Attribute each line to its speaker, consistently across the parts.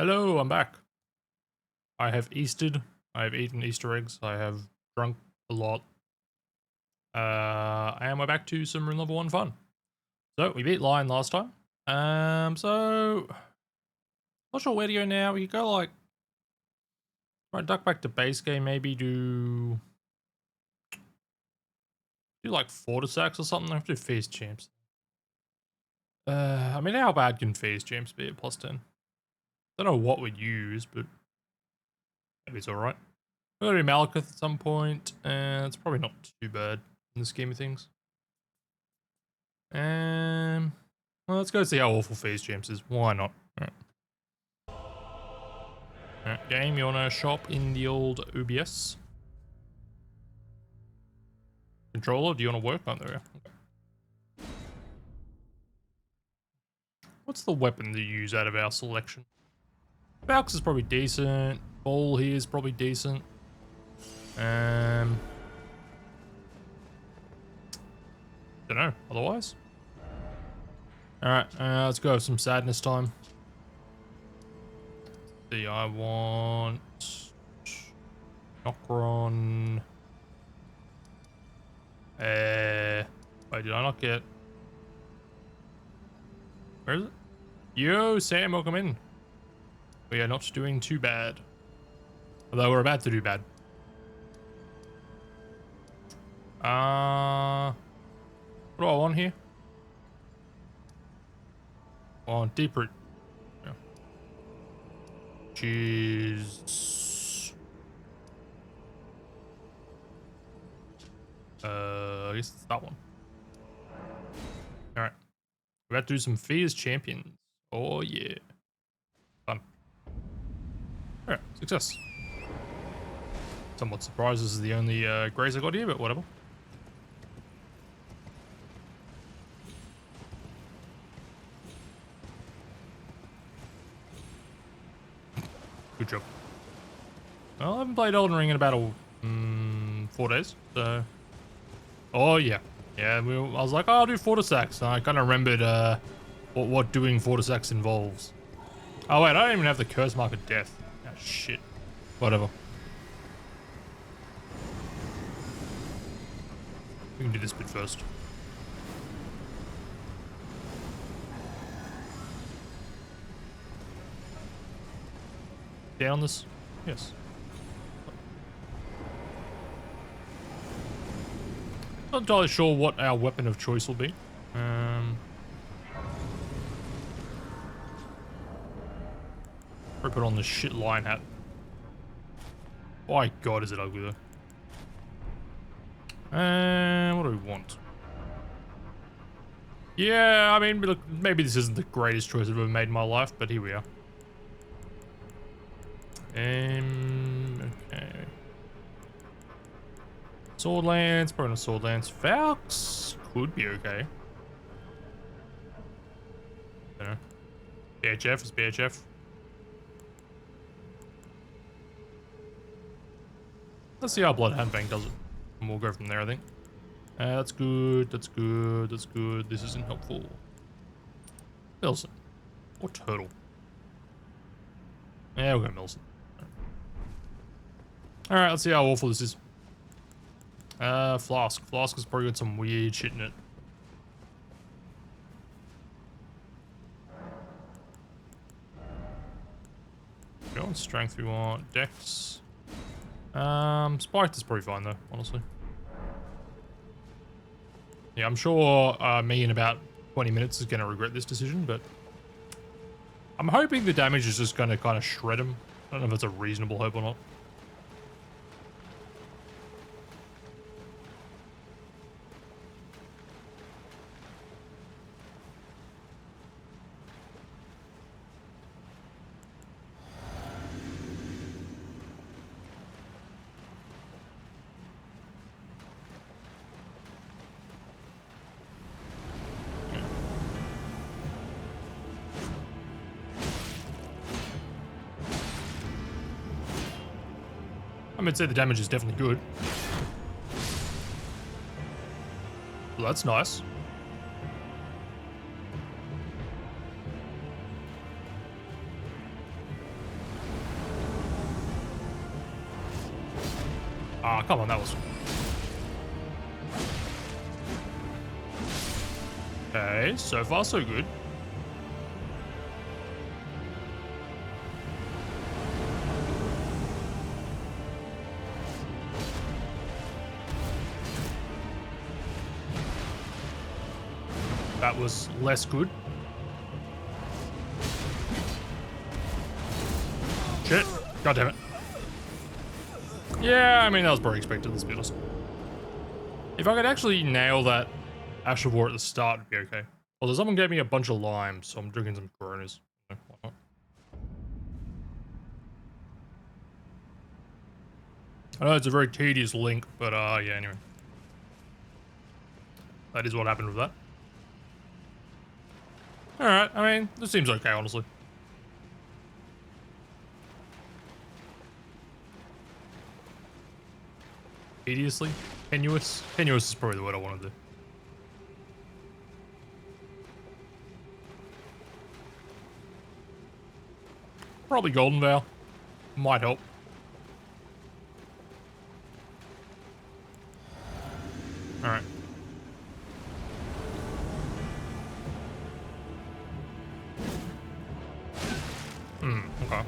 Speaker 1: Hello, I'm back. I have Eastered. I have eaten Easter eggs. I have drunk a lot. And we're back to some Rune level 1 fun. So, we beat Lion last time. Not sure where to go now. We could go like, right, duck back to base game, maybe do like Fortissax or something. I have to do phase champs. I mean, how bad can phase champs be at +10? Don't know what we'd use, but maybe it's alright. We're gonna do Malekith at some point, and it's probably not too bad in the scheme of things. Well, let's go see how awful phase champs is. Why not? Alright, game, you wanna shop in the old OBS? Controller, do you wanna work on there? Okay. What's the weapon to use out of our selection? Valks is probably decent. Ball here is probably decent. Don't know, otherwise. Alright, let's go have some sadness time. See, I want Nocron. Wait, did I not get? Where is it? Yo, Sam, welcome in. We are not doing too bad. Although we're about to do bad. What do I want here? I want deep root. Yeah. Choose. I guess it's that one. Alright. We're about to do some Fears Champions. Oh yeah. Fun. Alright, success. Somewhat surprised this is the only graze I got here, but whatever. Good job. Well, I haven't played Elden Ring in about 4 days, so... Oh, yeah. Yeah, I was like, oh, I'll do Fortissax. And I kind of remembered what doing Fortissax involves. Oh, wait, I don't even have the curse mark of death. Oh, shit. Whatever. We can do this bit first. Down this? Yes. Not entirely sure what our weapon of choice will be. Probably put on the shit lion hat. My god, is it ugly though. What do we want? Yeah, I mean, look, maybe this isn't the greatest choice I've ever made in my life, but here we are. Okay. Sword lance, probably not sword lance. Valks could be okay. I don't know. BHF is BHF. Let's see how Blood Handbang does it. And we'll go from there, I think. That's good, that's good, that's good. This isn't helpful. Milson. Or Turtle. Yeah, we'll go Milson. Alright, let's see how awful this is. Flask. Flask has probably got some weird shit in it. Go on strength we want. Dex. Spiked is probably fine though, honestly. Yeah, I'm sure me in about 20 minutes is going to regret this decision, but I'm hoping the damage is just going to kind of shred him. I don't know if that's a reasonable hope or not. I mean, I'd say the damage is definitely good. Well, that's nice. Ah, come on, that was... Okay, so far so good. That was less good. Shit. God damn it. Yeah, I mean, that was pretty expected, let's be honest. If I could actually nail that Ash of War at the start, it'd be okay. Although someone gave me a bunch of limes, so I'm drinking some Coronas. Why not? I know it's a very tedious link, but yeah, anyway. That is what happened with that. Alright, I mean, this seems okay, honestly. Tediously? Tenuous? Tenuous is probably the word I wanted to. Probably Golden Veil. Might help. Alright. Okay.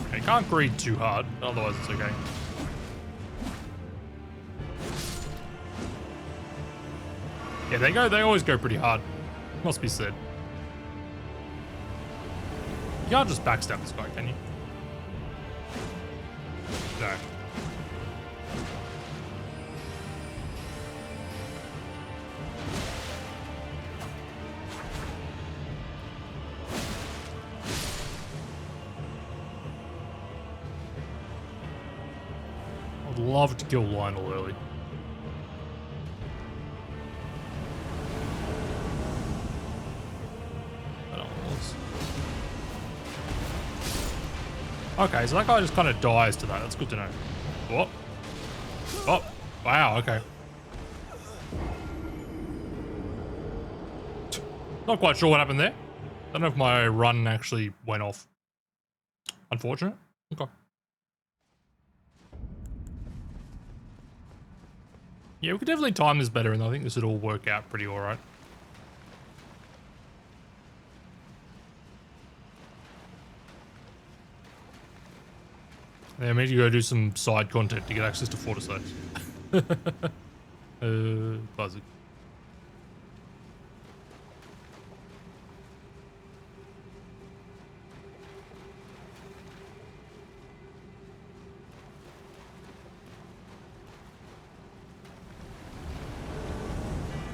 Speaker 1: Okay, can't greed too hard, otherwise it's okay. Yeah, they always go pretty hard. Must be said. You can't just backstab this guy, can you? No. I'd love to kill Lionel early. Okay, so that guy just kind of dies to that. That's good to know. What? Oh, wow, okay. Not quite sure what happened there. Don't know if my run actually went off. Unfortunate. Okay. Yeah, we could definitely time this better, and I think this would all work out pretty alright. Yeah, I need to go do some side content to get access to Fortissax. Classic.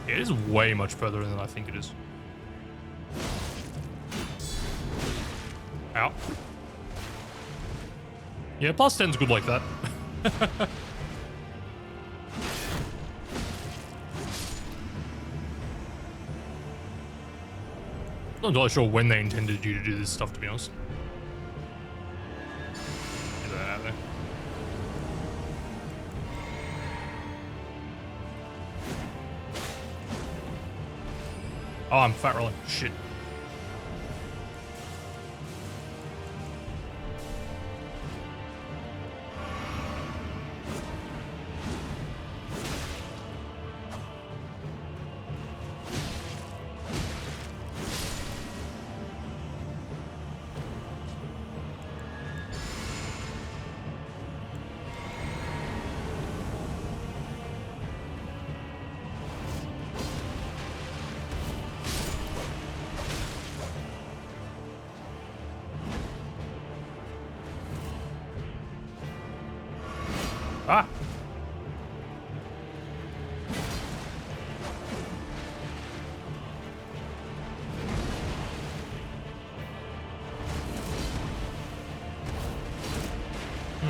Speaker 1: Yeah, it is way much further than I think it is. Ow. Yeah, plus 10's good like that. Not entirely sure when they intended you to do this stuff, to be honest. Get that out there. Oh, I'm fat rolling. Shit. Ah!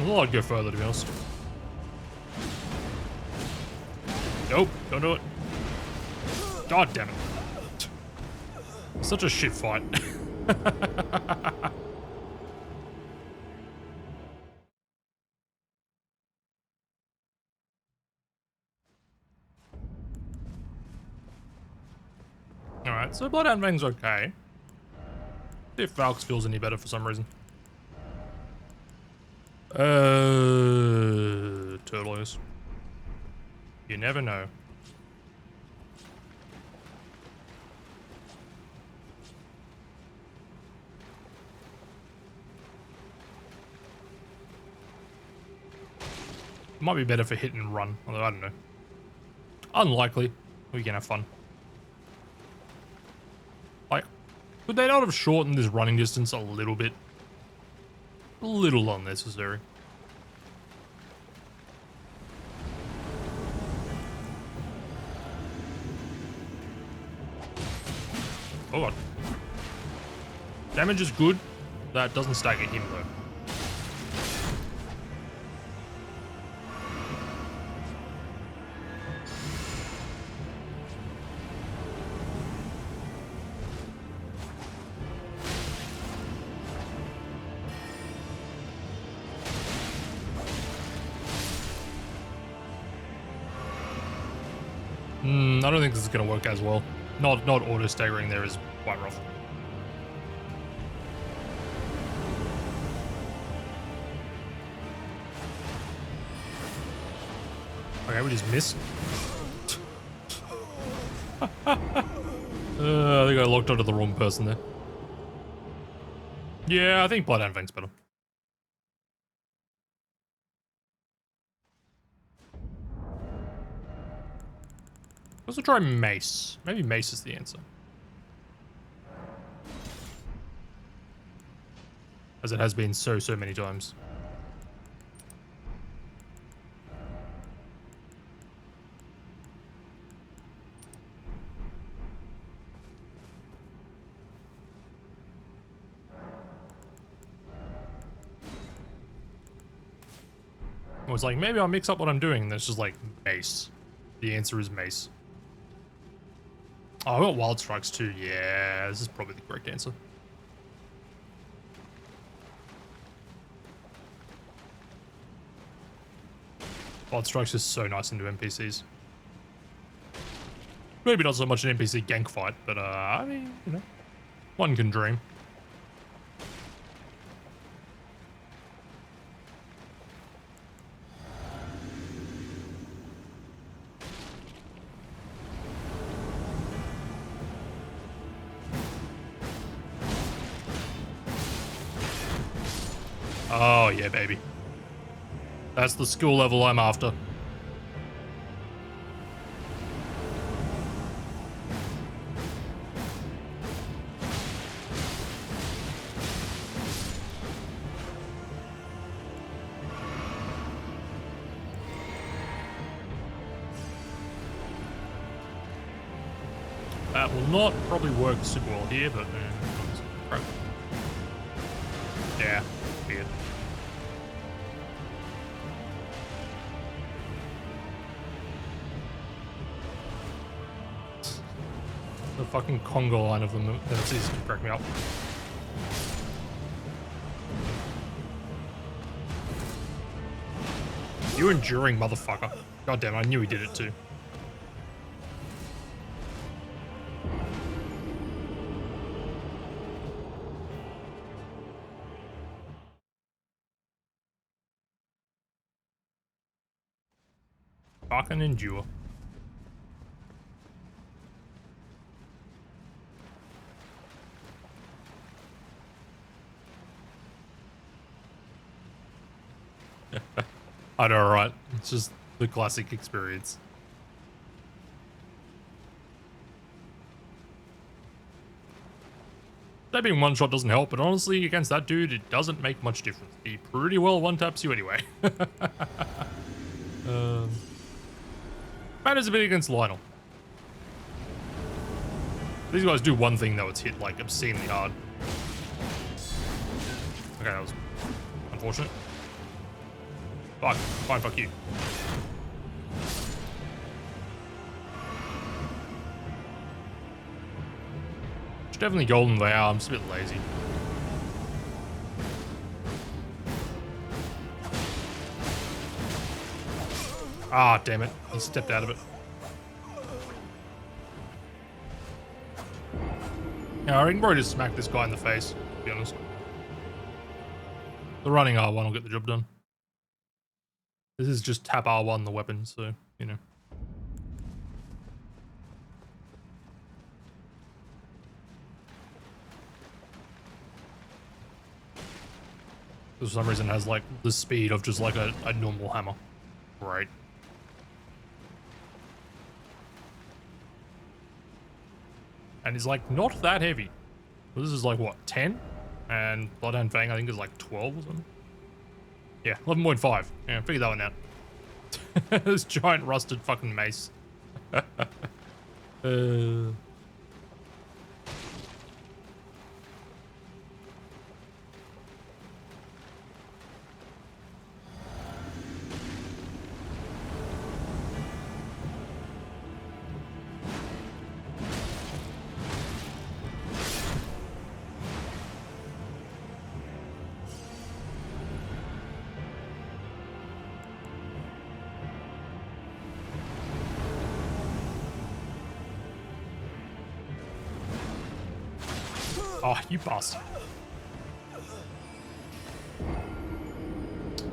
Speaker 1: Well, I'd go further, to be honest. Nope, don't do it. God damn it. Such a shit fight. Alright, so Bloodhound Fang's okay. See if Valks feels any better for some reason. Turtles. You never know. Might be better for hit and run, although I don't know. Unlikely. We can have fun. Like, could they not have shortened this running distance a little bit? A little unnecessary. Oh god. Damage is good. That doesn't stagger him though. I don't think this is going to work as well. Not auto staggering there is quite rough. Okay, we just missed. I think I locked onto the wrong person there. Yeah, I think Bloodhound Fang's better. Let's try Mace. Maybe Mace is the answer. As it has been so many times. I was like, maybe I'll mix up what I'm doing. And it's just like, Mace. The answer is Mace. Oh, I got Wild Strikes too. Yeah, this is probably the correct answer. Wild Strikes is so nice into NPCs. Maybe not so much an NPC gank fight, but I mean, you know, one can dream. Oh, yeah, baby. That's the skill level I'm after. That will not probably work super well here, but... yeah, weird. The fucking Congo line of them, that's easy to crack me up. You enduring motherfucker. God damn, I knew he did it too. Fucking endure. I know, right? It's just the classic experience. That being one shot doesn't help, but honestly, against that dude, it doesn't make much difference. He pretty well one-taps you anyway. Matters a bit against Lionel. These guys do one thing though, it's hit like obscenely hard. Okay, that was unfortunate. Fuck, fine, fuck you. It's definitely golden vow, I'm just a bit lazy. Ah, damn it. He stepped out of it. Yeah, I can probably just smack this guy in the face, to be honest. The running R1 will get the job done. This is just tap R1 the weapon, so, you know. For some reason it has like the speed of just like a normal hammer. Right. And it's like not that heavy. Well, this is like what, 10? And Bloodhound Fang I think is like 12 or something. Yeah, 11.5. Yeah, figure that one out. This giant rusted fucking mace. Oh, you bastard.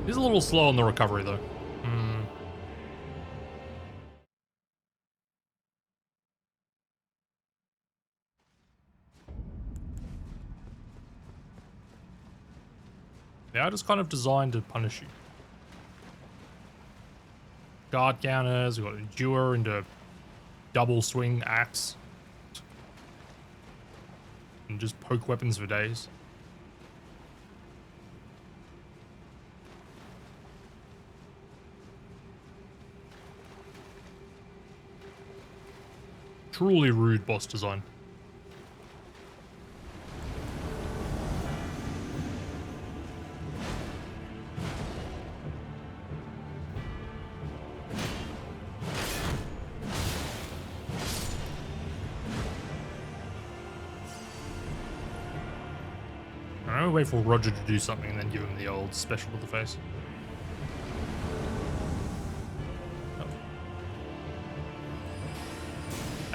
Speaker 1: He's a little slow on the recovery, though. They are just kind of designed to punish you. Guard counters, we've got Endure into double swing axe. And just poke weapons for days. Truly rude boss design. I'm gonna wait for Roger to do something and then give him the old special to the face. Oh.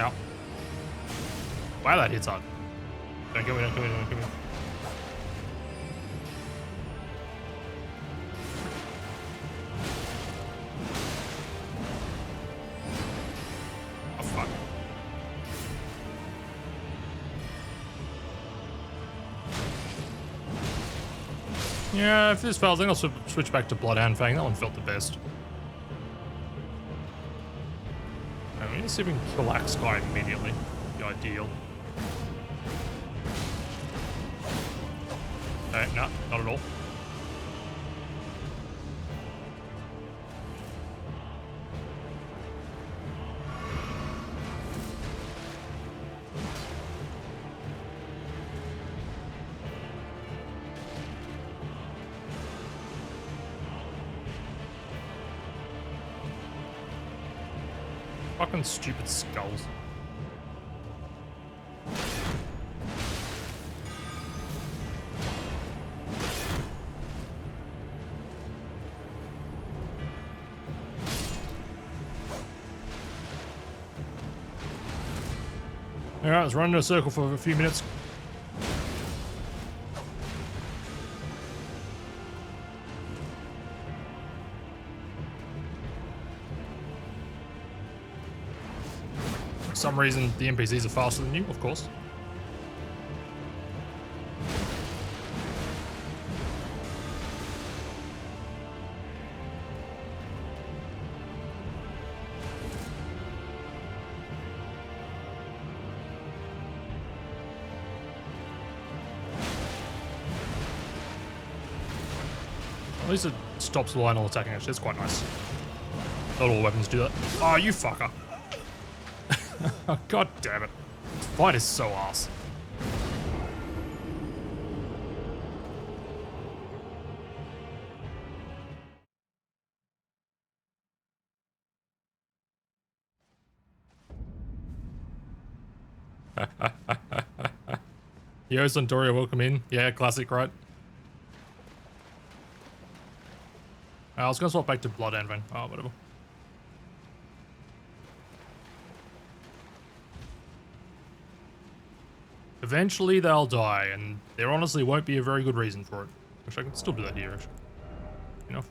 Speaker 1: Ow. Wow, that hits hard. Don't kill me, don't kill me, don't kill me. Oh, fuck. Yeah, if this fails, then I'll switch back to Bloodhound Fang. That one felt the best. I mean, see if we can kill Axe Guy immediately. The ideal. No, not at all. Fucking stupid skulls. Alright, let's run in a circle for a few minutes. For some reason, the NPCs are faster than you, of course. At least it stops the Lionel attacking, actually. That's quite nice. Not all weapons do that. Oh, you fucker. God damn it. This fight is so ass. Yo, Suntoria, welcome in. Yeah, classic, right? I was gonna swap back to Bloodhound Fang. Oh, whatever. Eventually they'll die, and there honestly won't be a very good reason for it. Actually, I can still do that here, actually. Enough.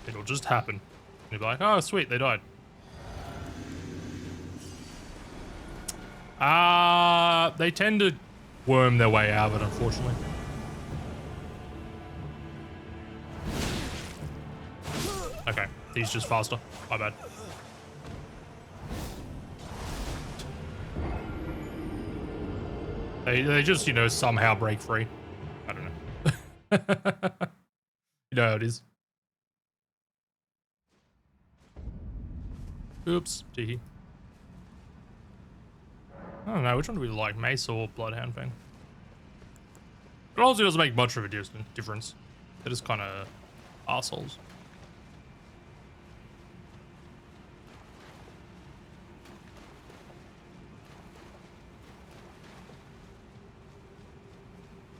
Speaker 1: It'll just happen. You'll be like, oh, sweet, they died. They tend to worm their way out of it, unfortunately. Okay, he's just faster. My bad. They just, you know, somehow break free. I don't know. You know how it is. Oops, teehee. I don't know, which one do we like, Mace or Bloodhound Fang? It also doesn't make much of a difference. They're just kind of assholes.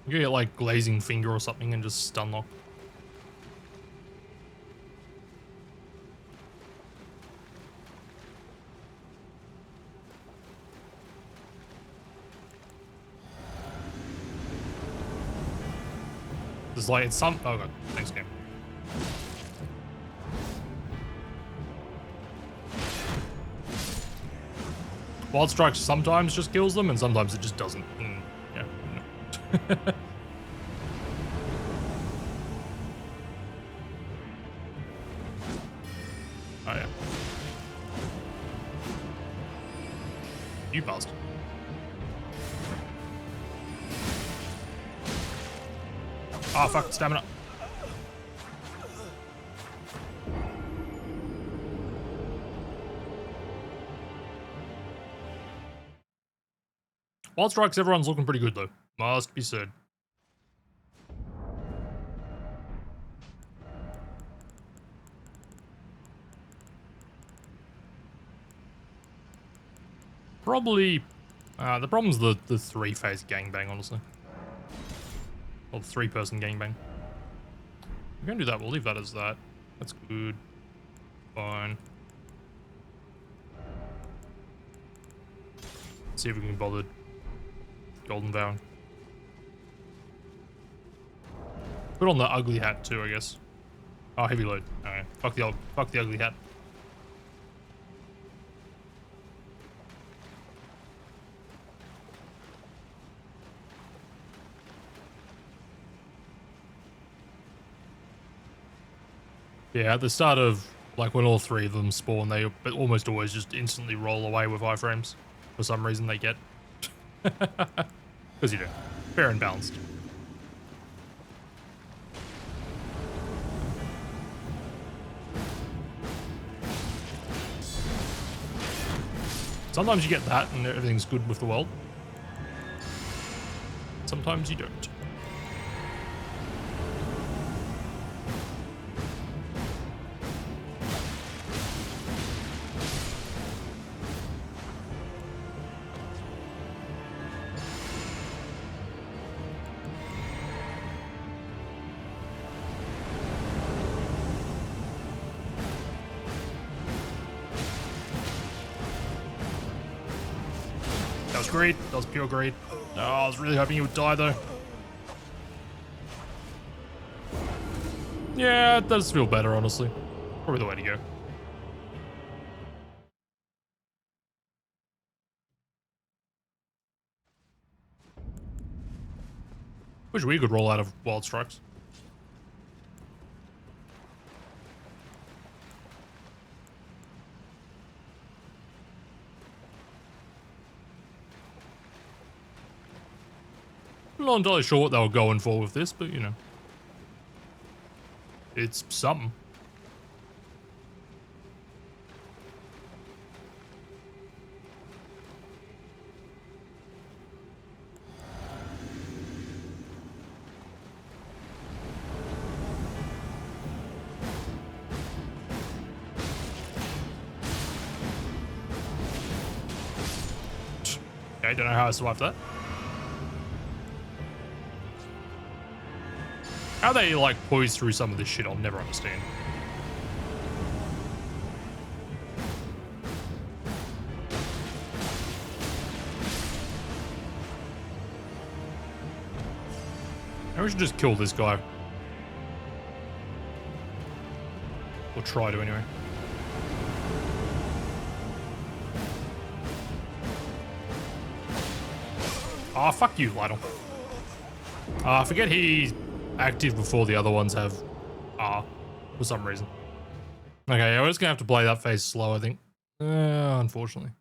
Speaker 1: You could get like Glazing Finger or something and just stun lock. It's like it's some. Oh god, thanks game. Wild Strike sometimes just kills them and sometimes it just doesn't. Yeah. No. Oh yeah. You bastard. Oh fuck, stamina. Wild Strikes, everyone's looking pretty good though. Must be said. Probably, the problem's the 3-phase gangbang, honestly. Or the 3-person gangbang. We're gonna do that, we'll leave that as that. That's good. Fine. Let's see if we can bother Golden Vow. Put on the ugly hat too, I guess. Oh, heavy load. Alright, fuck the ugly hat. Yeah, at the start of, like, when all 3 of them spawn, they almost always just instantly roll away with iframes. For some reason they get. Because, you know, fair and balanced. Sometimes you get that and everything's good with the world. Sometimes you don't. That was great. That was pure great. Oh, I was really hoping you would die though. Yeah, it does feel better, honestly. Probably the way to go. Wish we could roll out of Wild Strikes. I'm not entirely sure what they were going for with this, but you know. It's something. Okay, don't know how I survived that. How they like poise through some of this shit, I'll never understand. Maybe we should just kill this guy. Or try to anyway. Oh, fuck you, Lytle. I forget he's active before the other ones have for some reason. Okay, yeah, we're just gonna have to play that phase slow, I think. Unfortunately.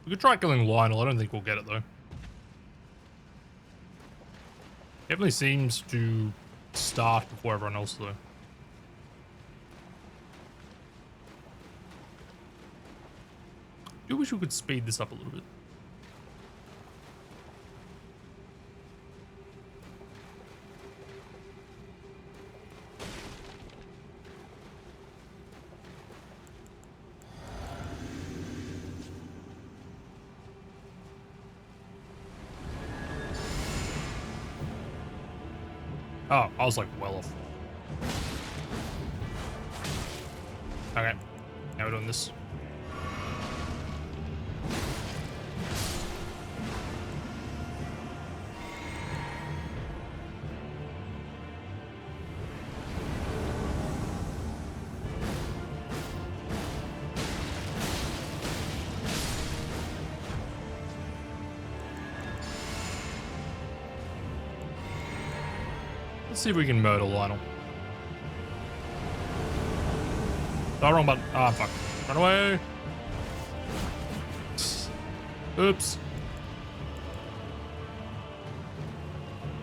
Speaker 1: We could try killing Lionel. I don't think we'll get it though. Definitely seems to start before everyone else though. I do wish we could speed this up a little bit. Oh, I was like well off. Okay, now we're doing this. Let's see if we can murder Lionel. Oh, wrong button. Ah, fuck. Run away. Oops.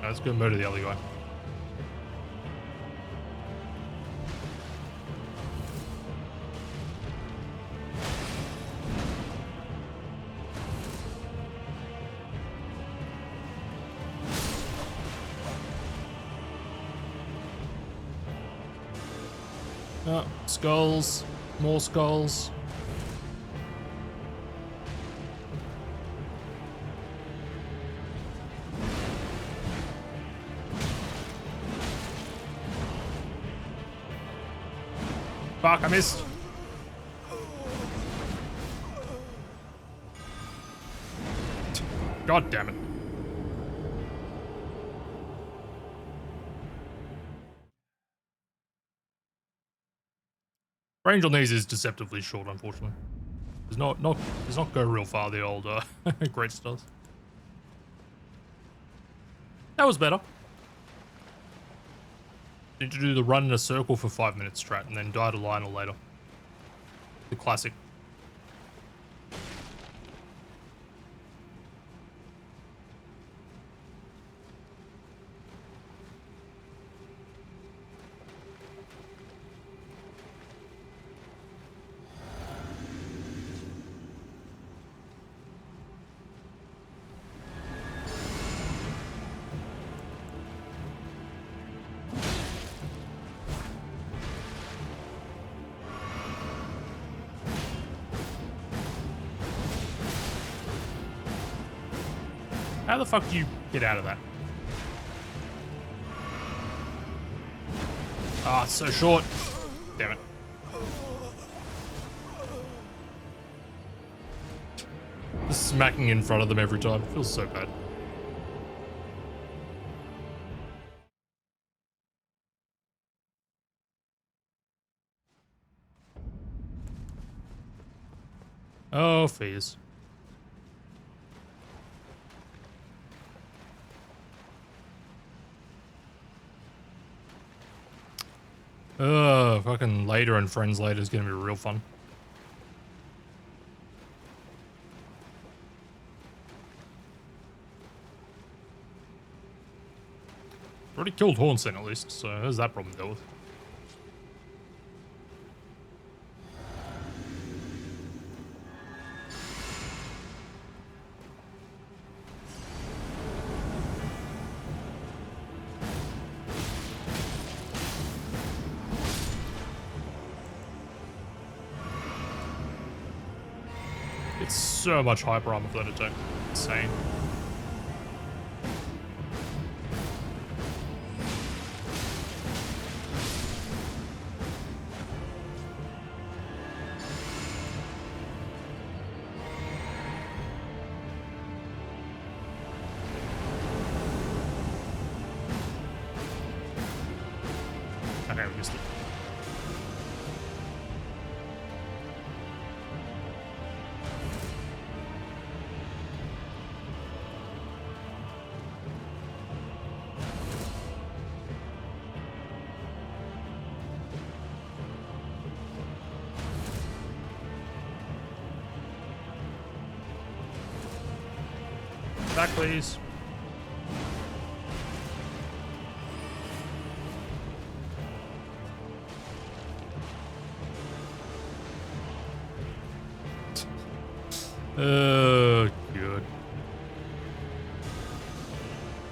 Speaker 1: Right, let's go murder the other guy. Oh, skulls. More skulls. Fuck, I missed. God damn it. Range on these is deceptively short, unfortunately. Does not go real far, the old great stars. That was better. Need to do the run in a circle for 5 minutes strat and then die to Lionel later. The classic. How the fuck do you get out of that? Ah, it's so short. Damn it. Just smacking in front of them every time. It feels so bad. Oh, fears. Fucking later and friends later is gonna be real fun. Already killed Hornstein at least, so there's that problem dealt with. It's so much hyper armor for that attack. Insane. Okay, we missed it. Back, please. Good.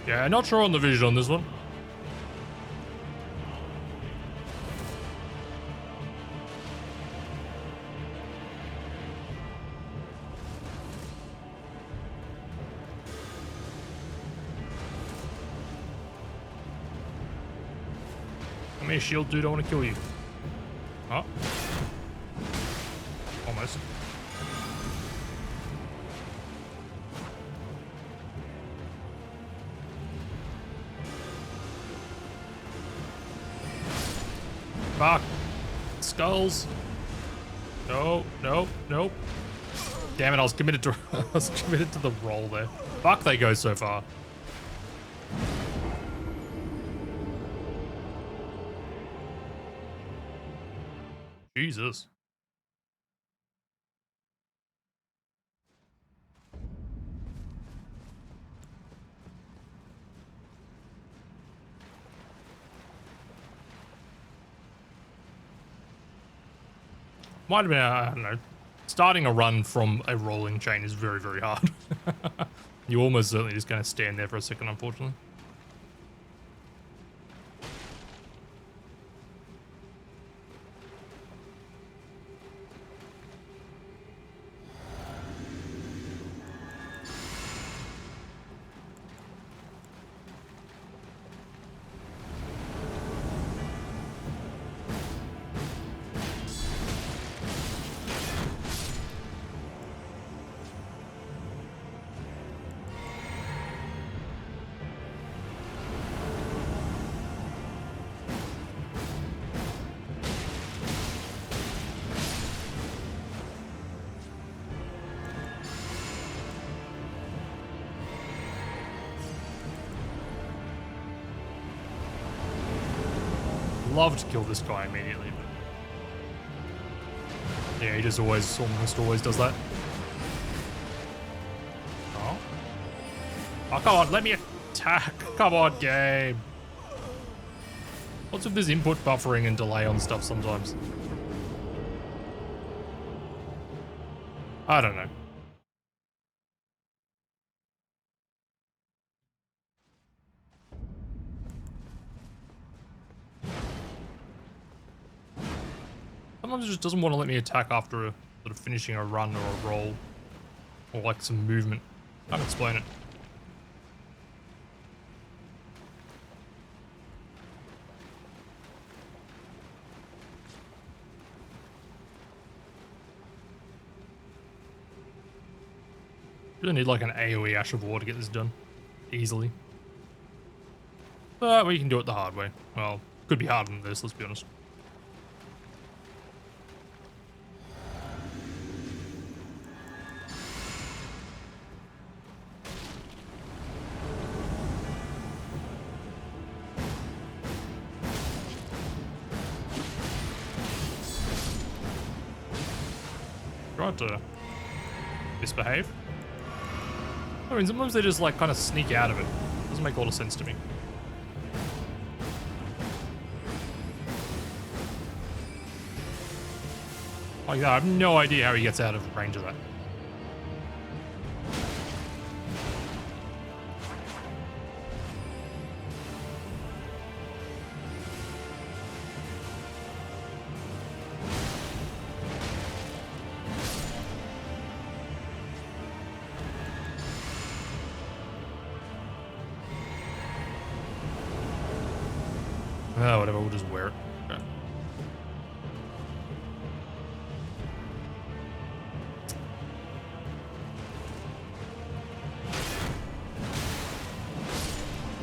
Speaker 1: Yeah, not sure on the vision on this one. Come here, shield dude, I want to kill you. Oh. Almost. Fuck. Skulls. No, no, nope. Damn it, I was committed to I was committed to the roll there. Fuck, they go so far. Jesus. Might have been, I don't know. Starting a run from a rolling chain is very, very hard. You almost certainly just going to stand there for a second, unfortunately. Love to kill this guy immediately, but yeah, he just almost always does that. Oh, oh, come on, let me attack! Come on, game. What's with this input buffering and delay on stuff sometimes? I don't know. Sometimes it just doesn't want to let me attack after a, sort of finishing a run or a roll. Or like some movement. I can't explain it. Really need like an AoE Ash of War to get this done. Easily. But we can do it the hard way. Well, could be harder than this, let's be honest. Try to misbehave. I mean, sometimes they just like kind of sneak out of it. Doesn't make a lot of sense to me. Oh yeah, I have no idea how he gets out of range of that. Oh, whatever, we'll just wear it. Okay.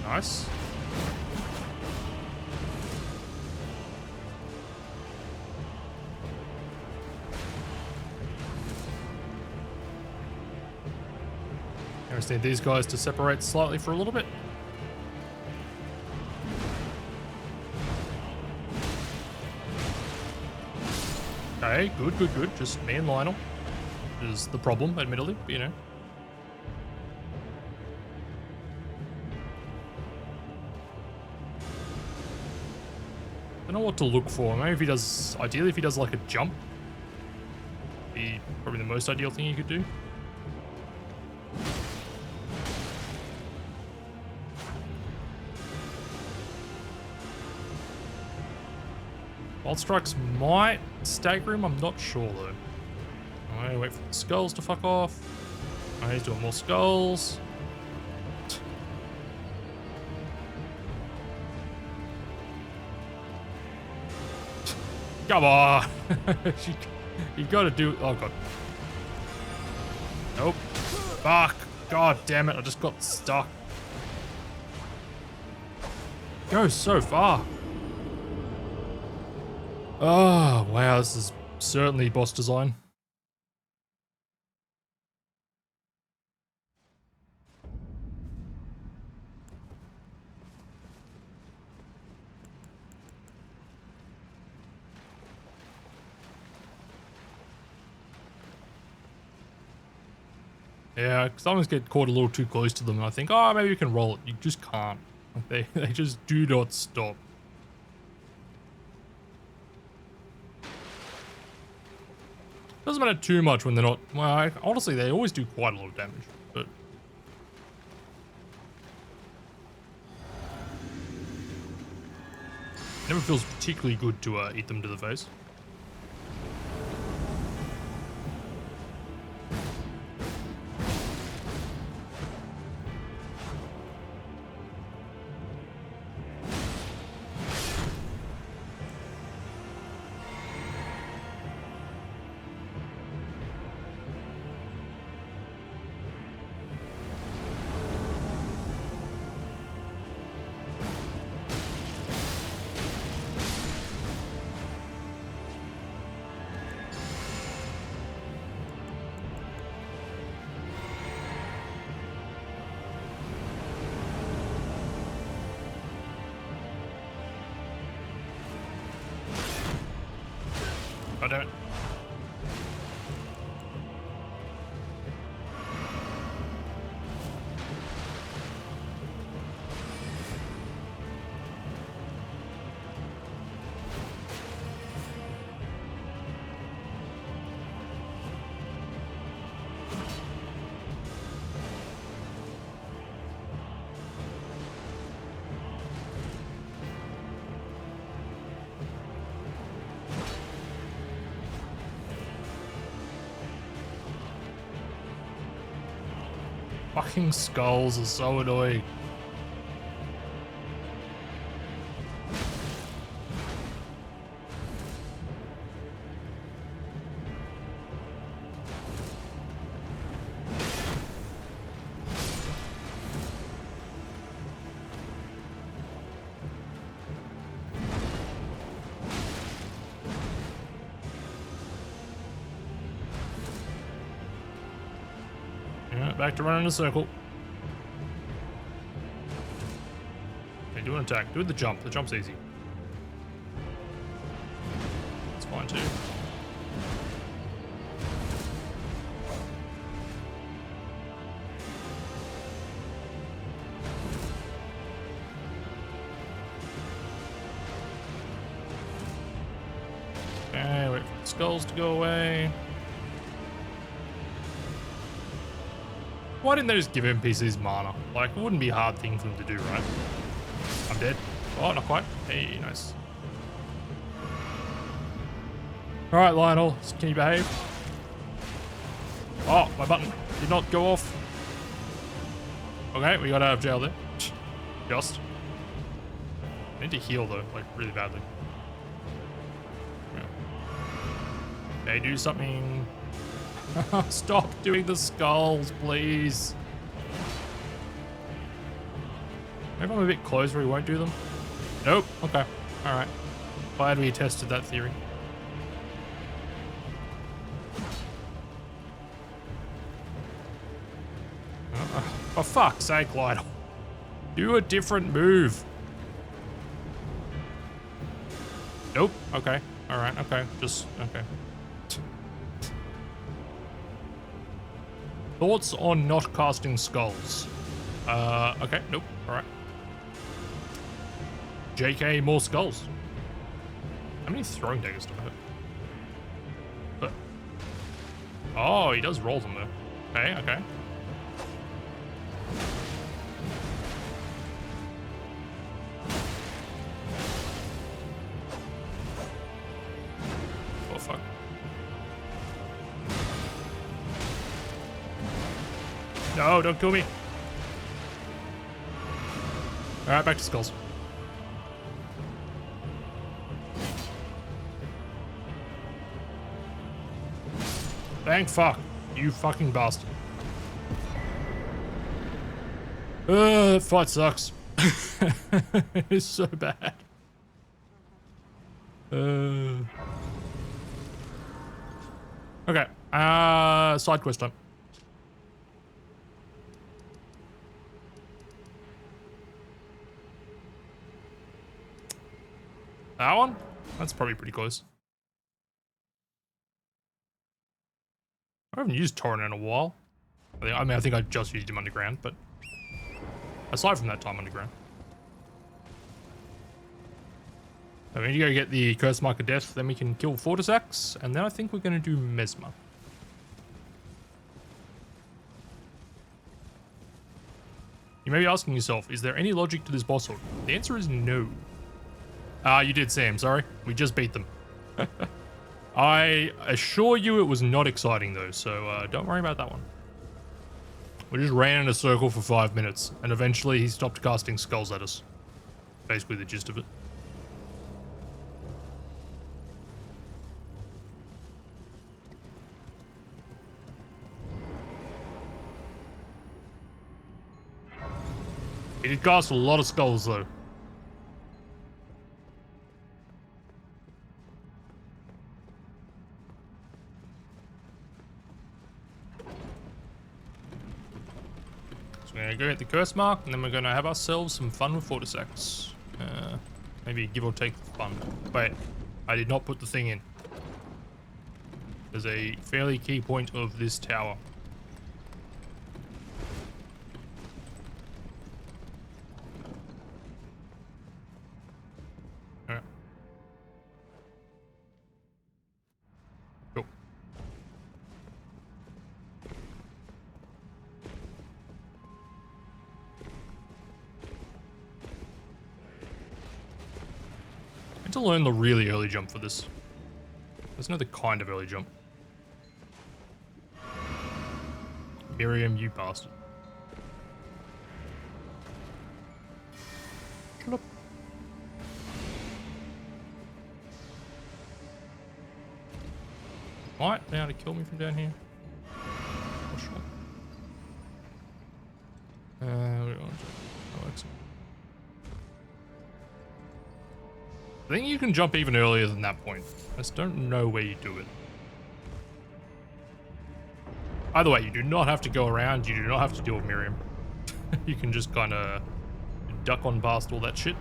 Speaker 1: Nice. I just need these guys to separate slightly for a little bit. Okay, good, good, good. Just me and Lionel is the problem, admittedly, but you know. Don't know what to look for. Maybe if he does, ideally if he does like a jump, be probably the most ideal thing he could do. Wild Strikes might stagger him, I'm not sure though. I'm gonna wait for the skulls to fuck off. Oh, he's doing more skulls. Come on! You gotta do. Oh god. Nope. Fuck. God damn it, I just got stuck. Goes so far. Oh, wow, this is certainly boss design. Yeah, sometimes get caught a little too close to them and I think, oh, maybe you can roll it. You just can't. They just do not stop. Doesn't matter too much when they're not, well, honestly, they always do quite a lot of damage, but. Never feels particularly good to eat them to the face. God damn it. Fucking skulls are so annoying. Back to running in a circle. Okay, do an attack. Do the jump. The jump's easy. It's fine too. Okay, wait for the skulls to go away. Why didn't they just give NPCs mana? Like, it wouldn't be a hard thing for them to do, right? I'm dead. Oh, not quite. Hey, nice. Alright, Lionel, can you behave? Oh, my button did not go off. Okay, we got out of jail there. Just. I need to heal though, like really badly. Yeah. Okay, do something. Stop doing the skulls, please. Maybe I'm a bit closer, he won't do them. Nope. Okay. All right. Glad we tested that theory. For fuck's sake, Lytle. Do a different move. Nope. Okay. All right. Okay. Just okay. Thoughts on not casting skulls? Okay. Nope. All right. JK, more skulls. How many throwing daggers do I have? But, oh, he does roll them though. Okay. Okay. Oh fuck. No, don't kill me. Alright, back to skulls. Thank fuck. You fucking bastard. That fight sucks. It's so bad. Okay. Side quest time. That one? That's probably pretty close. I haven't used Torrent in a while. I mean, I think I just used him underground, but aside from that time underground. So we need to go get the Curse Mark of Death, then we can kill Fortissax, and then I think we're going to do Messmer. You may be asking yourself, is there any logic to this boss order? The answer is no. You did, Sam, sorry. We just beat them. I assure you it was not exciting though, so don't worry about that one. We just ran in a circle for 5 minutes, and eventually he stopped casting skulls at us. Basically the gist of it. He did cast a lot of skulls though. We're gonna go hit the curse mark, and then we're gonna have ourselves some fun with Fortissax. Maybe give or take fun. Wait, I did not put the thing in. There's a fairly key point of this tower. Alright. Cool. I need to learn the really early jump for this. There's no the kind of early jump. Miriam, you bastard. Shut up. Might be able to kill me from down here. For sure. We want to... I think you can jump even earlier than that point. I just don't know where you do it. Either way, you do not have to go around. You do not have to deal with Miriam. You can just kind of duck on past all that shit.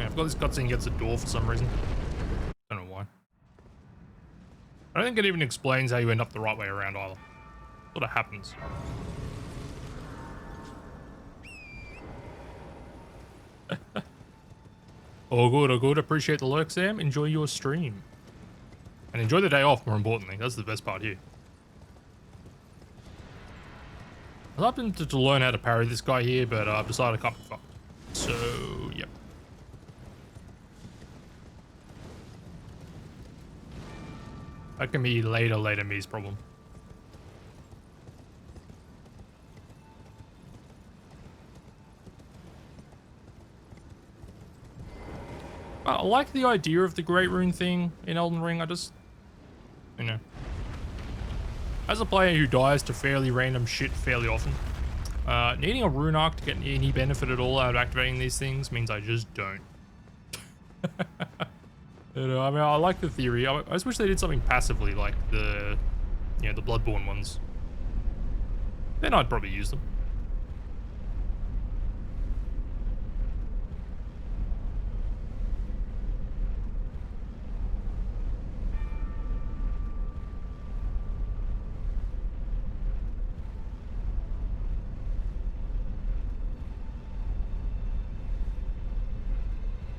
Speaker 1: I've got this cutscene gets a door for some reason. Don't know why. I don't think it even explains how you end up the right way around either. It sort of happens. All good, all good. Appreciate the lurk, Sam. Enjoy your stream. And enjoy the day off, more importantly. That's the best part here. I was hoping to learn how to parry this guy here, but I've decided I can't be fucked. So, yep. That can be later me's problem. I like the idea of the Great Rune thing in Elden Ring. I just, you know. As a player who dies to fairly random shit fairly often, needing a rune arc to get any benefit at all out of activating these things means I just don't. You know, I mean, I like the theory. I just wish they did something passively, like the, you know, the Bloodborne ones. Then I'd probably use them.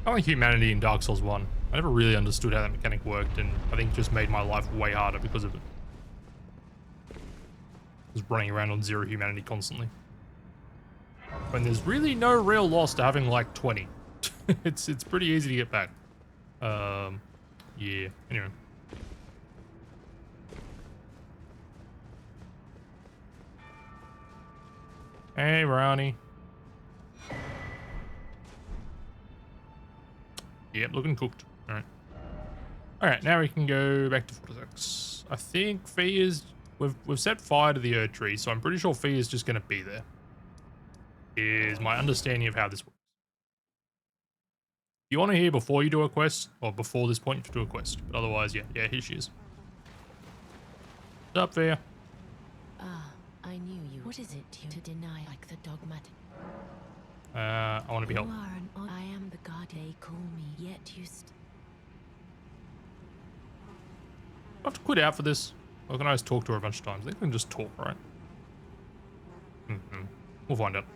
Speaker 1: I like humanity in Dark Souls 1. I never really understood how that mechanic worked, and I think it just made my life way harder because of it. Just running around on 0 humanity constantly. When there's really no real loss to having like 20. it's pretty easy to get back. Yeah, anyway. Hey, Ronnie. Yep, looking cooked. Alright. Alright, now we can go back to Fortissax. I think Fee is... We've set fire to the Erd Tree, so I'm pretty sure Fee is just going to be there. Is my understanding of how this works. You want to hear before you do a quest, or before this point you do a quest. But otherwise, yeah, here she is. What's up, Fee?
Speaker 2: Ah, I knew you. What is it you to deny like the dogmatic?
Speaker 1: I want to be helped.
Speaker 2: You are an odd. I am the god they call me, yet you
Speaker 1: I have to quit out for this. I can always talk to her a bunch of times. I think we can just talk, right? We'll find out.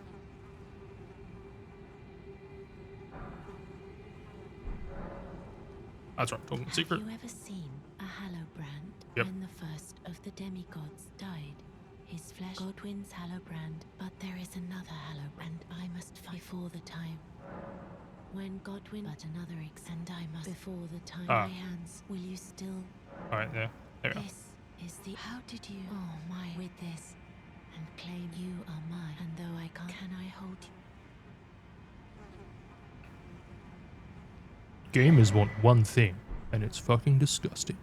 Speaker 1: That's right, talking secret.
Speaker 2: Have you ever seen a Hallowbrand?
Speaker 1: Yep.
Speaker 2: When the first of the demigods died, his flesh Godwin's Hallowbrand, but there is another Hallowbrand I must fight before the time. When Godwin, but another and I must before the time. My hands, will you still?
Speaker 1: All right, there we go.
Speaker 2: This is the. How did you? Oh my! With this, and claim you are mine. And though I can't, can I hold you?
Speaker 1: Gamers want one thing, and it's fucking disgusting.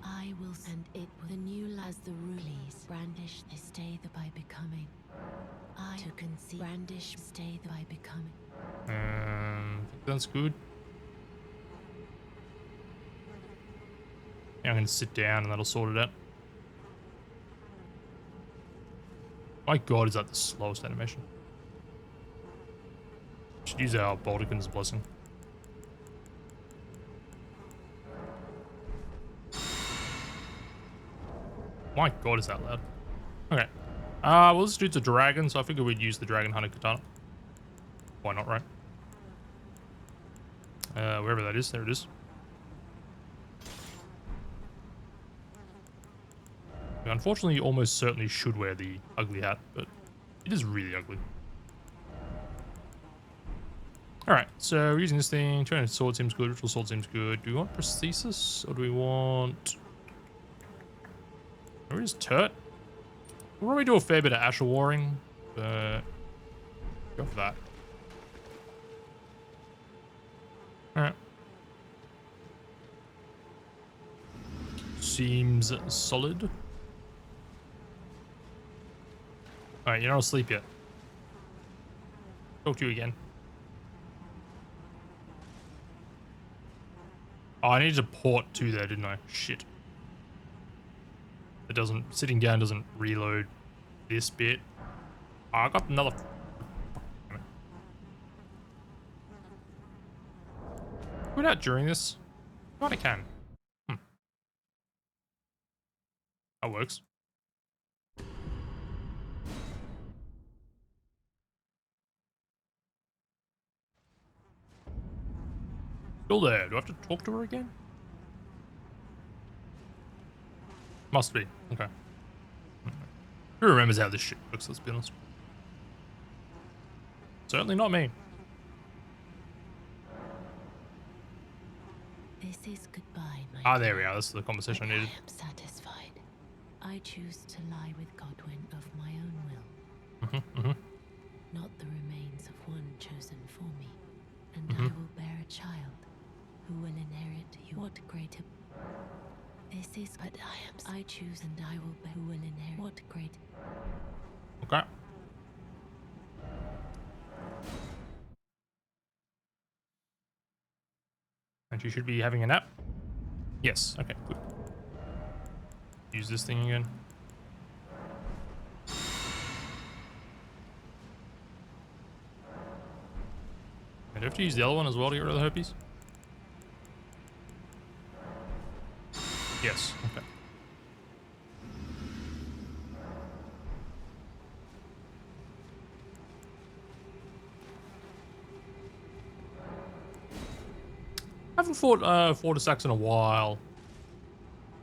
Speaker 2: I will send it with a new as the rules brandish they stay the by becoming. I to conceive brandish stay the by becoming.
Speaker 1: I think that's good. Yeah, I'm gonna sit down and that'll sort it out. My god, is that the slowest animation? Should use our Baldican's blessing. My god, is that loud? Okay. Well, this dude's a dragon, so I figured we'd use the dragon hunter katana. Why not, right? Wherever that is, there it is. We unfortunately almost certainly should wear the ugly hat, but it is really ugly. Alright, so we're using this thing. Turning sword seems good, ritual sword seems good. Do we want prosthesis, or do we want... Where is Turt? We'll probably do a fair bit of Asher Warring, but... Go for that. Alright. Seems solid. Alright, you're not asleep yet. Talk to you again. Oh, I needed to port to there, didn't I? Shit. It doesn't... Sitting down doesn't reload this bit. Oh, I got another... Put out during this? What I can. That works. Still there. Do I have to talk to her again? Must be. Okay. Who remembers how this shit works, let's be honest. Certainly not me.
Speaker 2: This is goodbye, my
Speaker 1: Ah, there we are. This is the conversation I needed.
Speaker 2: I am satisfied. I choose to lie with Godwin of my own will. Not the remains of one chosen for me. And I will bear a child who will inherit you. What greater... This is... But I choose and I will bear... Who will inherit... What great...
Speaker 1: Okay. And you should be having a nap? Yes. Okay, good. Use this thing again. And do I have to use the other one as well to get rid of the herpes? Yes. Okay. I haven't fought Fortissax in a while.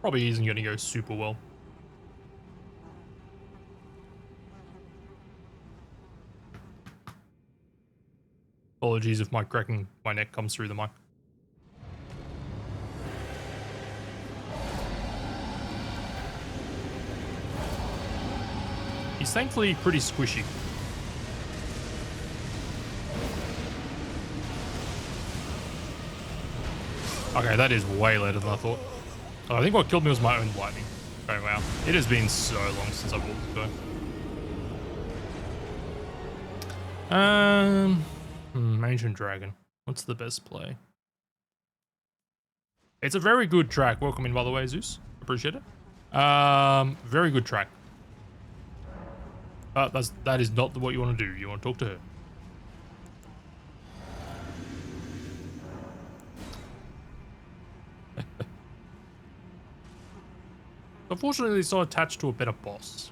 Speaker 1: Probably isn't going to go super well. Apologies if my cracking my neck comes through the mic. He's thankfully pretty squishy. Okay, that is way later than I thought. Oh, I think what killed me was my own lightning. Oh wow. It has been so long since I've walked this guy. Ancient Dragon. What's the best play? It's a very good track. Welcome in, by the way, Zeus. Appreciate it. Very good track. That is not what you want to do. You want to talk to her. Unfortunately, he's not attached to a better boss.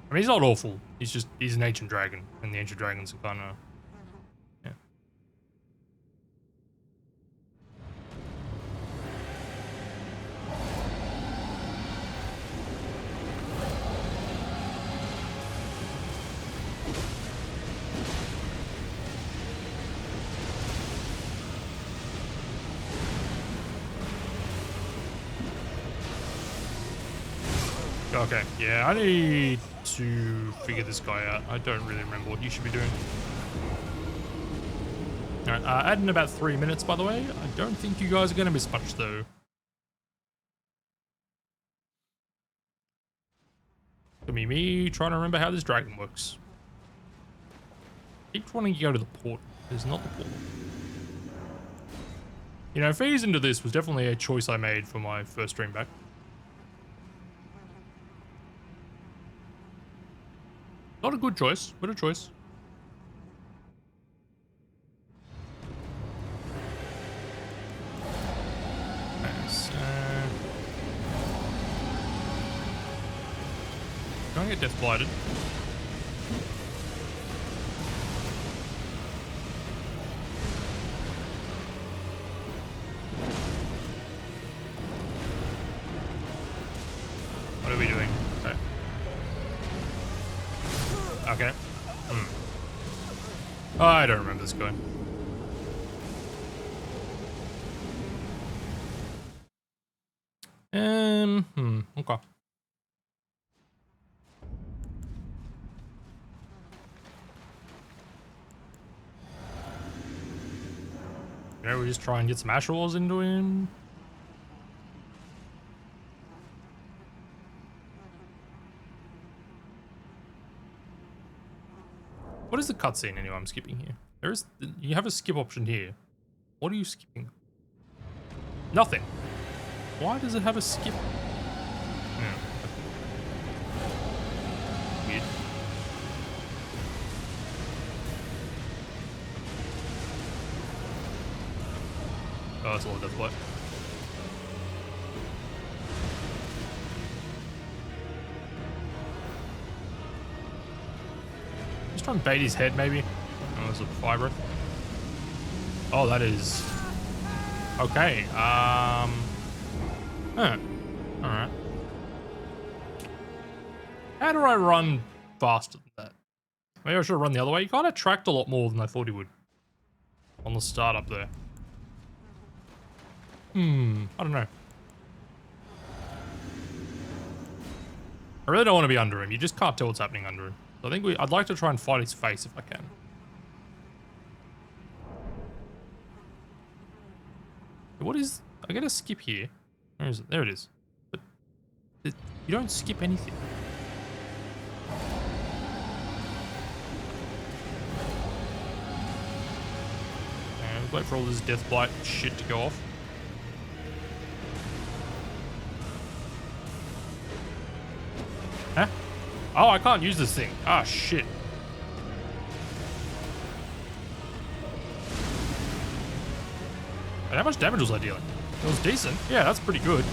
Speaker 1: I mean, he's not awful. He's an ancient dragon, and the ancient dragons are kind of... Yeah. Okay, yeah, I need to figure this guy out. I don't really remember what you should be doing. Alright, add in about 3 minutes, by the way. I don't think you guys are going to miss much, though. Gonna be me trying to remember how this dragon works. Keep wanting to go to the port. There's not the port. You know, phase into this was definitely a choice I made for my first stream back. Not a good choice, but a choice. Nice. Try and get death blighted. What are we doing? Okay. Okay. Oh, I don't remember this guy. Okay. Yeah, we just try and get some ash rolls into him. What is the cutscene anyway I'm skipping here? You have a skip option here. What are you skipping? Nothing. Why does it have a skip? Yeah. Weird. Oh, that's a lot of death blow. Just try and bait his head, maybe. Oh, there's a fire breath. Oh, that is Okay. Huh. All right. How do I run faster than that? Maybe I should run the other way. You kind of tracked a lot more than I thought he would on the start up there. I don't know. I really don't want to be under him. You just can't tell what's happening under him. So I think I'd like to try and fight his face if I can. What is... I gotta skip here. Where is it? There it is. But you don't skip anything. And wait for all this death blight shit to go off. Huh? Oh, I can't use this thing. Ah, shit. And how much damage was I dealing? It was decent. Yeah, that's pretty good.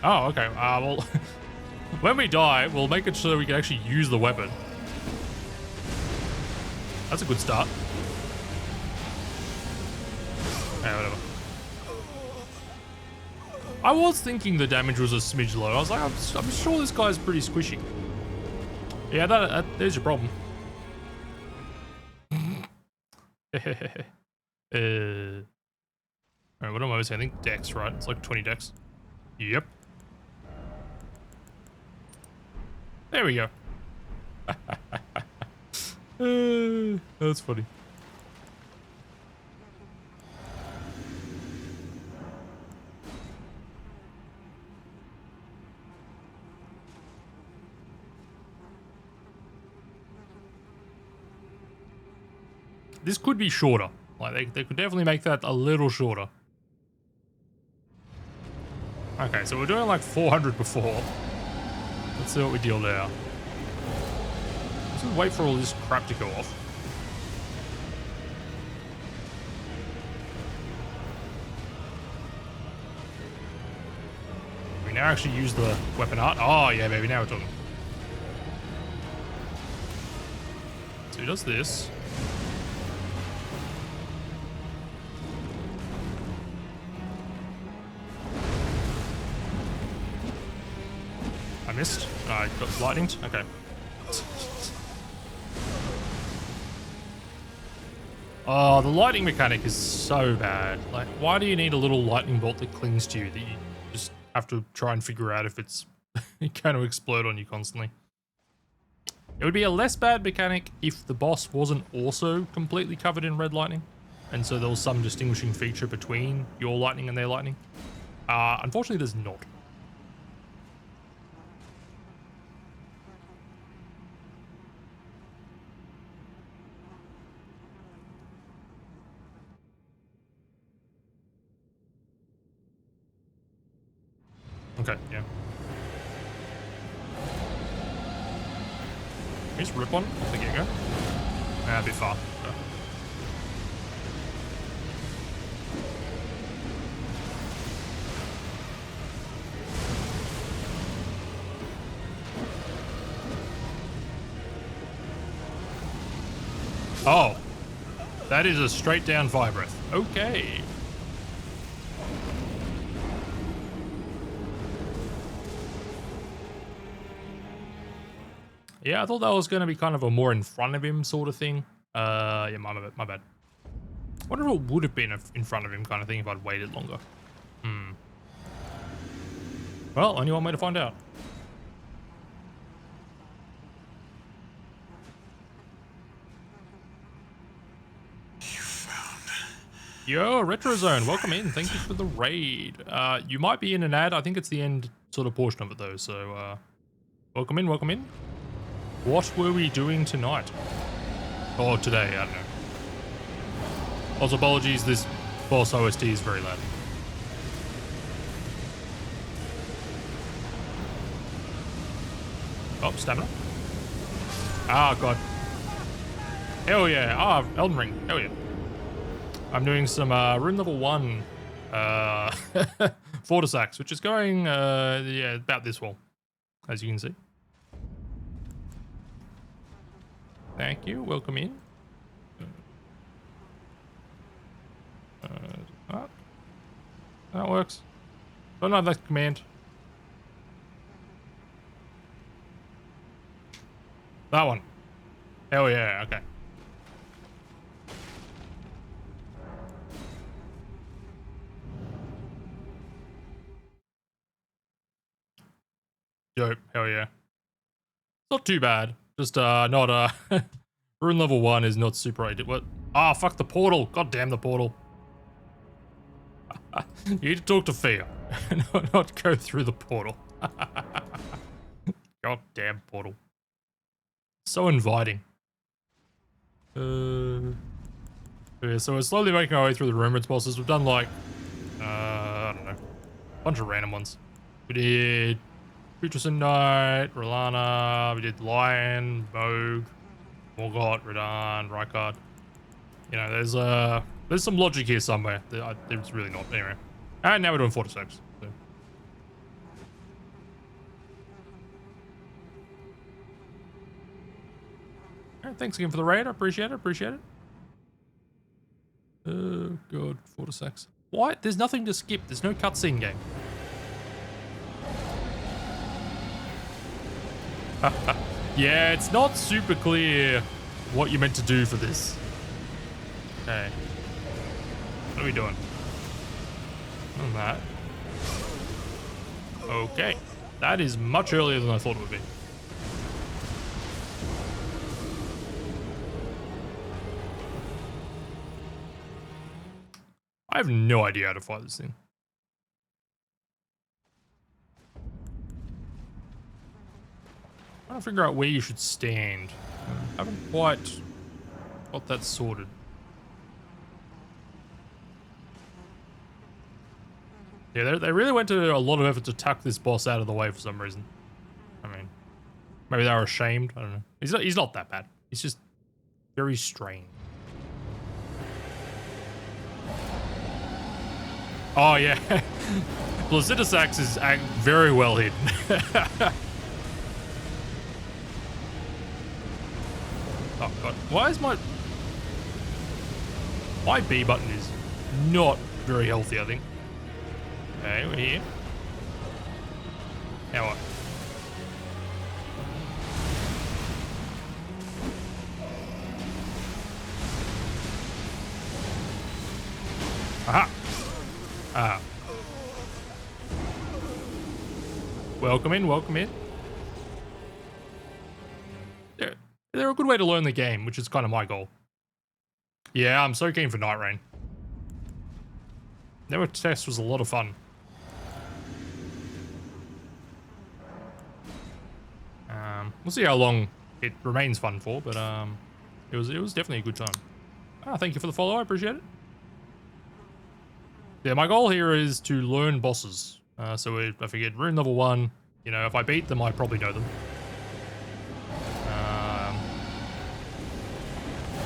Speaker 1: Oh, okay. Well, when we die, we'll make it so we can actually use the weapon. That's a good start. Yeah, whatever. I was thinking the damage was a smidge low. I was like, I'm sure this guy's pretty squishy. Yeah, there's your problem. Alright, what am I saying? I think dex, right? It's like 20 dex. Yep. There we go. That's funny. This could be shorter. Like, they could definitely make that a little shorter. Okay, so we're doing like 400 before. Let's see what we deal now. Let's just wait for all this crap to go off. We now actually use the weapon art. Oh, yeah, baby, now we're talking. So he does this. I missed. I got lightninged. Okay. Oh, the lightning mechanic is so bad. Like, why do you need a little lightning bolt that clings to you that you just have to try and figure out if it's going to explode on you constantly? It would be a less bad mechanic if the boss wasn't also completely covered in red lightning, and so there was some distinguishing feature between your lightning and their lightning. Unfortunately, there's not. Okay, yeah. Can you just rip one off the get-go? Nah, a bit far. So. Oh. That is a straight down fire breath. Okay. Yeah, I thought that was going to be kind of a more in front of him sort of thing. Yeah, my bad. I wonder if it would have been in front of him kind of thing if I'd waited longer. Well, only one way to find out.
Speaker 3: You found...
Speaker 1: Yo, Retrozone, welcome in. Thank you for the raid. You might be in an ad. I think it's the end sort of portion of it though. So, welcome in, welcome in. What were we doing tonight? Or today, I don't know. Also, apologies, this boss OST is very loud. Oh, stamina. Ah, God. Hell yeah. Ah, Elden Ring. Hell yeah. I'm doing some Rune level 1 Fortissax, which is going, yeah, about this wall, as you can see. Thank you. Welcome in. That. That works. Don't have that command. That one. Hell yeah. Okay. Dope. Hell yeah. Not too bad. Just not Rune level 1 is not super ideal. What? Ah, fuck the portal. God damn the portal. You need to talk to Fia. not go through the portal. God damn portal. So inviting. Yeah, so we're slowly making our way through the remembrance bosses. We've done like I don't know, a bunch of random ones. We did Putrison Knight, Rolana, we did Lion, Vogue, Morgott, Radahn, Rykard. You know, there's some logic here somewhere. There's really not. Anyway. And now we're doing Fortissax. So. Alright, thanks again for the raid. I appreciate it. Appreciate it. Oh, God. Fortissax. Why? There's nothing to skip. There's no cutscene game. Yeah, it's not super clear what you're meant to do for this. Okay. What are we doing? On that. Okay. That is much earlier than I thought it would be. I have no idea how to fight this thing. Trying to figure out where you should stand. I haven't quite got that sorted. Yeah, they really went to a lot of effort to tuck this boss out of the way for some reason. I mean, maybe they were ashamed. I don't know. He's not that bad. He's just very strange. Oh yeah, Fortissax is very well hidden. Oh god, why is my B button is not very healthy, I think. Okay, we're here. Now what? Aha! Ah. Welcome in, welcome in. They're a good way to learn the game, which is kind of my goal. Yeah, I'm so keen for Night Rain. Never Test was a lot of fun. We'll see how long it remains fun for, but it was definitely a good time. Ah, thank you for the follow, I appreciate it. Yeah, my goal here is to learn bosses. So if I get Rune level 1, you know, if I beat them, I probably know them.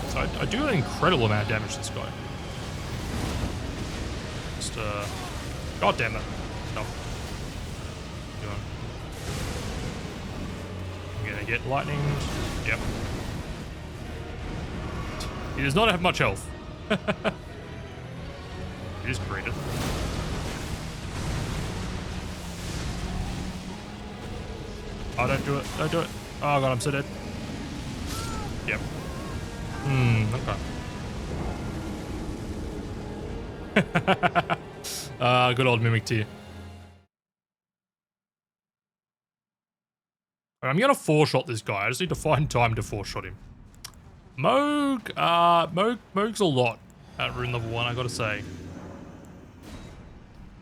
Speaker 1: So I do an incredible amount of damage to this guy. Just, god damn it. Stop. I'm gonna get lightning. Yep. He does not have much health. He just created. Oh, don't do it. Don't do it. Oh god, I'm so dead. Yep. Okay. Good old Mimic tier. I'm gonna 4-shot this guy. I just need to find time to 4-shot him. Moog, Moog's a lot at Rune level 1, I gotta say.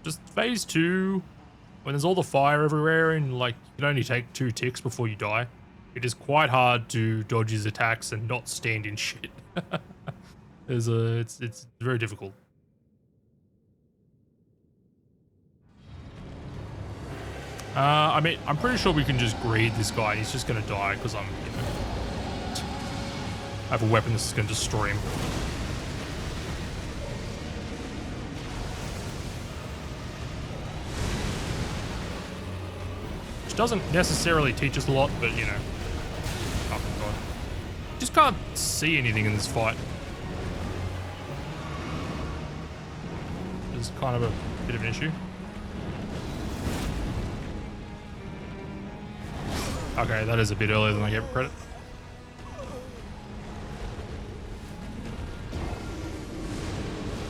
Speaker 1: Just phase 2, when there's all the fire everywhere and like you can only take 2 ticks before you die, it is quite hard to dodge his attacks and not stand in shit. It's very difficult. I mean, I'm pretty sure we can just greed this guy. He's just gonna die because I'm, you know, I have a weapon that's gonna destroy him. Which doesn't necessarily teach us a lot, but you know. Oh god. Just can't see anything in this fight. It's kind of a bit of an issue. Okay, that is a bit earlier than I gave credit.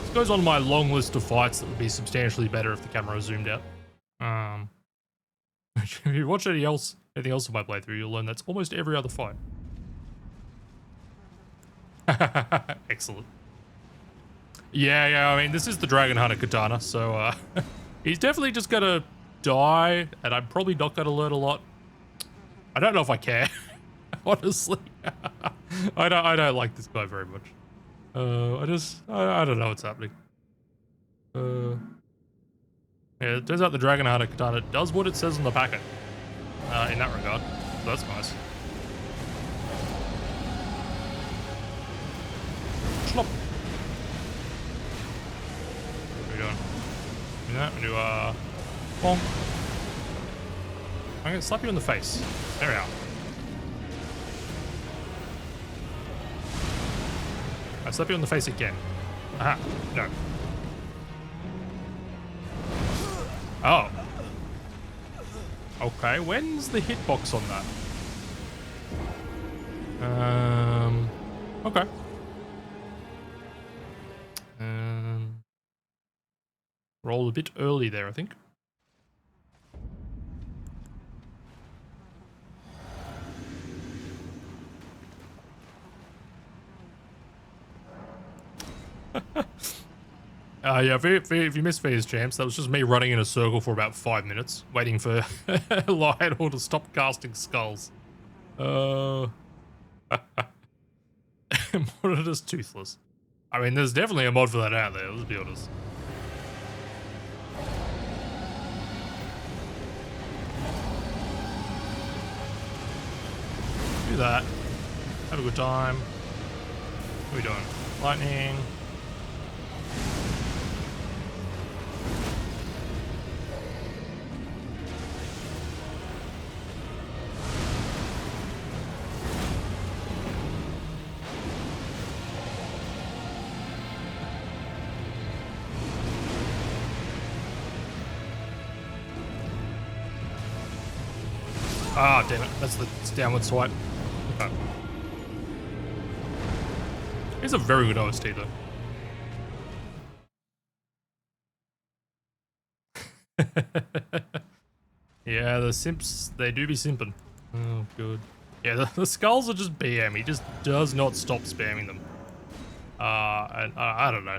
Speaker 1: This goes on my long list of fights that would be substantially better if the camera was zoomed out. If you watch anything else of my playthrough, you'll learn that's almost every other fight. Excellent. Yeah, I mean, this is the Dragon Hunter katana, so he's definitely just gonna die, and I'm probably not gonna learn a lot. I don't know if I care, honestly. I don't like this guy very much. I don't know what's happening. Yeah, it turns out the Dragon Hunter katana does what it says on the packet, in that regard. So that's nice. Schlop. What are we doing? Do that, we do bonk. I'm gonna slap you in the face. There we are. I slap you in the face again. Aha, no. Oh. Okay, when's the hitbox on that? Okay. Roll a bit early there, I think. Yeah, if you missed Fear's Champs, that was just me running in a circle for about 5 minutes, waiting for Lionel to stop casting skulls. Monitor's toothless. I mean, there's definitely a mod for that out there, let's be honest. Do that. Have a good time. What are we doing? Lightning. Ah, damn it. That's the downward swipe. Okay. It's a very good OST, though. Yeah, the simps, they do be simping. Oh, good. Yeah, the skulls are just BM. He just does not stop spamming them. And I don't know.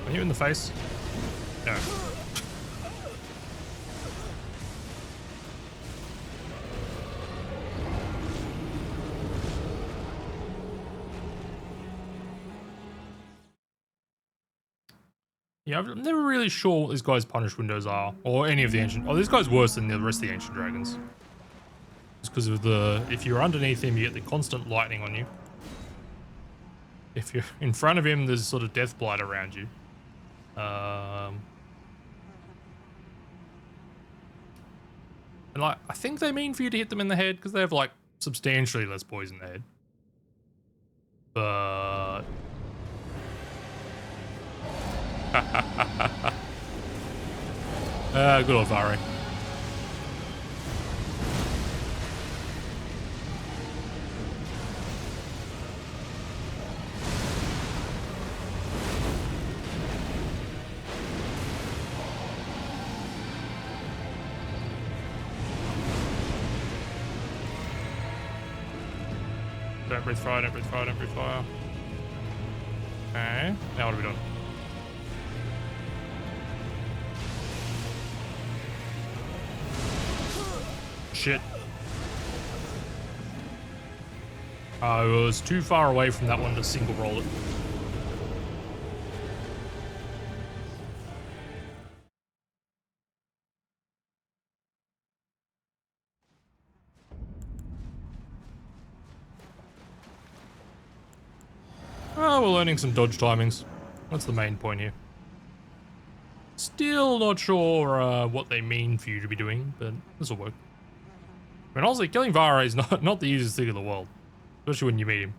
Speaker 1: Are you in the face? No. Yeah, I'm never really sure what this guy's punish windows are, or any of the ancient. Oh, this guy's worse than the rest of the ancient dragons. Just because of the, if you're underneath him, you get the constant lightning on you. If you're in front of him, there's sort of death blight around you. And like, I think they mean for you to hit them in the head because they have like substantially less poison in the head. But good old Vare. Don't breathe fire, don't breathe fire, don't breathe fire. Okay, now what are we doing? Shit. I was too far away from that one to single roll it. Oh, we're learning some dodge timings. That's the main point here. Still not sure what they mean for you to be doing, but this will work. I mean, honestly, killing Vare is not the easiest thing in the world, especially when you meet him.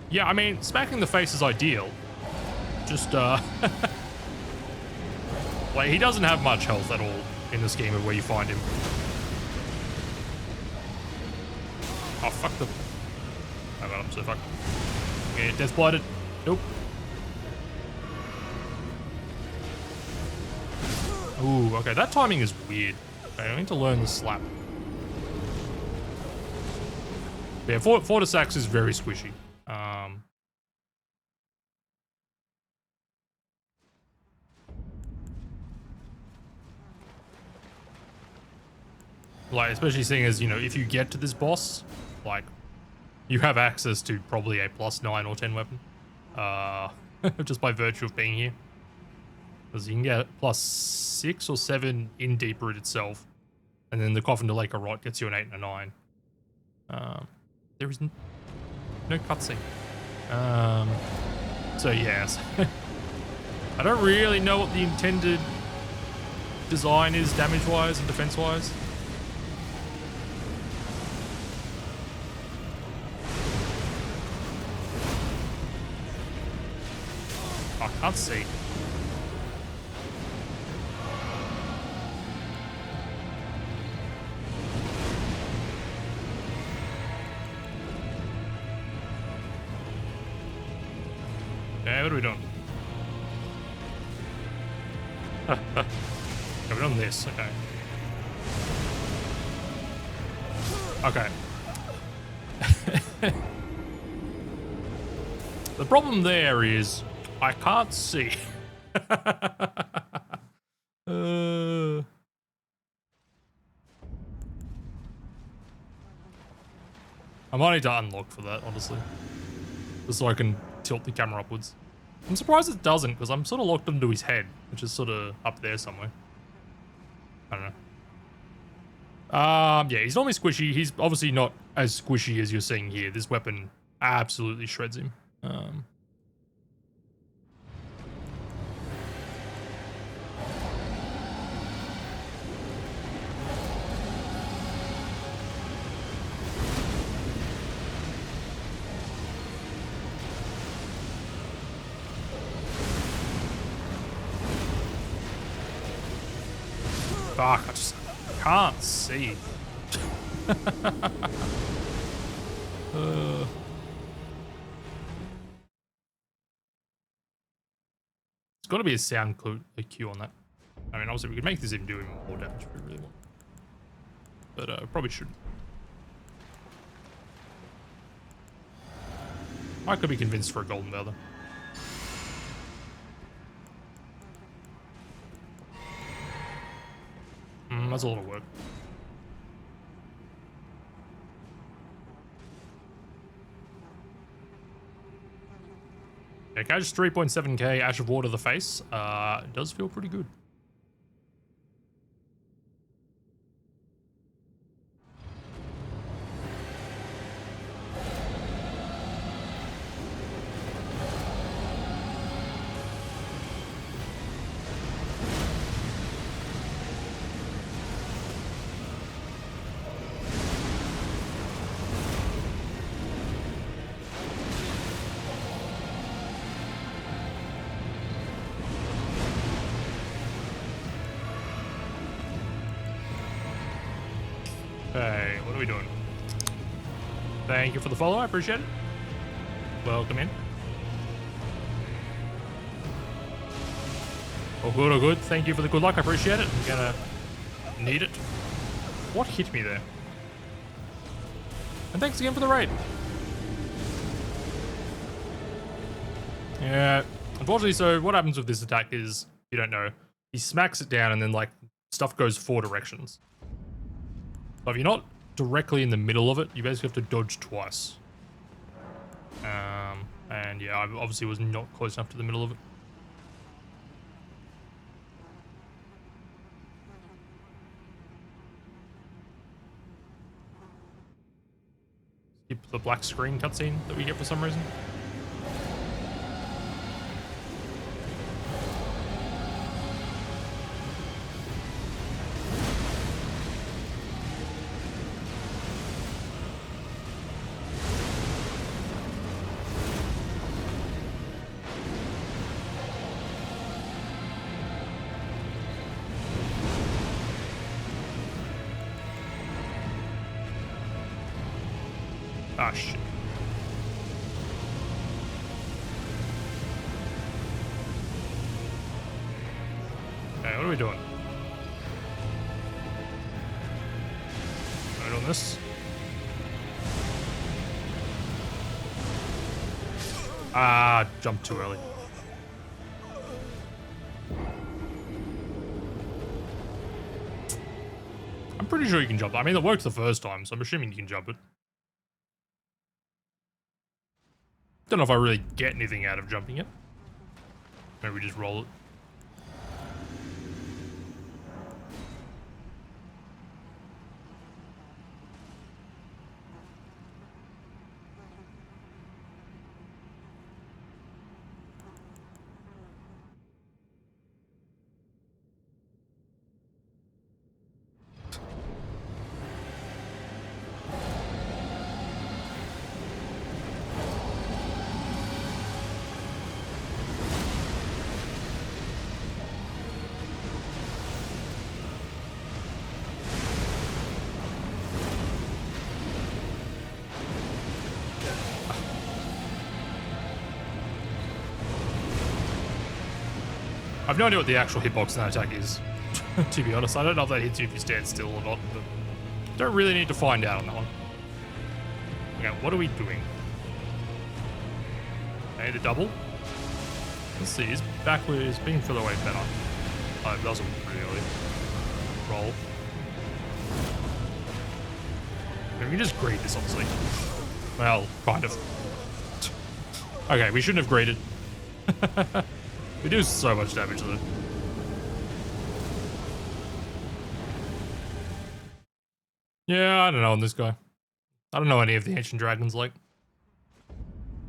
Speaker 1: Yeah, I mean, smacking the face is ideal. Just, like, he doesn't have much health at all in the scheme of where you find him. Oh, fuck the... Oh god, I'm so fucked. Okay, death blighted. Nope. Ooh, okay, that timing is weird. Okay, I need to learn the slap. Yeah, Fortissax is very squishy. Like, especially seeing as, you know, if you get to this boss, like, you have access to probably a +9 or 10 weapon. Just by virtue of being here. Because you can get +6 or 7 in Deep Root itself. And then the Coffin to Lake of Rot gets you an 8 and a 9. There is no cutscene. So yes. I don't really know what the intended design is damage-wise and defense-wise. I can't see. Okay, what are we doing? Okay, we're doing this, okay. Okay. The problem there is I can't see. I might need to unlock for that, honestly. Just so I can tilt the camera upwards. I'm surprised it doesn't, because I'm sort of locked into his head, which is sort of up there somewhere. I don't know. Yeah, he's normally squishy. He's obviously not as squishy as you're seeing here. This weapon absolutely shreds him. Fuck, I just can't see. It's got to be a sound cue on that. I mean, obviously we could make this even do even more damage if we really want. But probably shouldn't. I could be convinced for a golden bell though. That's a lot of work. Okay, just 3.7k Ash of War to the face. It does feel pretty good. Okay, what are we doing? Thank you for the follow, I appreciate it. Welcome in. Oh, good, oh, good. Thank you for the good luck, I appreciate it. I'm gonna need it. What hit me there? And thanks again for the raid. Yeah, unfortunately, so what happens with this attack is, you don't know, he smacks it down and then, like, stuff goes 4 directions. So if you're not directly in the middle of it, you basically have to dodge twice. And yeah, I obviously was not close enough to the middle of it. the black screen cutscene that we get for some reason. Ah, shit. Okay, what are we doing? Am I doing this? Ah, jumped too early. I'm pretty sure you can jump. I mean, it worked the first time, so I'm assuming you can jump it. Don't know if I really get anything out of jumping it. Maybe we just roll it. I've no idea what the actual hitbox in that attack is, to be honest. I don't know if that hits you if you stand still or not, but don't really need to find out on that one. Okay, what are we doing? Okay, the double. Let's see, his backward is being further away better. Oh, it doesn't really. Roll. Okay, we can just greet this, honestly. Well, kind of. Okay, we shouldn't have greeted. We do so much damage though. Yeah, I don't know on this guy. I don't know any of the ancient dragons like.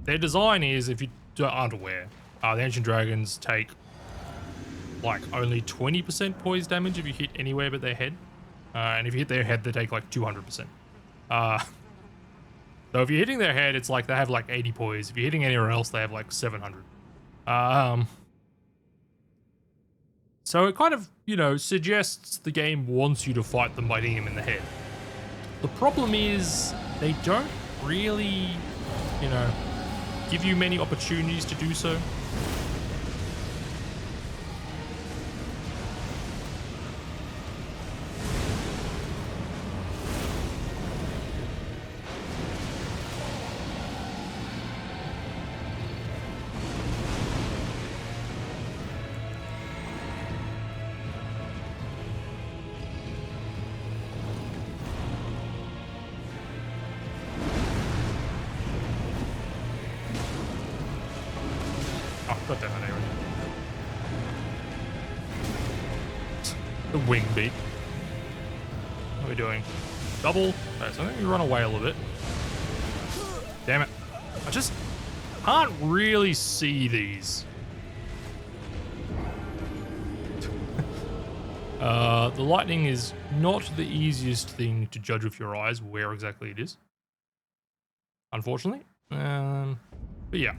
Speaker 1: Their design is, if you aren't aware, the ancient dragons take like only 20% poise damage if you hit anywhere but their head. And if you hit their head, they take like 200%. So if you're hitting their head, it's like they have like 80 poise. If you're hitting anywhere else, they have like 700. So it kind of, you know, suggests the game wants you to fight them by hitting them in the head. The problem is they don't really, you know, give you many opportunities to do so. Got that one anyway. The wing beat. What are we doing? Double. Okay, so I think we run away a little bit. Damn it. I just can't really see these. The lightning is not the easiest thing to judge with your eyes where exactly it is. Unfortunately. But yeah.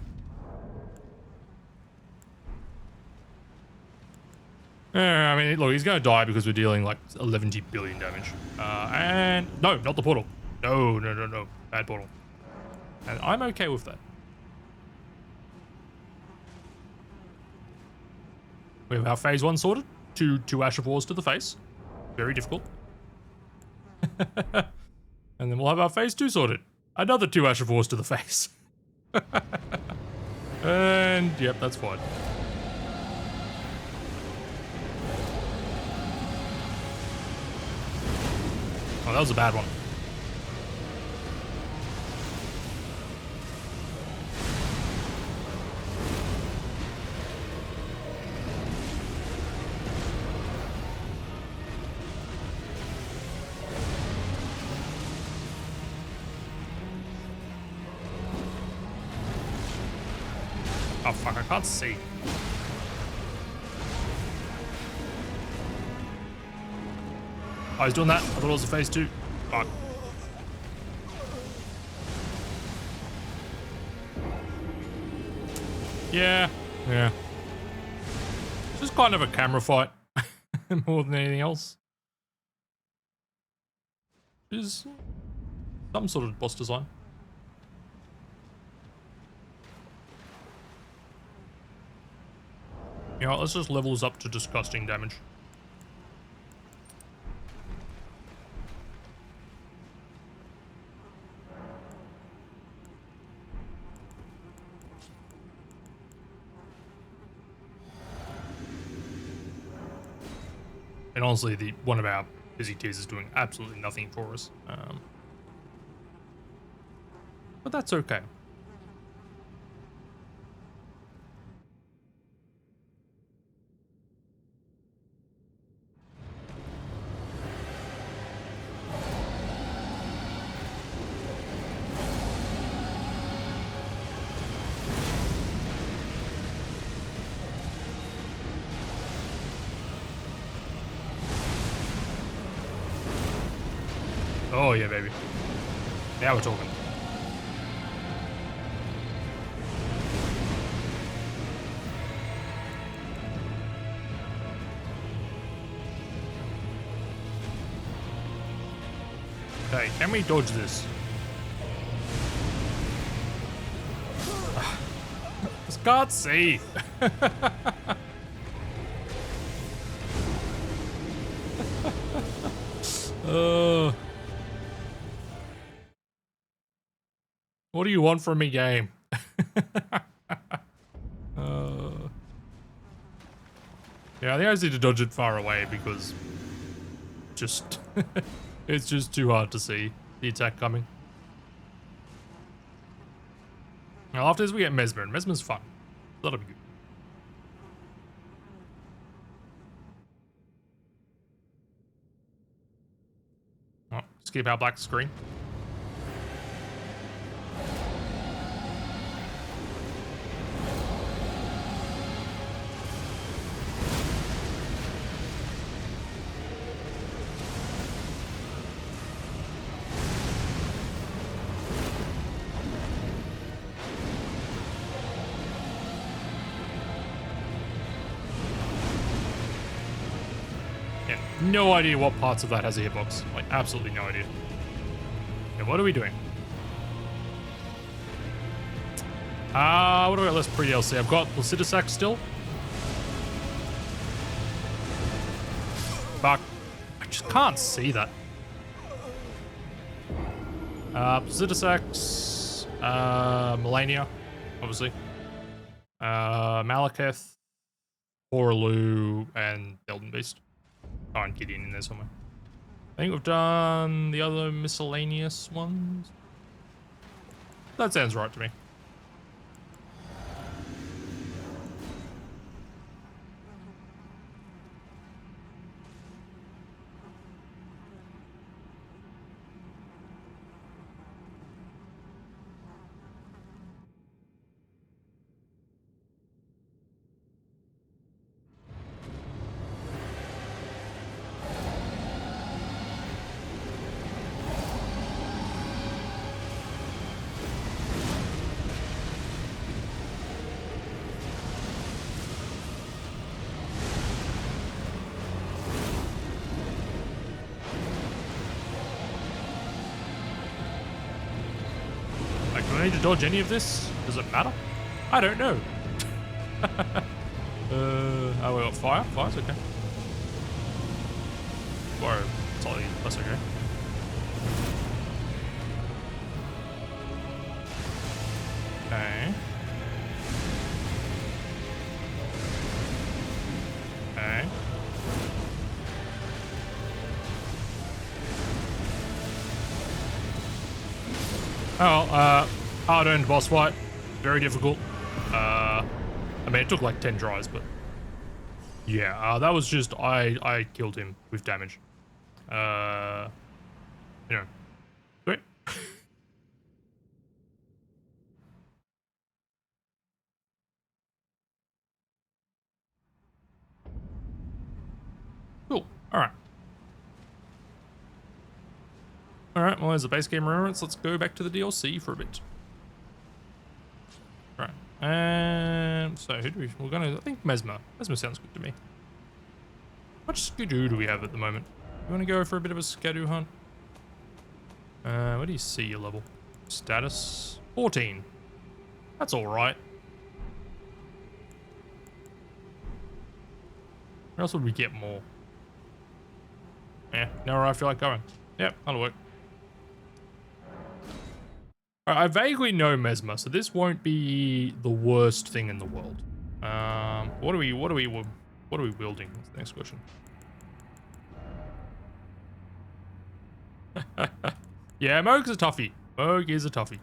Speaker 1: I mean, look, he's going to die because we're dealing like 11 billion damage. And no, not the portal. No. Bad portal. And I'm okay with that. We have our phase 1 sorted. Two Ash of Wars to the face. Very difficult. And then we'll have our phase 2 sorted. Another 2 Ash of Wars to the face. And yep, that's fine. Oh, that was a bad one. Oh fuck, I can't see. Oh, he's doing that. I thought it was a phase 2. Fuck. Yeah. It's just kind of a camera fight more than anything else. Is some sort of boss design. You know, let's just level us up to disgusting damage. And honestly, one of our busy tiers is doing absolutely nothing for us. But that's okay. Oh yeah, baby. Now we're talking. Okay, can we dodge this? Just can't see. What do you want from me, game? Yeah, I think I just need to dodge it far away because just it's just too hard to see the attack coming. Now after this we get Messmer, and Messmer's fun. That'll be good. Oh, skip our black screen. Yeah, no idea what parts of that has a hitbox. Like, absolutely no idea. Yeah, what are we doing? What do I got less pre-DLC? I've got Fortissax still. Fuck. I just can't see that. Fortissax, Melania, obviously. Malekith, Horaloo, and Elden Beast. Oh, and Gideon in there somewhere. I think we've done the other miscellaneous ones. That sounds right to me. Like, do I need to dodge any of this? Does it matter? I don't know. Oh, we got fire? Fire's okay. Or, slightly less okay. Okay. Okay. Oh, hard-earned boss fight. Very difficult. I mean, it took like 10 tries, but... Yeah, that was just... I killed him with damage. You know. Sweet. Alright. Alright, well, there's the base game remembrance. Let's go back to the DLC for a bit. Right. So who do we're gonna, I think Messmer. Messmer sounds good to me. How much skidoo do we have at the moment? You wanna go for a bit of a skidoo hunt? What do you see your level? Status 14. That's alright. Where else would we get more? Yeah, nowhere I feel like going. Yep, that'll work. I vaguely know Messmer, so this won't be the worst thing in the world. What are we wielding? That's the next question. Yeah, Moog's a toughie. Moog is a toughie.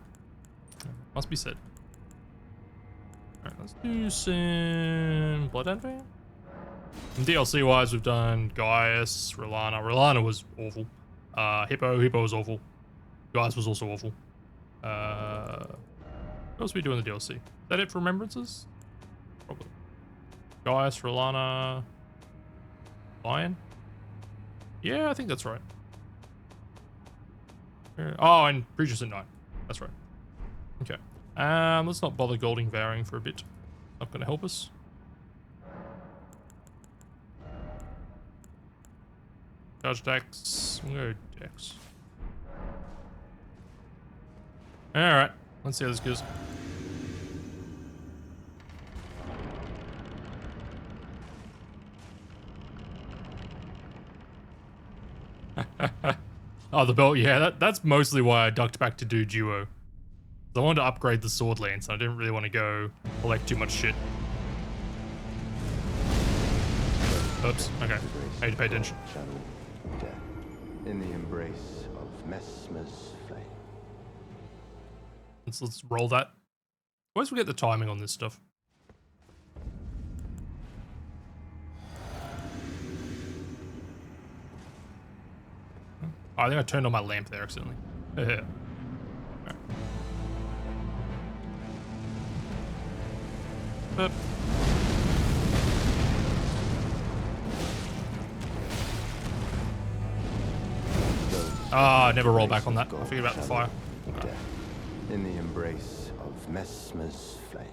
Speaker 1: Must be said. Alright, let's do some Blood Envy. DLC wise, we've done Gaius, Rolana. Rolana was awful. Hippo was awful. Gaius was also awful. What else we do in the DLC? Is that it for remembrances? Probably. Gaius, Rolana, Lion? Yeah, I think that's right. Oh, and Preachers at Night. That's right. Okay. Let's not bother Golding Vowing for a bit. Not gonna help us. Charge Dex. We'll go Dex. Alright. Let's see how this goes. Oh, the belt. Yeah, that's mostly why I ducked back to do duo. I wanted to upgrade the sword lance. I didn't really want to go collect too much shit. Oops. Okay. I need to pay attention.
Speaker 4: In the embrace of Messmer's flame.
Speaker 1: Let's roll that. Always forget the timing on this stuff. Oh, I think I turned on my lamp there accidentally. Right. Boop. Ah, never roll back on that. I forget about the fire. Okay.
Speaker 4: In the embrace of Messmer's flame.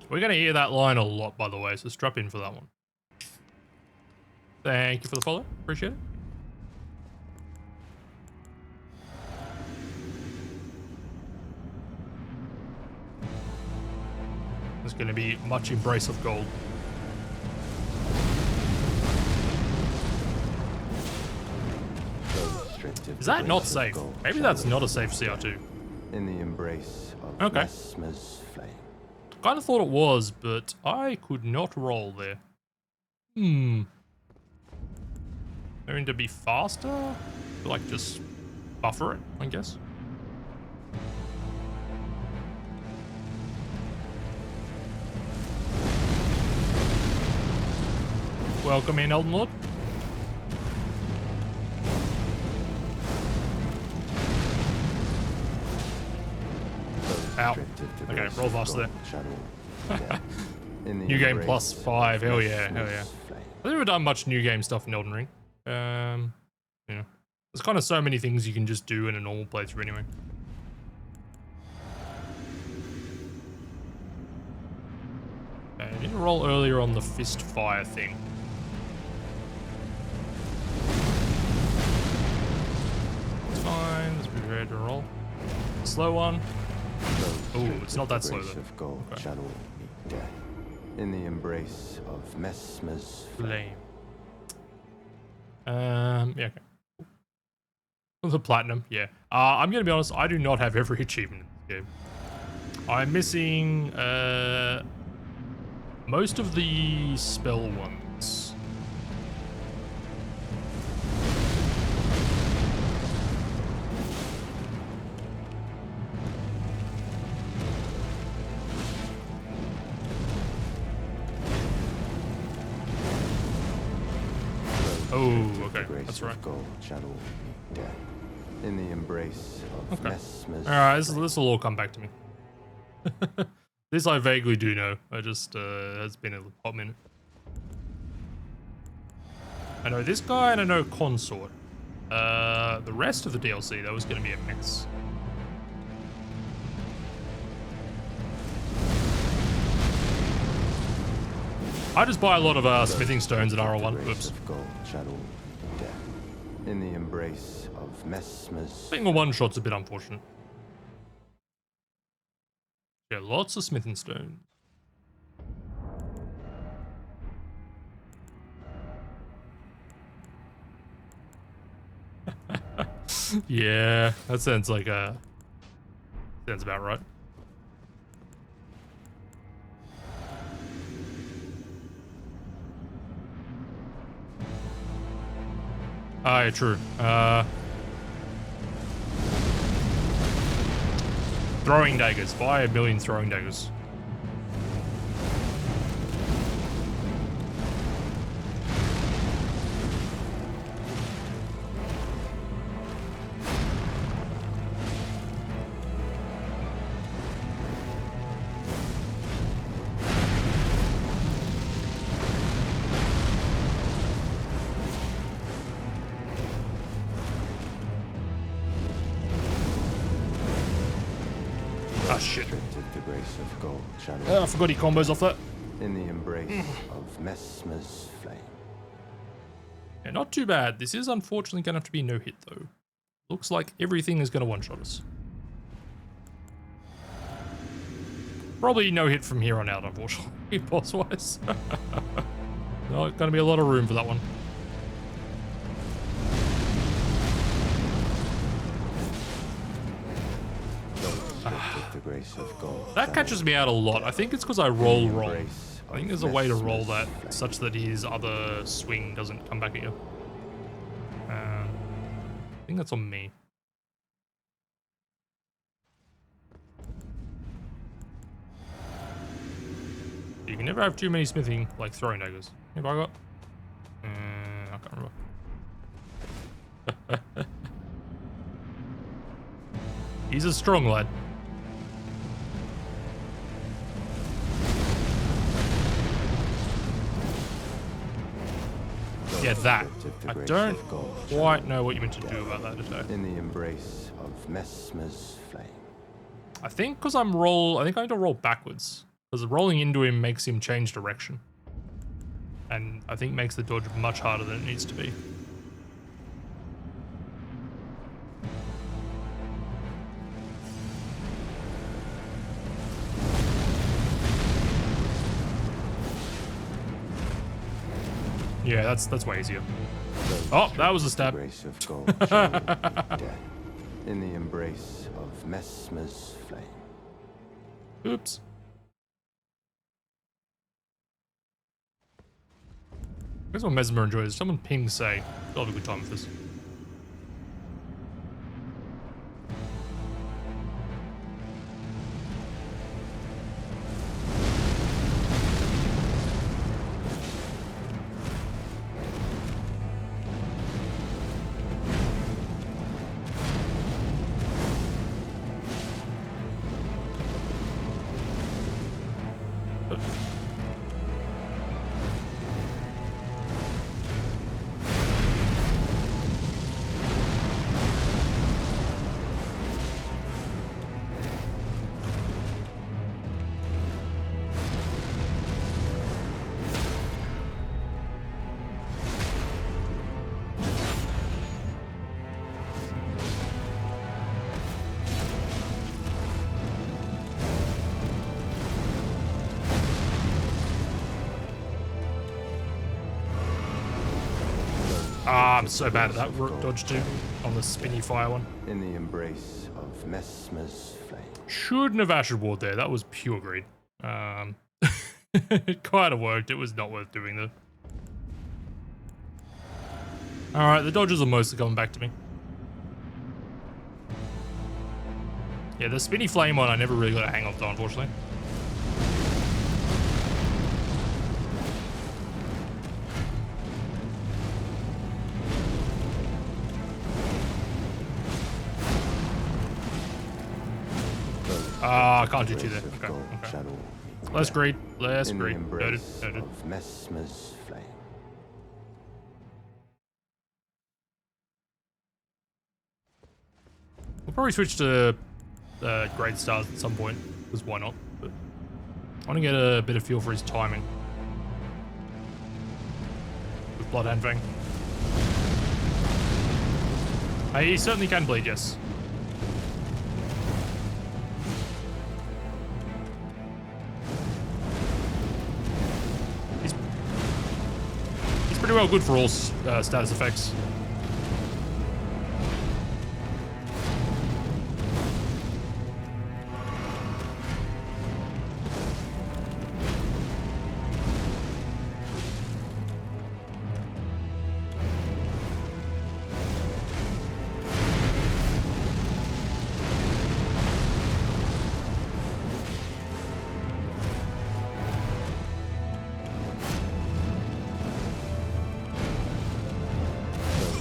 Speaker 1: We're going to hear that line a lot, by the way, so strap in for that one. Thank you for the follow. Appreciate it. There's going to be much embrace of gold. Is that not safe? Maybe that's not a safe CR2.
Speaker 4: In the embrace of Messmer's flame.
Speaker 1: Kind of thought it was, but I could not roll there. Going to be faster? Like just buffer it, I guess. Welcome in, Elden Lord. Ow. Okay, roll faster there. New game plus 5. Hell yeah, hell yeah. I've never done much new game stuff in Elden Ring. Yeah. There's kind of so many things you can just do in a normal playthrough anyway. Okay, I need to roll earlier on the fist fire thing. It's fine, let's be prepared to roll. Slow one. Oh, it's not that slow though. Okay.
Speaker 4: In the embrace of Messmer's
Speaker 1: flame. Yeah, okay. The platinum, yeah. I'm gonna be honest, I do not have every achievement in this game. I'm missing most of the spell ones. Oh, okay, that's right.
Speaker 4: In the embrace of Messmer's
Speaker 1: Alright, this will all come back to me. This I vaguely do know. I just, it's been a hot minute. I know this guy and I know Consort. The rest of the DLC, though, is going to be a mess. I just buy a lot of smithing stones at RL1. Oops.
Speaker 4: Gold channel death in the embrace of Messmer's.
Speaker 1: Single one-shot's a bit unfortunate. Yeah, lots of smithing stones. Yeah, that sounds like sounds about right. Ah, yeah, true. Throwing daggers. Buy 1,000,000 throwing daggers. Ah, shit.
Speaker 4: The grace of gold channel.
Speaker 1: Oh, I forgot he combos off that.
Speaker 4: In the embrace of Messmer's flame.
Speaker 1: Yeah, not too bad. This is unfortunately going to have to be no hit, though. Looks like everything is going to one-shot us. Probably no hit from here on out, unfortunately, boss-wise. Not going to be a lot of room for that one.
Speaker 4: The grace of gold.
Speaker 1: That catches me out a lot. I think it's because I roll. I think there's a way to roll that such that his other swing doesn't come back at you. I think that's on me. You can never have too many smithing, like throwing daggers. Have I got? I can't remember. He's a strong lad. Yeah, that. I don't quite know what you meant to do about that attack.
Speaker 4: In the embrace of Messmer's flame.
Speaker 1: I think because I think I need to roll backwards. Because rolling into him makes him change direction. And I think makes the dodge much harder than it needs to be. Yeah, that's way easier. Oh, that was a stab.
Speaker 4: Grace of gold channel death in the embrace of Messmer's flame.
Speaker 1: Oops. That's what Messmer enjoys. Someone ping say, I'll have a good time with this. Ah, I'm so bad at that dodge too, on the spinny fire one.
Speaker 4: In the embrace of Messmer's flame.
Speaker 1: Shouldn't have Asher Ward there, that was pure greed. It kind of worked, it was not worth doing though. Alright, the dodges are mostly coming back to me. Yeah, the spinny flame one I never really got a hang of though, unfortunately. Ah, I can't do two there. Okay. Less greed. Less greed. Noted. Noted.
Speaker 4: Messmer's flame.
Speaker 1: probably switch to Great Stars at some point, because why not? But I want to get a bit of feel for his timing with Bloodhand Fang. He certainly can bleed, yes. He's pretty well good for all status effects.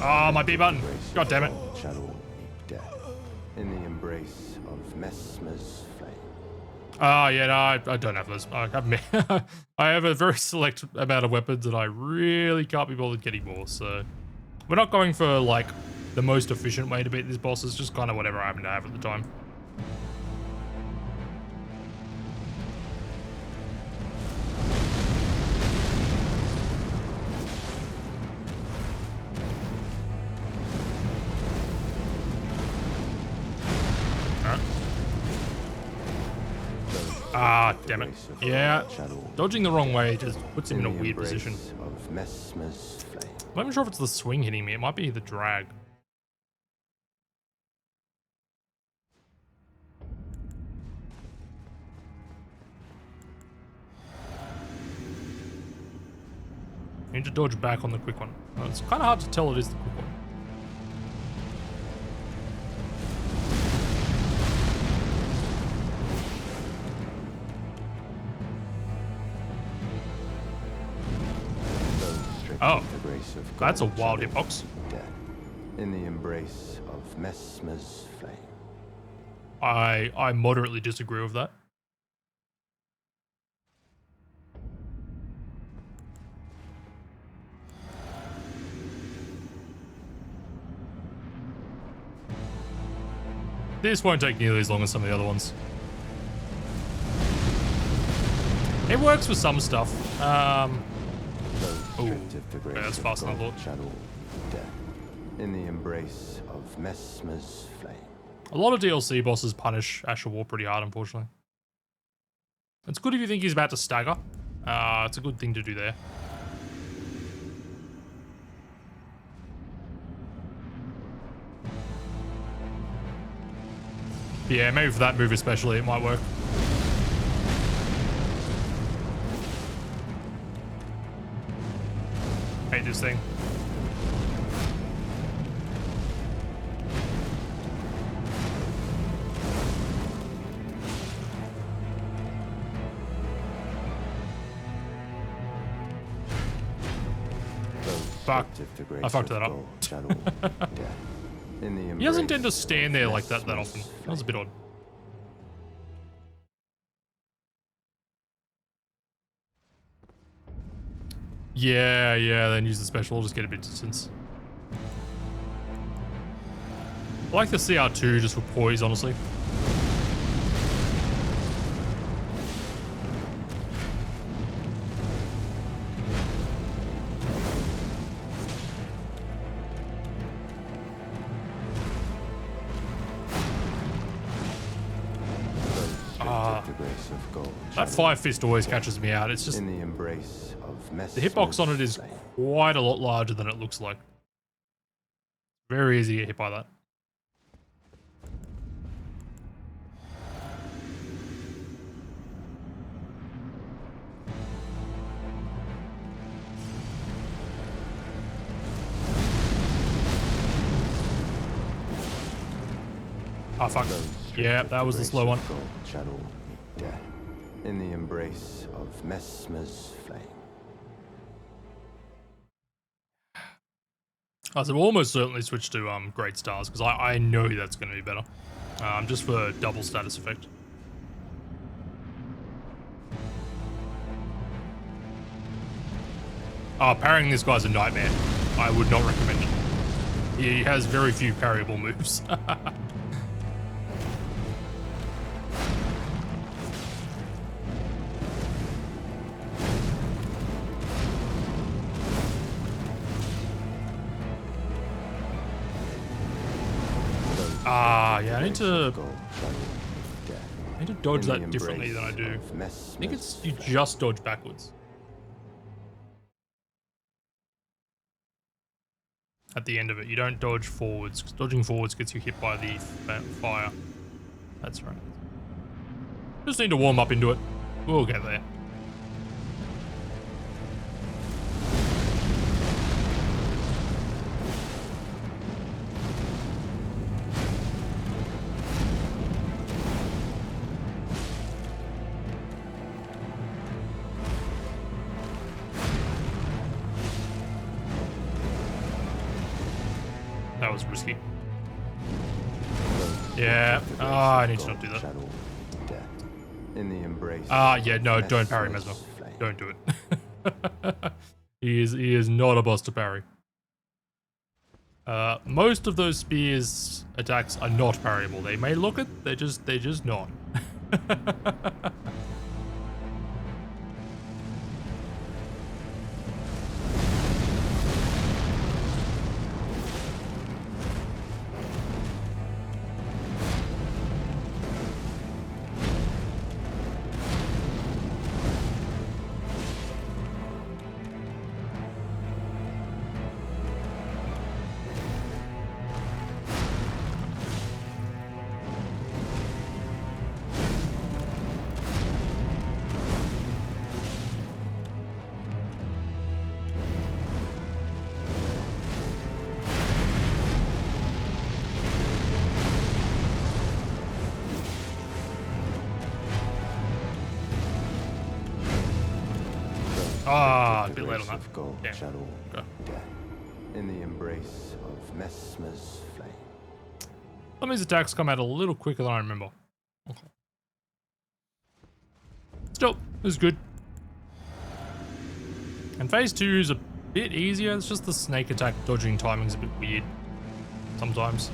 Speaker 1: Oh, my B button. God damn it.
Speaker 4: Shall all be dead in the embrace of Messmer's flame.
Speaker 1: Yeah, no, I don't have those. I have a very select amount of weapons and I really can't be bothered getting more, so we're not going for, like, the most efficient way to beat this boss. It's just kind of whatever I happen to have at the time. Ah, damn it. Yeah, dodging the wrong way just puts him in a weird position.
Speaker 4: Of Messmer's flame.
Speaker 1: I'm not even sure if it's the swing hitting me. It might be the drag. I need to dodge back on the quick one. It's kind of hard to tell it is the quick one. Oh, that's a wild hitbox.
Speaker 4: In the embrace of Messmer's flame.
Speaker 1: I moderately disagree with that. This won't take nearly as long as some of the other ones. It works with some stuff. Oh, okay, that's faster than I thought.
Speaker 4: In the embrace of Messmer's flame.
Speaker 1: A lot of DLC bosses punish Asher War pretty hard, unfortunately. It's good if you think he's about to stagger. It's a good thing to do there. Yeah, maybe for that move especially, it might work. Hate this thing. Fuck. I fucked that up. He doesn't tend to stand there like that often. That was a bit odd. Yeah, then use the special, just get a bit of distance. I like the CR2 just for poise, honestly. That fire fist always catches me out. It's just
Speaker 4: in the embrace of
Speaker 1: the hitbox on it is quite a lot larger than it looks like. Very easy to get hit by that. Oh fuck. Yeah, that was the slow one.
Speaker 4: In the embrace of Messmer's flame.
Speaker 1: I will almost certainly switch to Great Stars because I know that's going to be better. Just for double status effect. Parrying this guy's a nightmare. I would not recommend it. He has very few parryable moves. Ah, yeah, I need to
Speaker 4: Death.
Speaker 1: dodge
Speaker 4: In the
Speaker 1: that differently than I do.
Speaker 4: embrace of
Speaker 1: I think it's
Speaker 4: Messmer's
Speaker 1: you
Speaker 4: flame.
Speaker 1: just dodge backwards at the end of it. You don't dodge forwards, 'cause dodging forwards gets you hit by the fire. That's right. Just need to warm up into it. We'll get there. That was risky. Yeah. Ah, I need to not do that.
Speaker 4: Shadow, death. In the embrace.
Speaker 1: Ah, yeah, no, don't parry
Speaker 4: Messmer's
Speaker 1: Messmer.
Speaker 4: flame.
Speaker 1: Don't do it. he is not a boss to parry. Most of those spears attacks are not parryable. They may look it, they're just not. Ah, a bit late on that. Yeah.
Speaker 4: Shadow,
Speaker 1: Go.
Speaker 4: death. In the embrace of Messmer's flame.
Speaker 1: Some of these attacks come out a little quicker than I remember. Okay. Still, this is good. And phase 2 is a bit easier. It's just the snake attack dodging timing's a bit weird sometimes.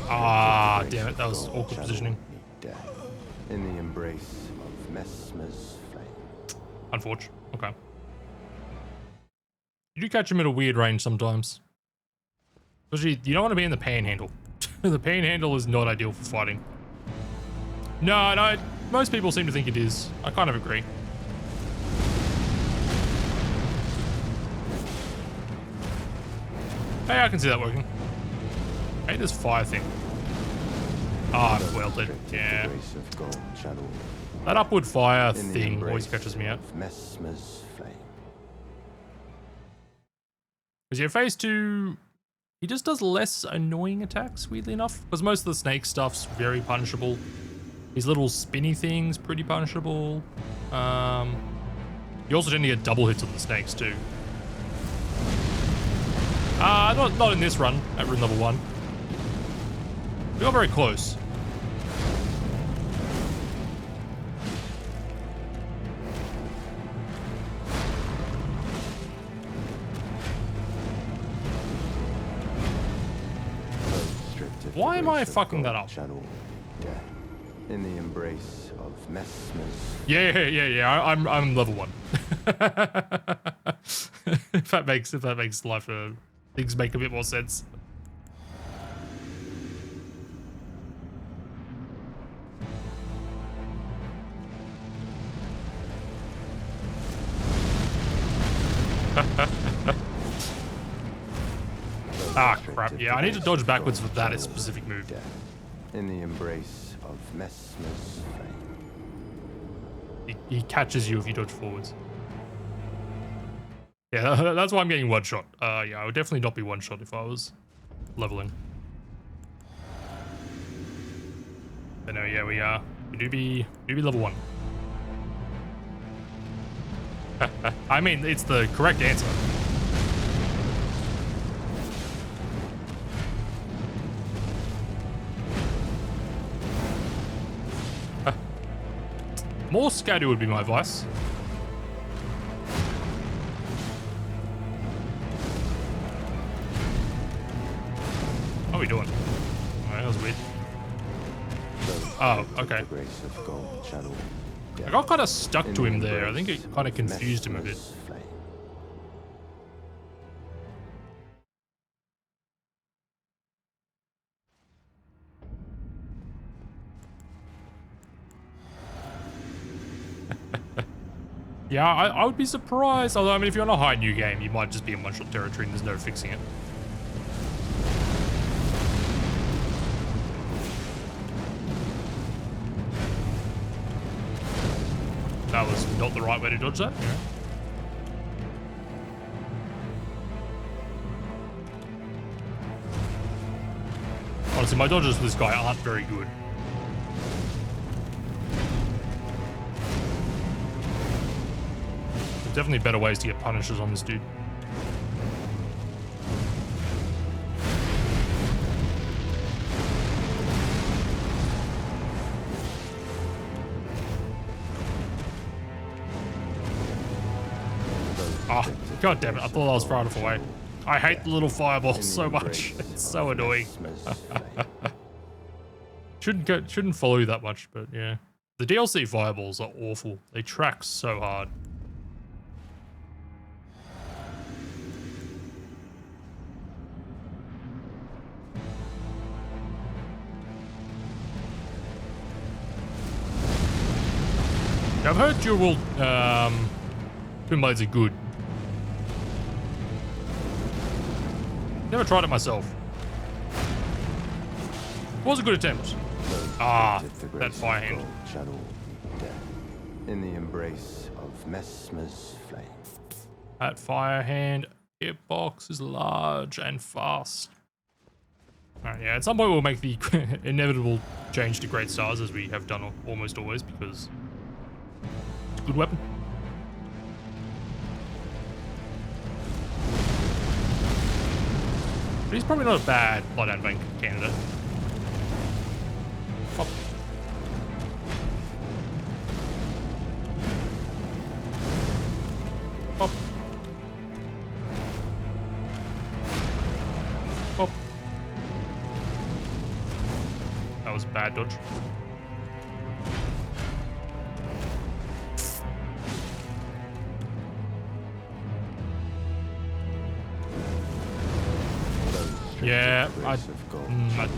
Speaker 1: Ah, damn it, that was awkward positioning.
Speaker 4: Death. In the embrace of Messmer's flame.
Speaker 1: Unfortunate. Okay. You do catch him at a weird range sometimes. Especially, you don't want to be in the panhandle. The panhandle is not ideal for fighting. No, most people seem to think it is. I kind of agree. Hey, I can see that working. Hey, this fire thing. Ah, I've welded. Yeah. That upward fire thing always catches me out.
Speaker 4: Messmer's flame.
Speaker 1: Because yeah, phase 2, he just does less annoying attacks, weirdly enough. Because most of the snake stuff's very punishable. His little spinny things, pretty punishable. You also tend to get double hits on the snakes too. Not in this run, at rune level 1. We got very close. Why am I fucking that up?
Speaker 4: Shadow, death. In the embrace of Messmer's.
Speaker 1: Yeah. I'm level 1. if that makes life things make a bit more sense. Ah, crap. Yeah, I need to dodge backwards with that specific move.
Speaker 4: Death. In the embrace of Messmer's flame.
Speaker 1: He catches you if you dodge forwards. Yeah, that's why I'm getting one shot. Yeah, I would definitely not be one shot if I was leveling. But no, yeah, we do be level 1. I mean, it's the correct answer. More scatter would be my advice. What are we doing? Alright, that was weird. Oh, okay. I got kind of stuck to him there. I think it kind of confused him a bit. Yeah, I would be surprised. Although, I mean, if you're on a high new game, you might just be in one-shot territory and there's no fixing it. That was not the right way to dodge that. Yeah. Honestly, my dodges for this guy aren't very good. There's definitely better ways to get punishes on this dude. Oh, god damn it. I thought I was far enough away. I hate the little fireballs so much. It's so annoying. Shouldn't follow you that much, but yeah. The DLC fireballs are awful. They track so hard. I've heard dual twin blades are good. Never tried it myself. It was a good attempt. Ah, that fire hand.
Speaker 4: In the embrace of Messmer's flame.
Speaker 1: That fire hand hitbox is large and fast. Alright, yeah, at some point we'll make the inevitable change to Great Stars, as we have done almost always, because it's a good weapon. But he's probably not a bad Bloodhound Bank candidate. Pop. Pop. Pop. That was a bad dodge. Yeah, I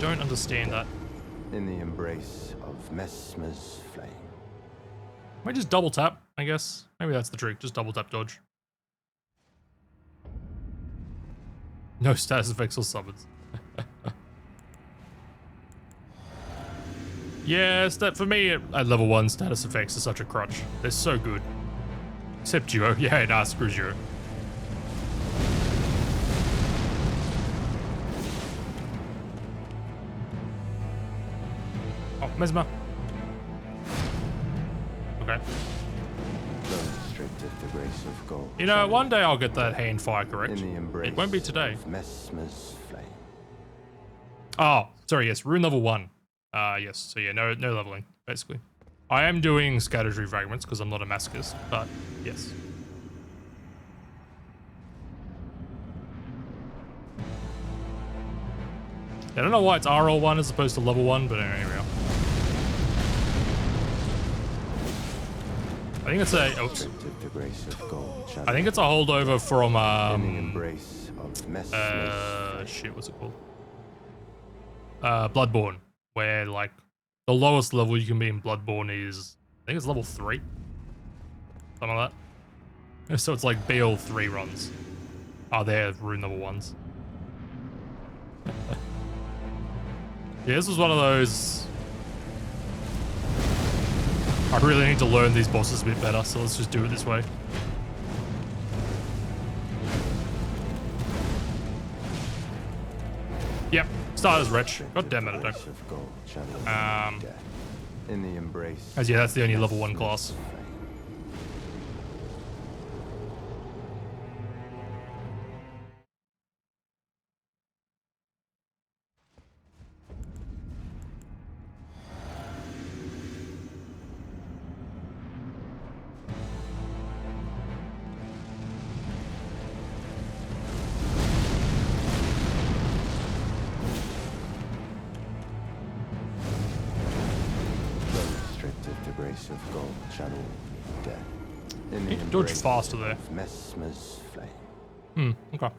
Speaker 1: don't understand that.
Speaker 4: In the embrace of Messmer's flame.
Speaker 1: Might just double tap, I guess. Maybe that's the trick, just double tap dodge. No status effects or summons. Yes, that for me at level 1 status effects are such a crutch. They're so good. Except Duo. Yeah, nah, screw Duo. Oh, Messmer. Okay. You know, one day I'll get that hand fire correct. It won't be today.
Speaker 4: Messmer's flame.
Speaker 1: Oh, sorry, yes, rune level 1. Yes, so yeah, no leveling, basically. I am doing scattered fragments because I'm not a masochist, but yes. I don't know why it's RL1 as opposed to level 1, but anyway, here we are. I think it's a, oops. I think it's a holdover from, shit, what's it called? Bloodborne, where, like, the lowest level you can be in Bloodborne is, I think it's level 3. Something like that. So it's like BL3 runs. Oh, they're rune level 1s. Yeah, this was one of those... I really need to learn these bosses a bit better, so let's just do it this way. Yep, start as Wretch. God damn it, I don't. As yeah, that's the only level 1 class.
Speaker 4: grace of gold channel death. In the
Speaker 1: Need to dodge
Speaker 4: embrace
Speaker 1: faster there.
Speaker 4: of Messmer's flame.
Speaker 1: Okay.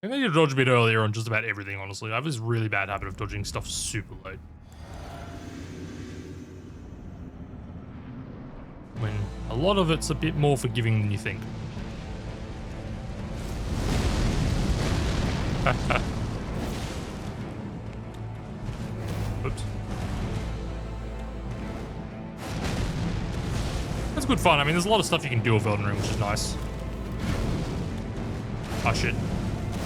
Speaker 1: I need to dodge a bit earlier on just about everything, honestly. I have this really bad habit of dodging stuff super late. When a lot of it's a bit more forgiving than you think. Oops. That's good fun. I mean, there's a lot of stuff you can do with Elden Ring, which is nice. Oh, shit.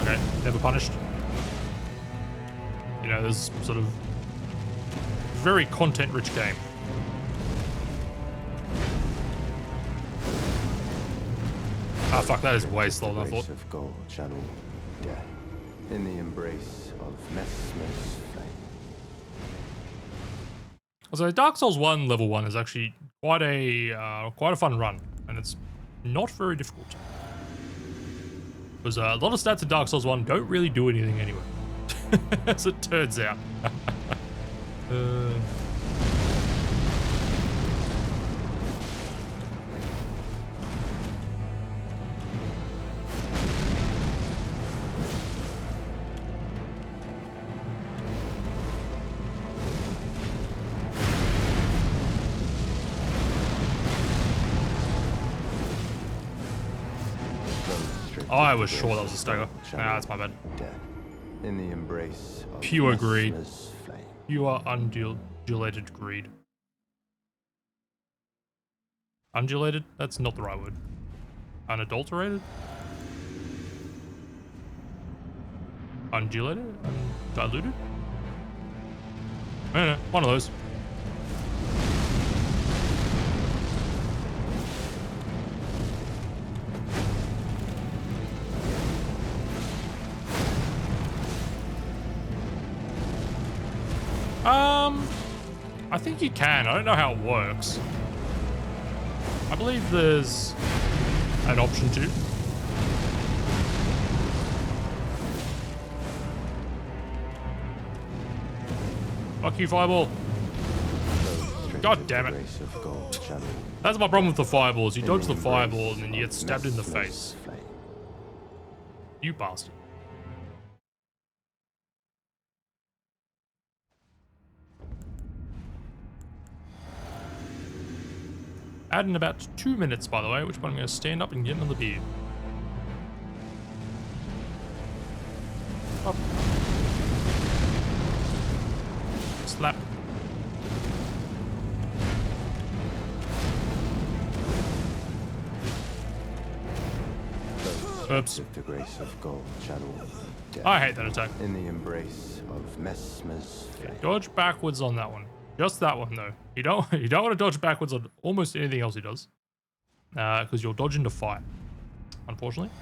Speaker 1: Okay, never punished. You know, there's sort of very content-rich game. Ah, fuck, that is way slower than I thought.
Speaker 4: Of gold channel death. In the embrace of Messmer's flame.
Speaker 1: So Dark Souls 1 level 1 is actually quite a fun run, and it's not very difficult. Because a lot of stats in Dark Souls 1 don't really do anything anyway, as it turns out. Oh, I was sure that was a stagger. Nah, that's my bad.
Speaker 4: Death. In the embrace of
Speaker 1: Pure greed.
Speaker 4: Messmer's flame.
Speaker 1: You are undulated greed. Undulated? That's not the right word. Unadulterated? Undulated? Undiluted? I don't know. One of those. I think you can. I don't know how it works. I believe there's an option to. Fuck you, fireball. God damn it. That's my problem with the fireballs. You dodge the fireball and then you get stabbed in the face. You bastard. Add in about 2 minutes, by the way, which one I'm going to stand up and get another beer. Up. Slap. Oops.
Speaker 4: The grace of gold channel death.
Speaker 1: I hate that attack.
Speaker 4: In the embrace of Messmer's flame.
Speaker 1: Dodge backwards on that one. Just that one though. You don't want to dodge backwards on almost anything else he does, because you'll dodge into fight. Unfortunately,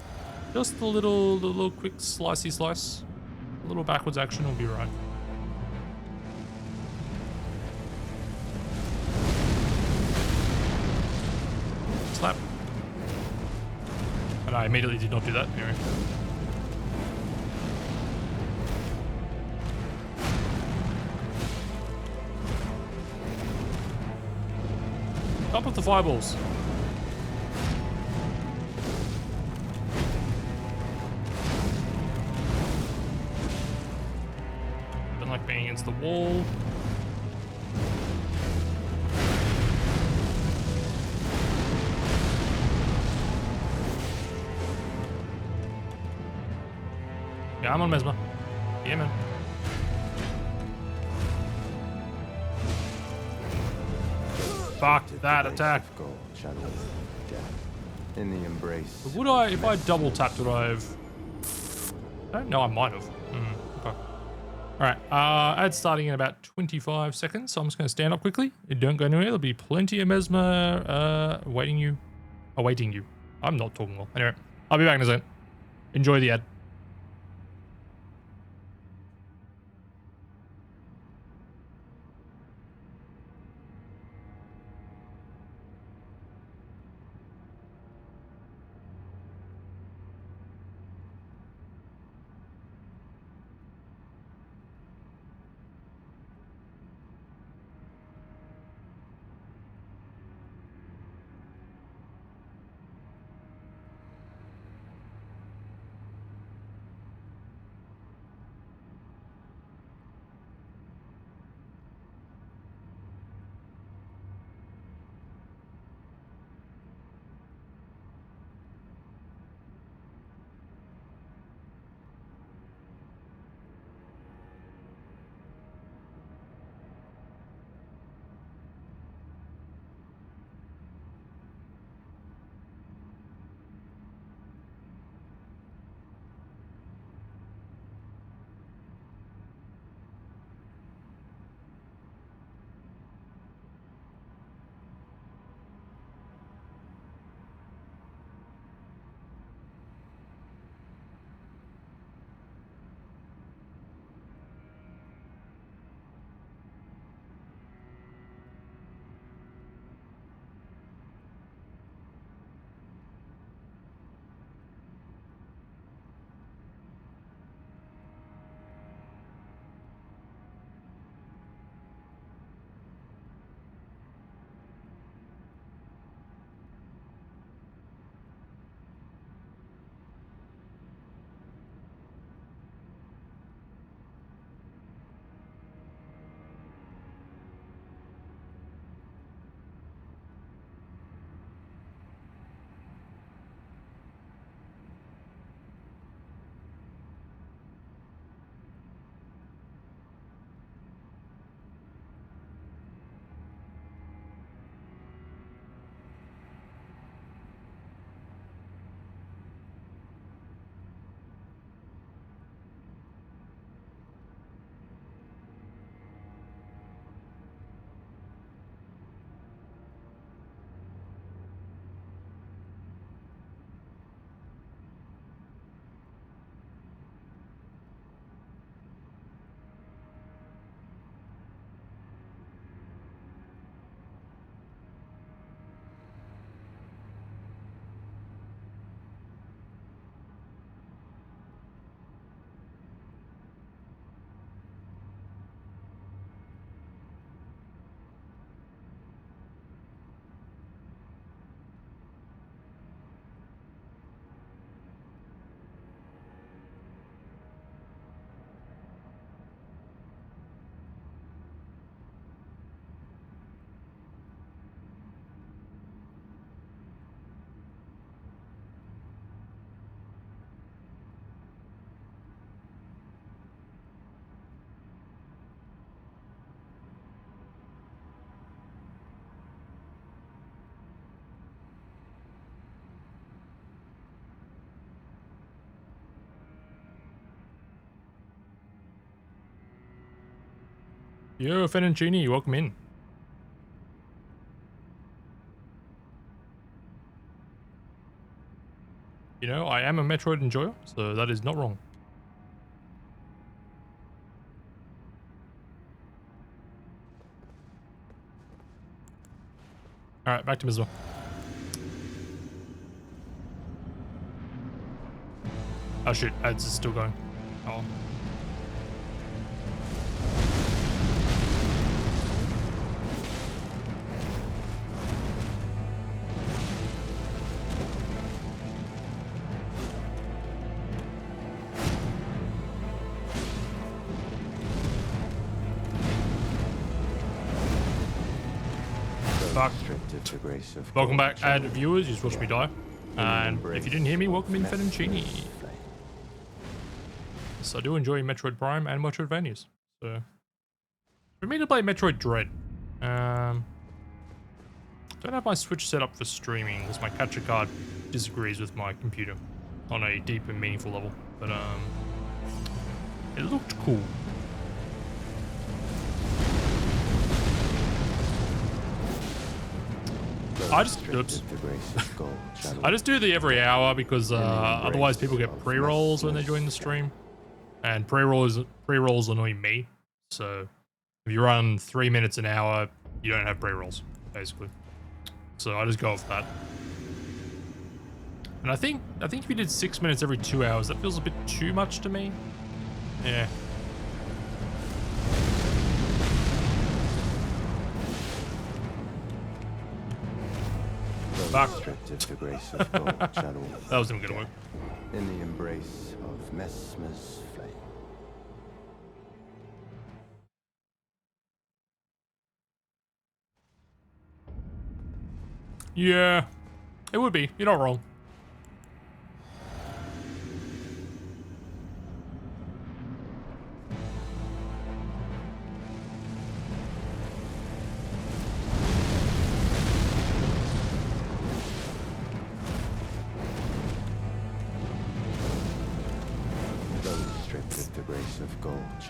Speaker 1: just the little quick slicey slice, a little backwards action will be right. Slap. And I immediately did not do that. Anyway. Up with the fireballs. Don't like being against the wall. Yeah, I'm on Messmer. Yeah, man. Fuck that attack.
Speaker 4: In the embrace.
Speaker 1: Would I, if I double tapped, would I have? I don't know, I might have. Okay. Alright, ad starting in about 25 seconds, so I'm just going to stand up quickly. Don't go anywhere, there'll be plenty of Messmer awaiting you. I'm not talking well. Anyway, I'll be back in a second. Enjoy the ad. Yo, Fennoncini, welcome in. You know, I am a Metroid enjoyer, so that is not wrong. Alright, back to Messmer. Oh shit, ads is still going. Oh. Fuck. Welcome back, ad viewers. You just watched me die. And if you didn't hear me, welcome in Fennoncini. So I do enjoy Metroid Prime and Metroidvanias. So we need to play Metroid Dread. Don't have my Switch set up for streaming because my capture card disagrees with my computer on a deep and meaningful level. But it looked cool. I just do the every hour because otherwise people get pre-rolls when they join the stream, and pre-rolls annoy me. So if you run 3 minutes an hour, you don't have pre-rolls basically. So I just go off that. And I think if you did 6 minutes every 2 hours, that feels a bit too much to me. Yeah. Fuck. That wasn't gonna work.
Speaker 4: In the embrace of Messmer's flame.
Speaker 1: Yeah, it would be. You're not wrong.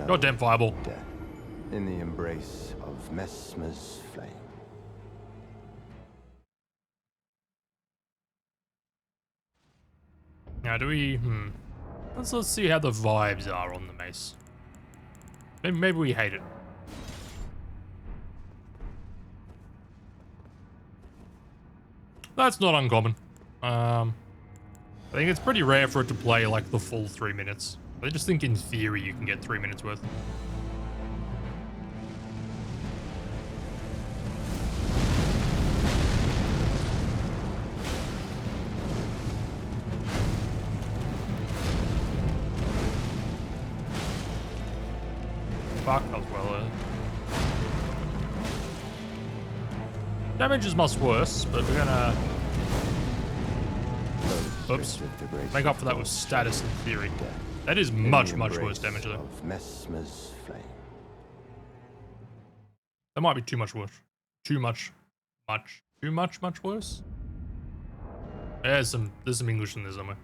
Speaker 1: Goddamn fireball.
Speaker 4: Death in the embrace of Messmer's flame.
Speaker 1: Now do we let's see how the vibes are on the mace. Maybe we hate it. That's not uncommon. I think it's pretty rare for it to play like the full 3 minutes. I just think in theory you can get 3 minutes worth. Fuck, that was well damage is much worse, but we're gonna make up for that with status in theory. That is much worse damage though.
Speaker 4: Messmer's flame.
Speaker 1: That might be too much worse. Too much worse. There's some English in there somewhere.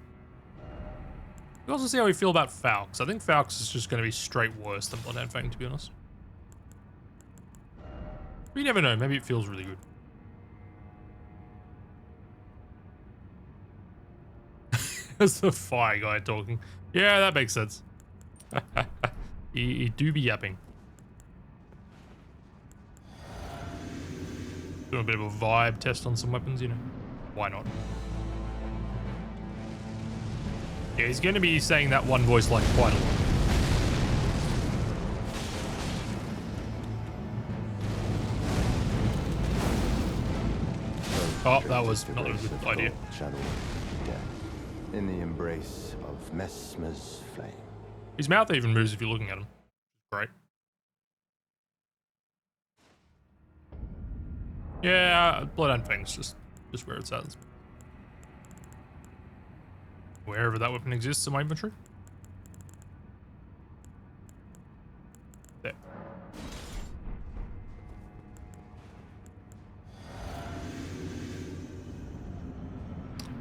Speaker 1: We also see how we feel about Falx. I think Falx is just going to be straight worse than Bloodhound Fang, to be honest. We never know. Maybe it feels really good. That's the fire guy talking. Yeah, that makes sense. he do be yapping. Doing a bit of a vibe test on some weapons, you know. Why not? Yeah, he's going to be saying that one voice like quite a lot. Oh, that was not a good idea.
Speaker 4: In the embrace of Messmer's flame.
Speaker 1: His mouth even moves if you're looking at him. Great. Yeah, Bloodhound Fang's just where it's at. Wherever that weapon exists in my inventory. There.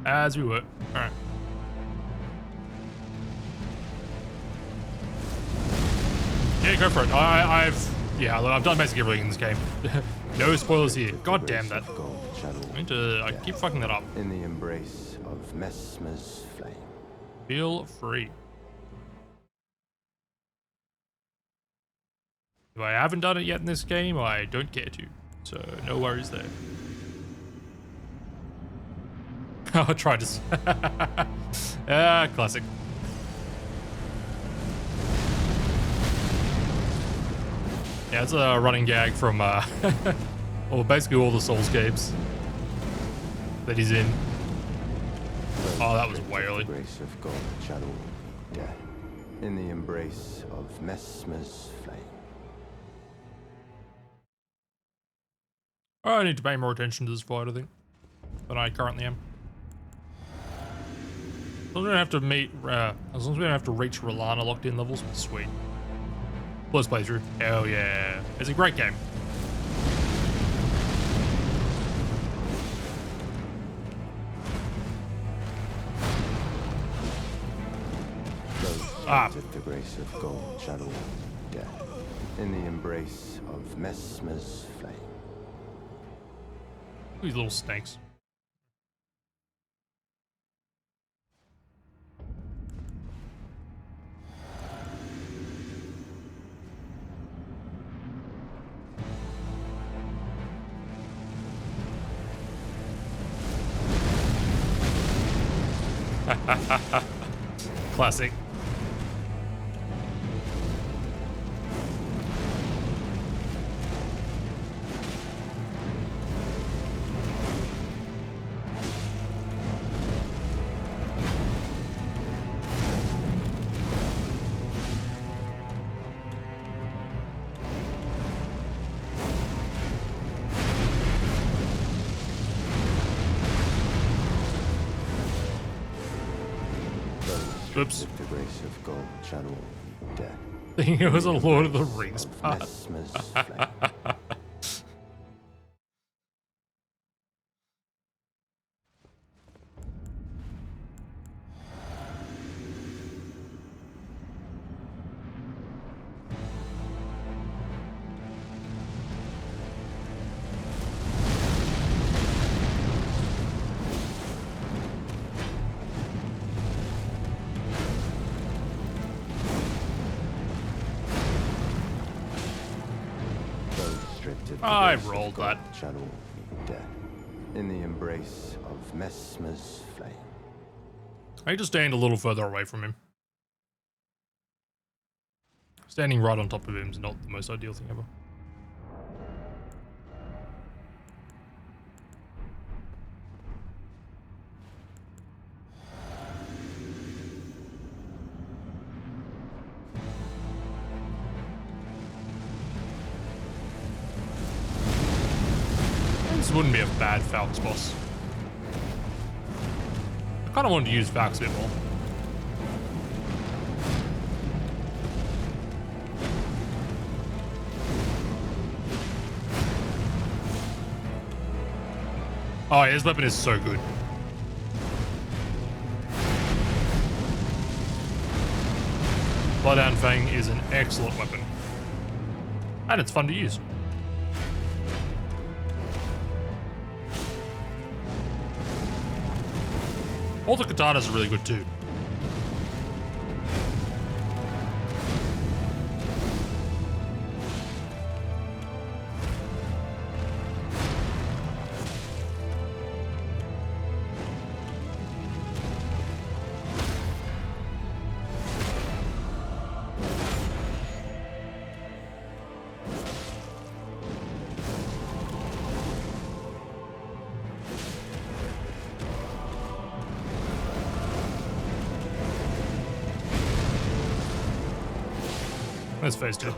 Speaker 1: As we were. Alright. Yeah, go for it. I've Yeah, look, I've done basically everything in this game. No spoilers here. God damn that.
Speaker 4: Gold shadow
Speaker 1: I keep fucking that up.
Speaker 4: in the embrace of Messmer's flame.
Speaker 1: Feel free. If I haven't done it yet in this game, I don't care to. So, no worries there. I'll try this. Ah, classic. Yeah, it's a running gag from, well, basically all the Souls games that he's in. Oh, that was way early.
Speaker 4: Grace of gold shadow death in the embrace of Messmer's flame.
Speaker 1: I need to pay more attention to this fight, I think, than I currently am. As long as we don't have to meet, as long as we don't have to reach Rolana locked in levels, sweet. First playthrough. Hell yeah. It's a great game.
Speaker 4: With the grace of gold shadow death in the embrace of Messmer's flame.
Speaker 1: These little snakes. Classic. Oops.
Speaker 4: With the grace of gold channel death.
Speaker 1: Thinking it was a Lord of the Rings part.
Speaker 4: Messmer's flame.
Speaker 1: I rolled that.
Speaker 4: Channel death in the embrace of Messmer's flame.
Speaker 1: I need to stand a little further away from him. Standing right on top of him is not the most ideal thing ever. This wouldn't be a bad Falx boss. I kind of wanted to use Falx a bit more. Oh, yeah, his weapon is so good. Bloodhound Fang is an excellent weapon. And it's fun to use. All the katanas are really good too. Let's phase two.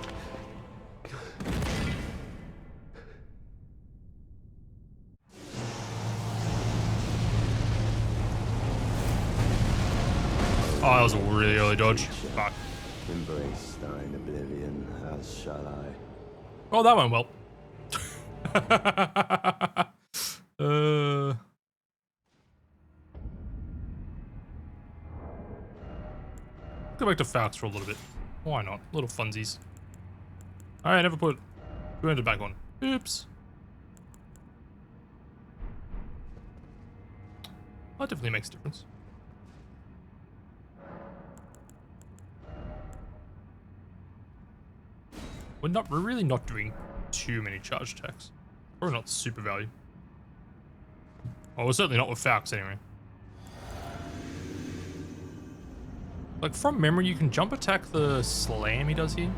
Speaker 1: Oh, that was a really early dodge. Fuck.
Speaker 4: Embrace thine oblivion, as shall I.
Speaker 1: Oh, that went well. Go back to Falx for a little bit. Why not? Little funsies. Alright, never put Turned it back on. Oops. That definitely makes a difference. We're really not doing too many charge attacks. Probably not super value. Oh, we're certainly not with Falx anyway. Like from memory, you can jump attack the slam he does here.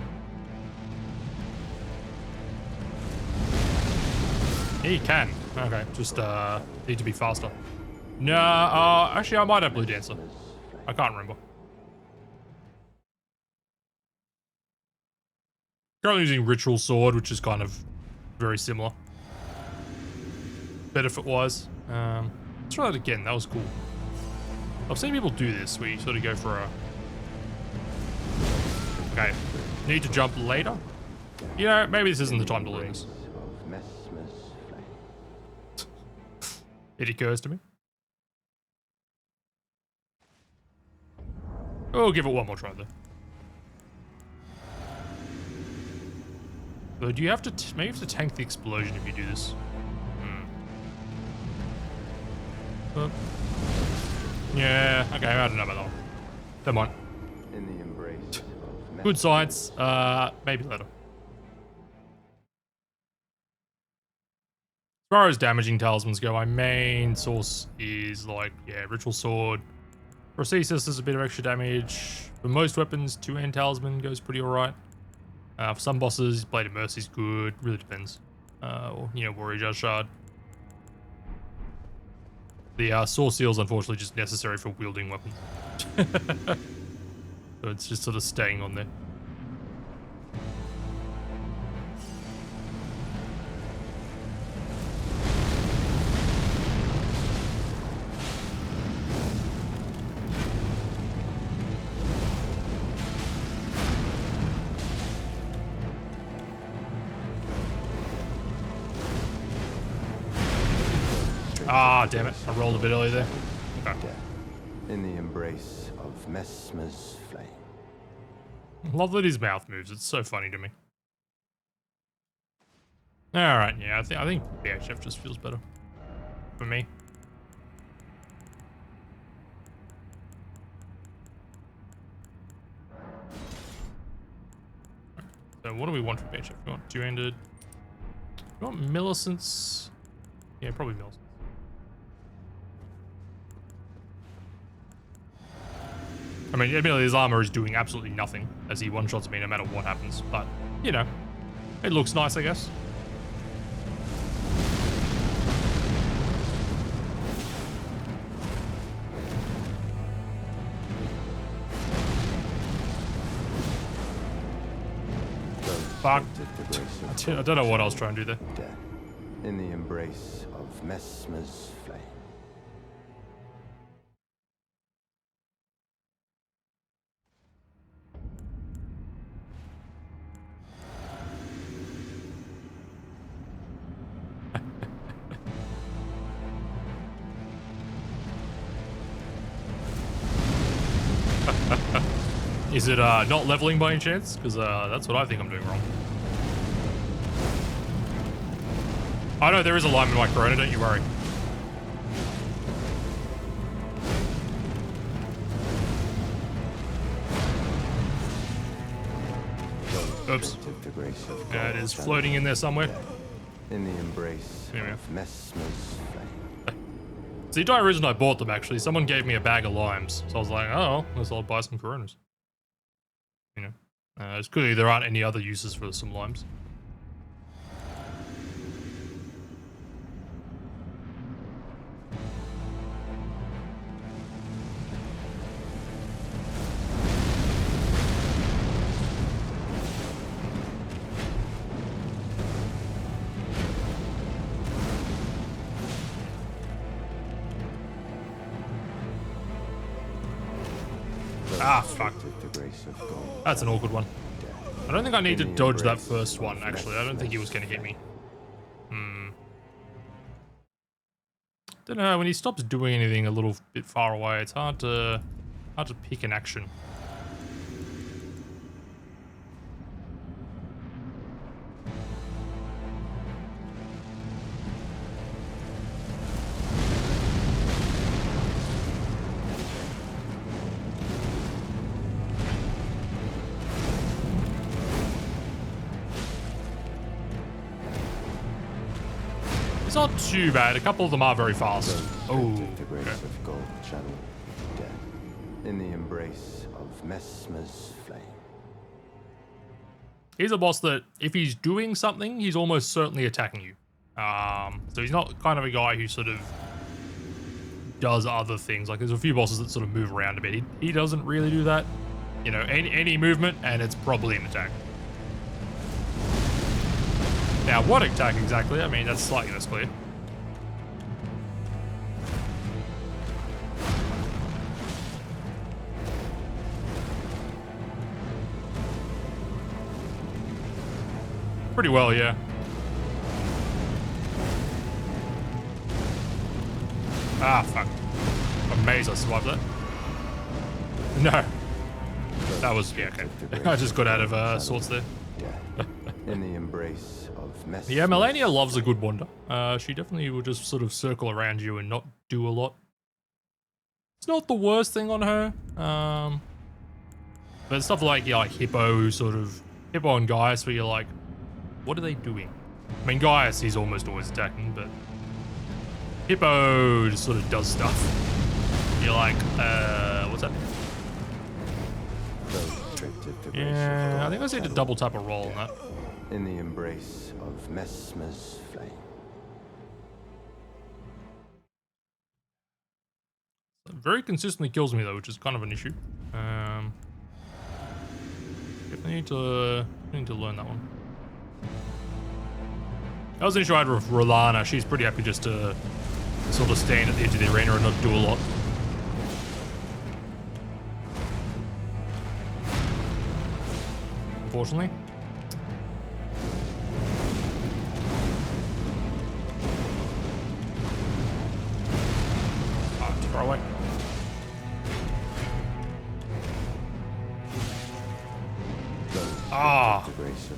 Speaker 1: Yeah, you can. Okay, just need to be faster. Nah, actually I might have Blue Dancer. I can't remember. Currently using Ritual Sword, which is kind of very similar. Benefit-wise. Let's try that again, that was cool. I've seen people do this, where you sort of go for a... Okay, need to jump later? You know, maybe this isn't the time to learn this. It occurs to me. Oh, give it one more try though. So do you have to, maybe you have to tank the explosion if you do this. Yeah, okay, I don't know about that one. Never mind.
Speaker 4: In the embrace of
Speaker 1: Good science, maybe later. As far as damaging talismans go, my main source is like, yeah, Ritual Sword. Fortissax does a bit of extra damage. For most weapons, 2-hand talisman goes pretty alright. For some bosses, Blade of Mercy is good. Really depends. Or, you know, Warrior Judge Shard. The Sword Seal is unfortunately just necessary for wielding weapons. So it's just sort of staying on there. Ah, damn it. I rolled a bit early there. Okay.
Speaker 4: in the embrace of Messmer's flame.
Speaker 1: Love that his mouth moves. It's so funny to me. Alright, yeah, I think BHF just feels better. For me. So what do we want for BHF? We want two-handed. We want Millicent's. Yeah, probably Millicent. I mean, admittedly, his armor is doing absolutely nothing as he one-shots me no matter what happens, but, you know, it looks nice, I guess. Fuck. I don't know what I was trying to do there.
Speaker 4: In the embrace of Messmer's flame.
Speaker 1: Is it not leveling by any chance? Because that's what I think I'm doing wrong. I know there is a lime in my Corona, don't you worry. Oops. Yeah, it is floating in there somewhere.
Speaker 4: In the embrace
Speaker 1: Anyway.
Speaker 4: of Messmer's flame.
Speaker 1: It's the entire reason I bought them, actually. Someone gave me a bag of limes. So I was like, oh, I guess I'll buy some Coronas. You know. It's clearly there aren't any other uses for some limes. Ah, fuck. That's an awkward one. I don't think I need to dodge that first one, actually. I don't think he was going to hit me. Don't know, when he stops doing anything a little bit far away, it's hard to pick an action. It's not too bad. A couple of them are very fast. Oh,
Speaker 4: The grace
Speaker 1: okay.
Speaker 4: of gold channel death in the embrace of Messmer's flame.
Speaker 1: He's a boss that if he's doing something, he's almost certainly attacking you. So he's not kind of a guy who sort of does other things. Like there's a few bosses that sort of move around a bit. He doesn't really do that. You know, any movement and it's probably an attack. Now, what attack exactly? I mean, that's slightly less clear. Pretty well, yeah. Ah, fuck. I'm amazed I survived that. No. That was, yeah, okay. I just got out of sorts there.
Speaker 4: In the embrace of Messmer's.
Speaker 1: Yeah, Melania loves a good wander. She definitely will just sort of circle around you and not do a lot. It's not the worst thing on her. But stuff like, yeah, like Hippo and Gaius where you're like, what are they doing? I mean, Gaius, he's almost always attacking, but Hippo just sort of does stuff. You're like, what's that? Yeah, I think I just need to double tap a roll on that.
Speaker 4: In the embrace of Messmer's flame.
Speaker 1: Very consistently kills me though, which is kind of an issue. Definitely need to learn that one. That was an issue I had with Rolana. She's pretty happy just to sort of stand at the edge of the arena and not do a lot. Unfortunately. Oh, too far away. Ah,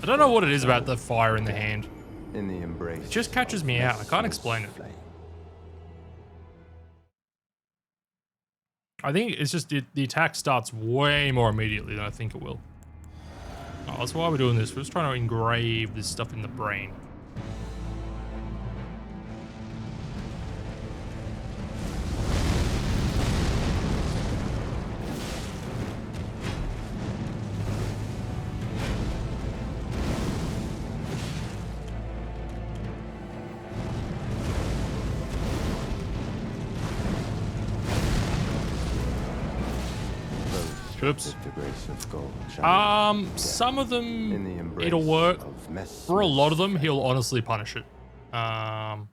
Speaker 1: I don't know what it is about the fire in the hand.
Speaker 4: In the embrace.
Speaker 1: It just catches me out. I can't explain it. I think it's just the attack starts way more immediately than I think it will. Oh, that's why we're doing this. We're just trying to engrave this stuff in the brain. Oops. Some of them, it'll work. For a lot of them, he'll honestly punish it. Oh,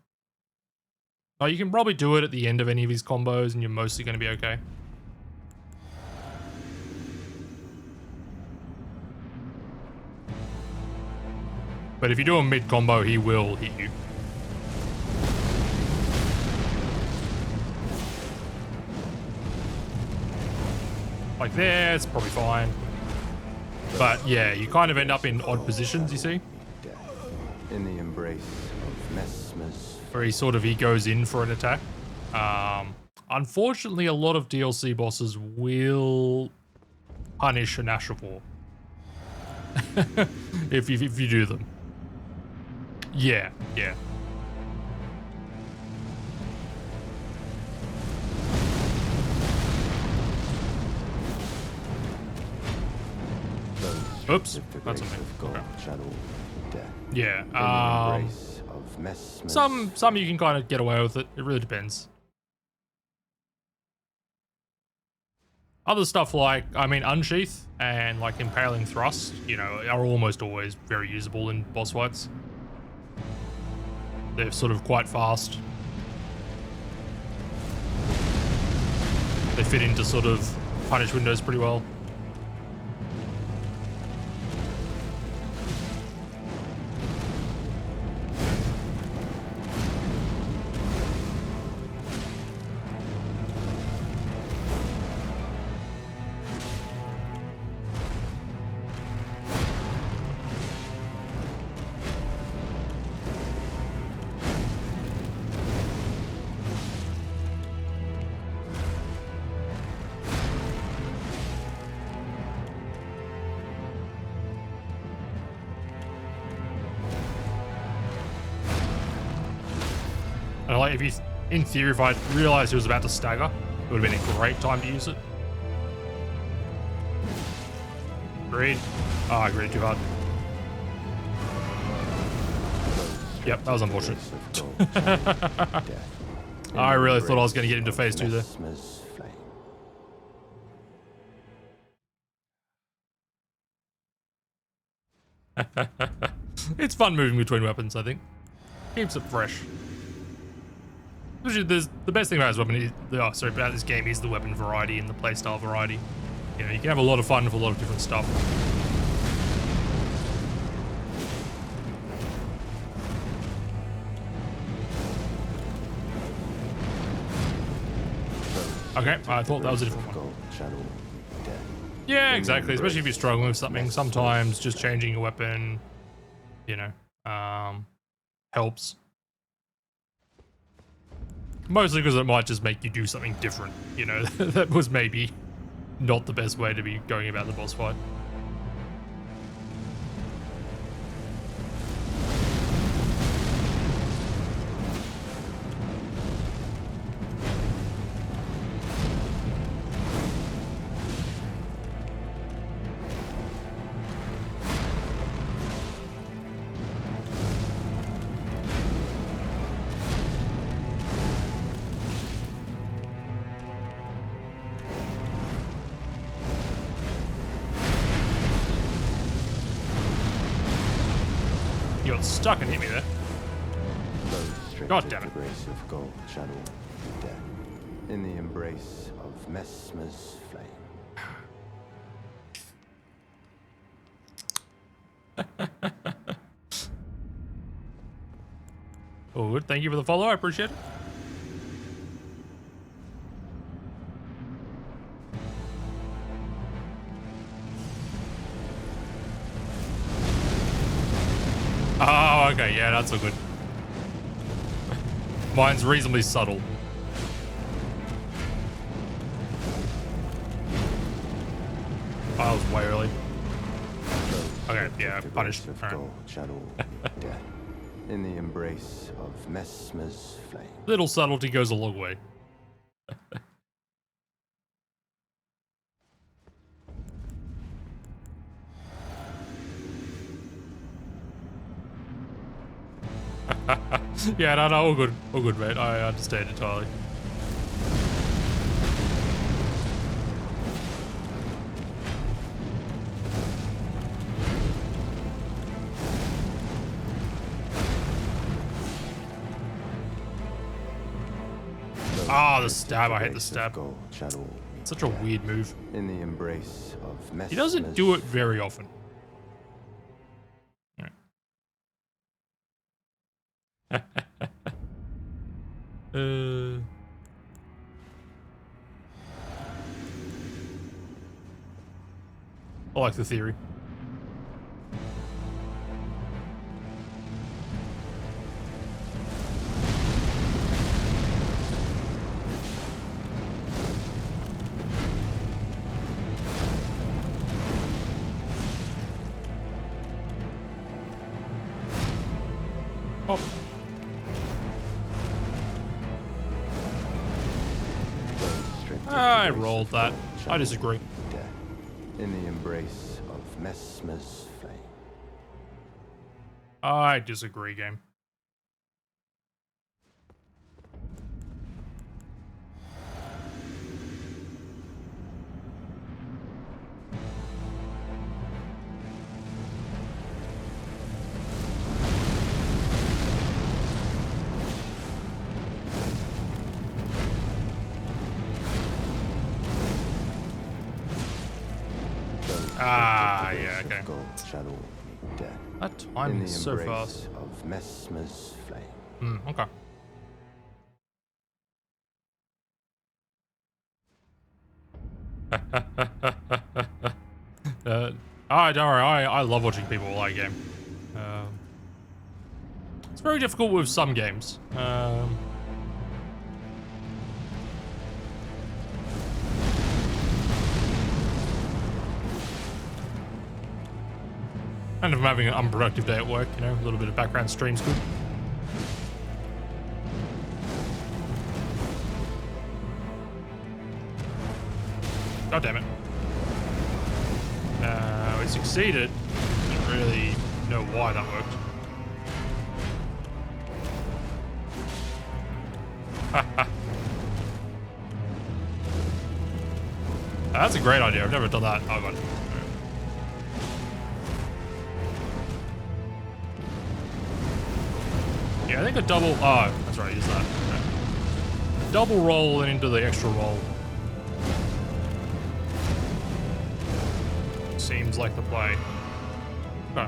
Speaker 1: you can probably do it at the end of any of his combos and you're mostly going to be okay. But if you do a mid-combo, he will hit you. Like there, it's probably fine. But yeah, you kind of end up in odd positions, you see?
Speaker 4: In the embrace of Messmer's.
Speaker 1: Where he goes in for an attack. Unfortunately, a lot of DLC bosses will punish an Ash of War. if you do them. Yeah. Oops, that's something. Okay. Yeah. Some you can kind of get away with it. It really depends. Other stuff like, I mean, Unsheath and like Impaling Thrust, you know, are almost always very usable in boss fights. They're sort of quite fast. They fit into sort of punish windows pretty well. like if you, in theory, if I realized he was about to stagger, it would have been a great time to use it. Agreed. Oh, I agreed too hard. Yep, that was unfortunate. I really thought I was going to get into phase 2 there. It's fun moving between weapons, I think. Keeps it fresh. There's, the best thing about this weapon is, about this game is the weapon variety and the playstyle variety. You know, you can have a lot of fun with a lot of different stuff. Okay, I thought that was a different one. Yeah, exactly. Especially if you're struggling with something, sometimes just changing your weapon, you know, helps. Mostly because it might just make you do something different, you know, that was maybe not the best way to be going about the boss fight. You got stuck and hit me there. God damn it.
Speaker 4: Grace of gold shadow death in the embrace of Messmer's flame.
Speaker 1: Oh, good. Thank you for the follow. I appreciate it. Oh, okay. Yeah, that's so good. Mine's reasonably subtle. Oh, that was way early. Okay, yeah, punished. Right.
Speaker 4: Shadow death in the embrace of Messmer's flame.
Speaker 1: Little subtlety goes a long way. Yeah, no, all good, mate. I understand entirely. Ah, the stab. I hate the stab. Such a weird move.
Speaker 4: In the embrace of Messmer's
Speaker 1: He doesn't do it very often. I like the theory. Oh. I rolled that. I disagree.
Speaker 4: In the embrace of Messmer's flame.
Speaker 1: I disagree, game. Ah, yeah, okay.
Speaker 4: Shadow death.
Speaker 1: That timing is so fast.
Speaker 4: Of Messmer's flame.
Speaker 1: Okay. Don't worry, I love watching people play a game. It's very difficult with some games. And if I'm having an unproductive day at work, you know, a little bit of background stream's good. God damn it. We succeeded. Didn't really know why that worked. That's a great idea. I've never done that. Oh god. Yeah, I think a double. Oh, that's right. Use that. Okay. Double roll and into the extra roll. Seems like the play. Okay.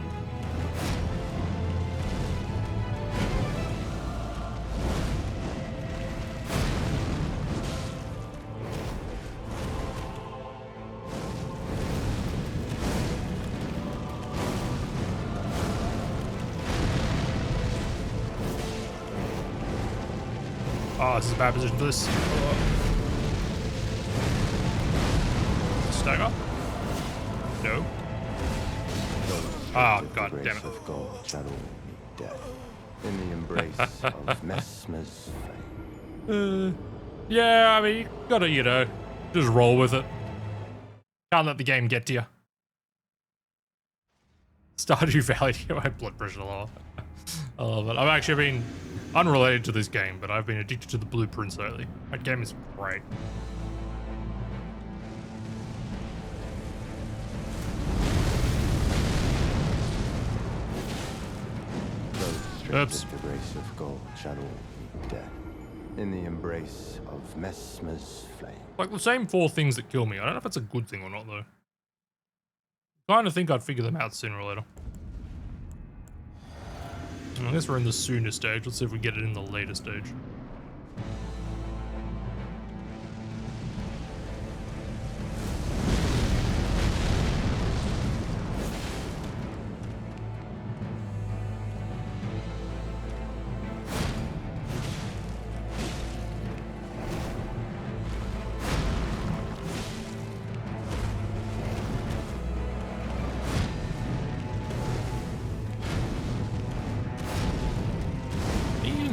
Speaker 1: Oh, this is a bad position for this. Stagger? No. Oh, god damn it.
Speaker 4: Of God shall all meet death in the embrace of Messmer's flame.
Speaker 1: Yeah, I mean, you gotta, you know, just roll with it. Can't let the game get to you. Stardew Valley, my blood pressure low. I love it. I've actually been unrelated to this game, but I've been addicted to the blueprints lately. That game is great. Oops.
Speaker 4: The grace of God shall all meet death in the embrace of Messmer's flame.
Speaker 1: Like the same 4 things that kill me. I don't know if that's a good thing or not, though. Kind of think I'd figure them out sooner or later. I guess we're in the sooner stage. Let's see if we get it in the later stage.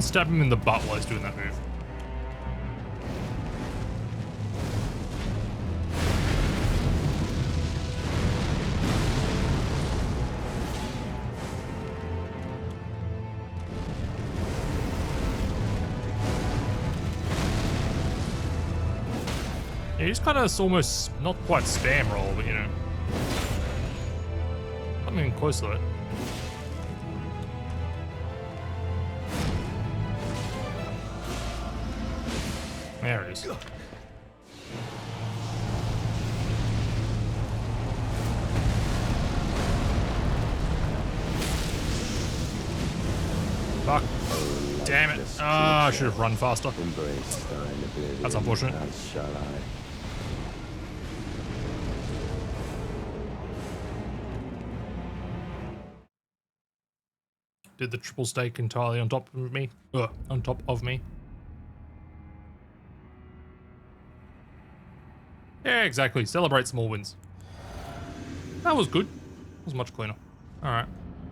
Speaker 1: Stab him in the butt while he's doing that move. Yeah, he's kind of almost not quite spam roll, but you know, something close to it. There it is. Fuck. Damn it. Ah, I should have run faster. That's unfortunate. Did the triple stake entirely on top of me? On top of me. Yeah, exactly. Celebrate small wins. That was good. That was much cleaner. Alright.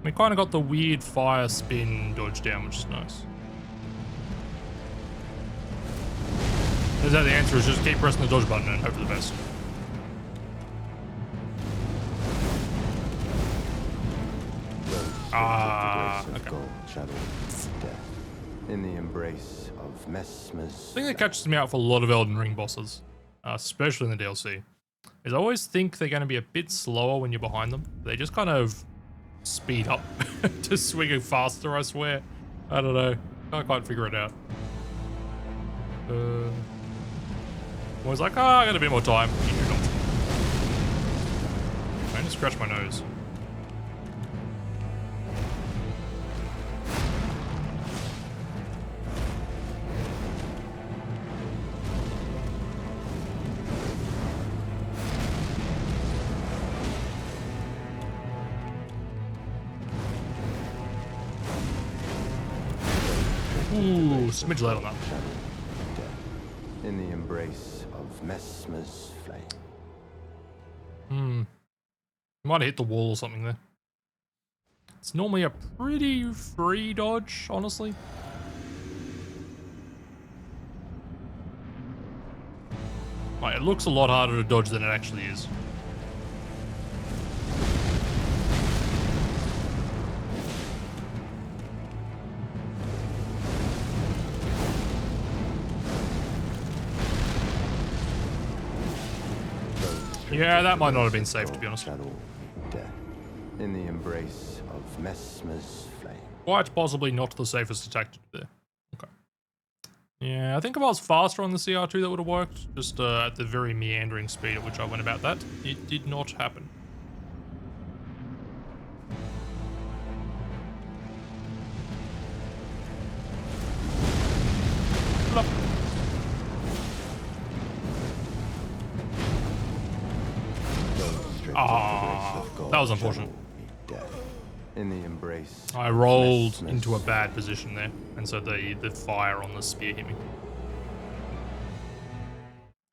Speaker 1: We kind of got the weird fire spin dodge down, which is nice. Is that the answer? Is just keep pressing the dodge button and hope for the best. Ah, okay.
Speaker 4: In the embrace of Messmer's.
Speaker 1: The thing that catches me out for a lot of Elden Ring bosses, especially in the DLC, is I always think they're going to be a bit slower when you're behind them. They just kind of speed up to swing faster, I swear. I don't know. Can't quite figure it out. I was like, I got a bit more time. You do not. I just scratch my nose. Ooh, smidge light on that.
Speaker 4: In the embrace of Messmer's flame.
Speaker 1: Might have hit the wall or something there. It's normally a pretty free dodge, honestly. Like, it looks a lot harder to dodge than it actually is. Yeah, that might not have been safe, to be honest.
Speaker 4: Shadow death in the embrace of Messmer's flame.
Speaker 1: Quite possibly not the safest attack to do there. Okay. Yeah, I think if I was faster on the CR2 that would have worked. Just at the very meandering speed at which I went about that. It did not happen. Look. Ah, that was unfortunate.
Speaker 4: In the embrace.
Speaker 1: I rolled into a bad position there, and so the fire on the spear hit me.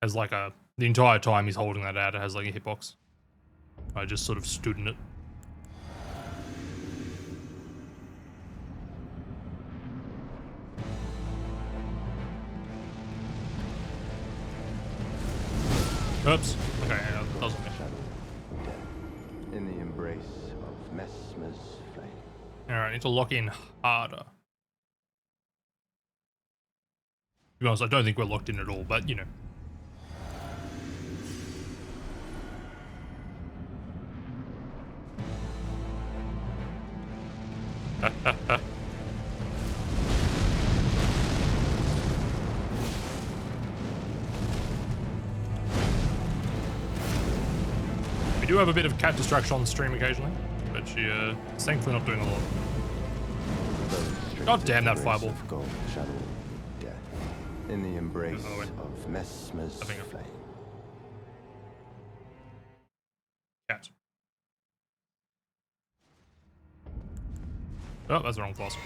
Speaker 1: As like the entire time he's holding that out, it has like a hitbox. I just sort of stood in it. Oops. Okay, yeah, that doesn't matter.
Speaker 4: In the embrace of Messmer's flame.
Speaker 1: Alright, need to lock in harder. To be honest, I don't think we're locked in at all, but you know. We do have a bit of cat distraction on the stream occasionally, but she is thankfully not doing a lot. God damn that fireball.
Speaker 4: Shadow death in the embrace of Messmer's flame.
Speaker 1: Cat. Oh, that's the wrong flask.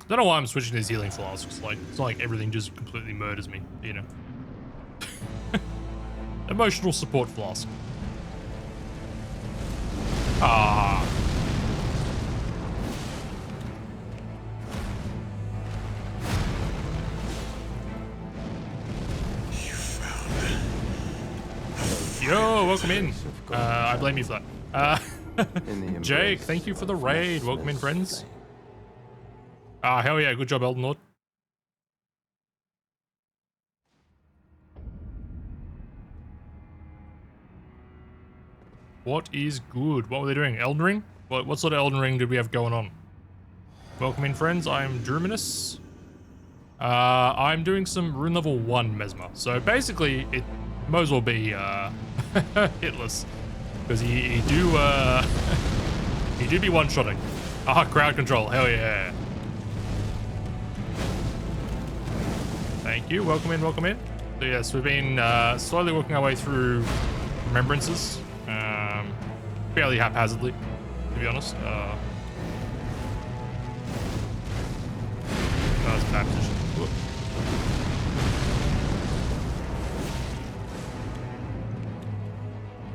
Speaker 1: I don't know why I'm switching to these healing flasks. Like, it's not like everything just completely murders me, you know. Emotional support flask. Ah. Yo, welcome in. I blame you for that. Jake, thank you for the raid. Welcome in, friends. Ah, hell yeah, good job, Elden Lord. What is good? What were they doing? Elden Ring? What sort of Elden Ring did we have going on? Welcome in, friends. I'm Druminous. I'm doing some rune level 1 Messmer. So basically, it might as well be hitless. Because he do be one-shotting. Ah, crowd control. Hell yeah. Thank you. Welcome in, welcome in. So yes, we've been slowly working our way through remembrances. Fairly haphazardly, to be honest. That was a bad position. Whoop.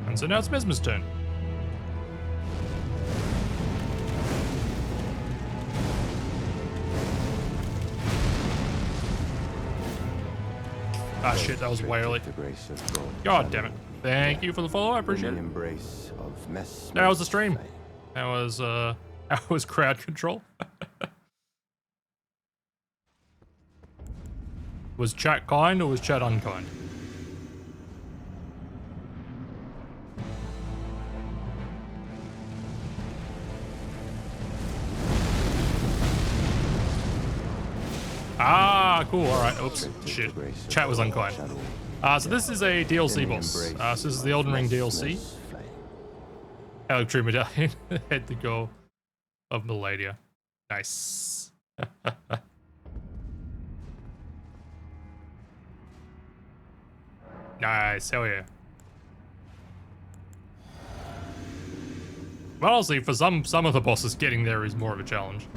Speaker 1: And so now it's Messmer's turn. Ah shit, that was way early. God damn it. Thank you for the follow, I appreciate it. That was the stream. That was crowd control. Was chat kind or was chat unkind? Ah, cool. All right. Oops. Shit. Chat was unkind. So this is a DLC boss. So this is the Elden Ring DLC. Electric Medallion. Head to go of Maladia. Nice. Nice. Hell yeah. Well, honestly, for some of the bosses, getting there is more of a challenge.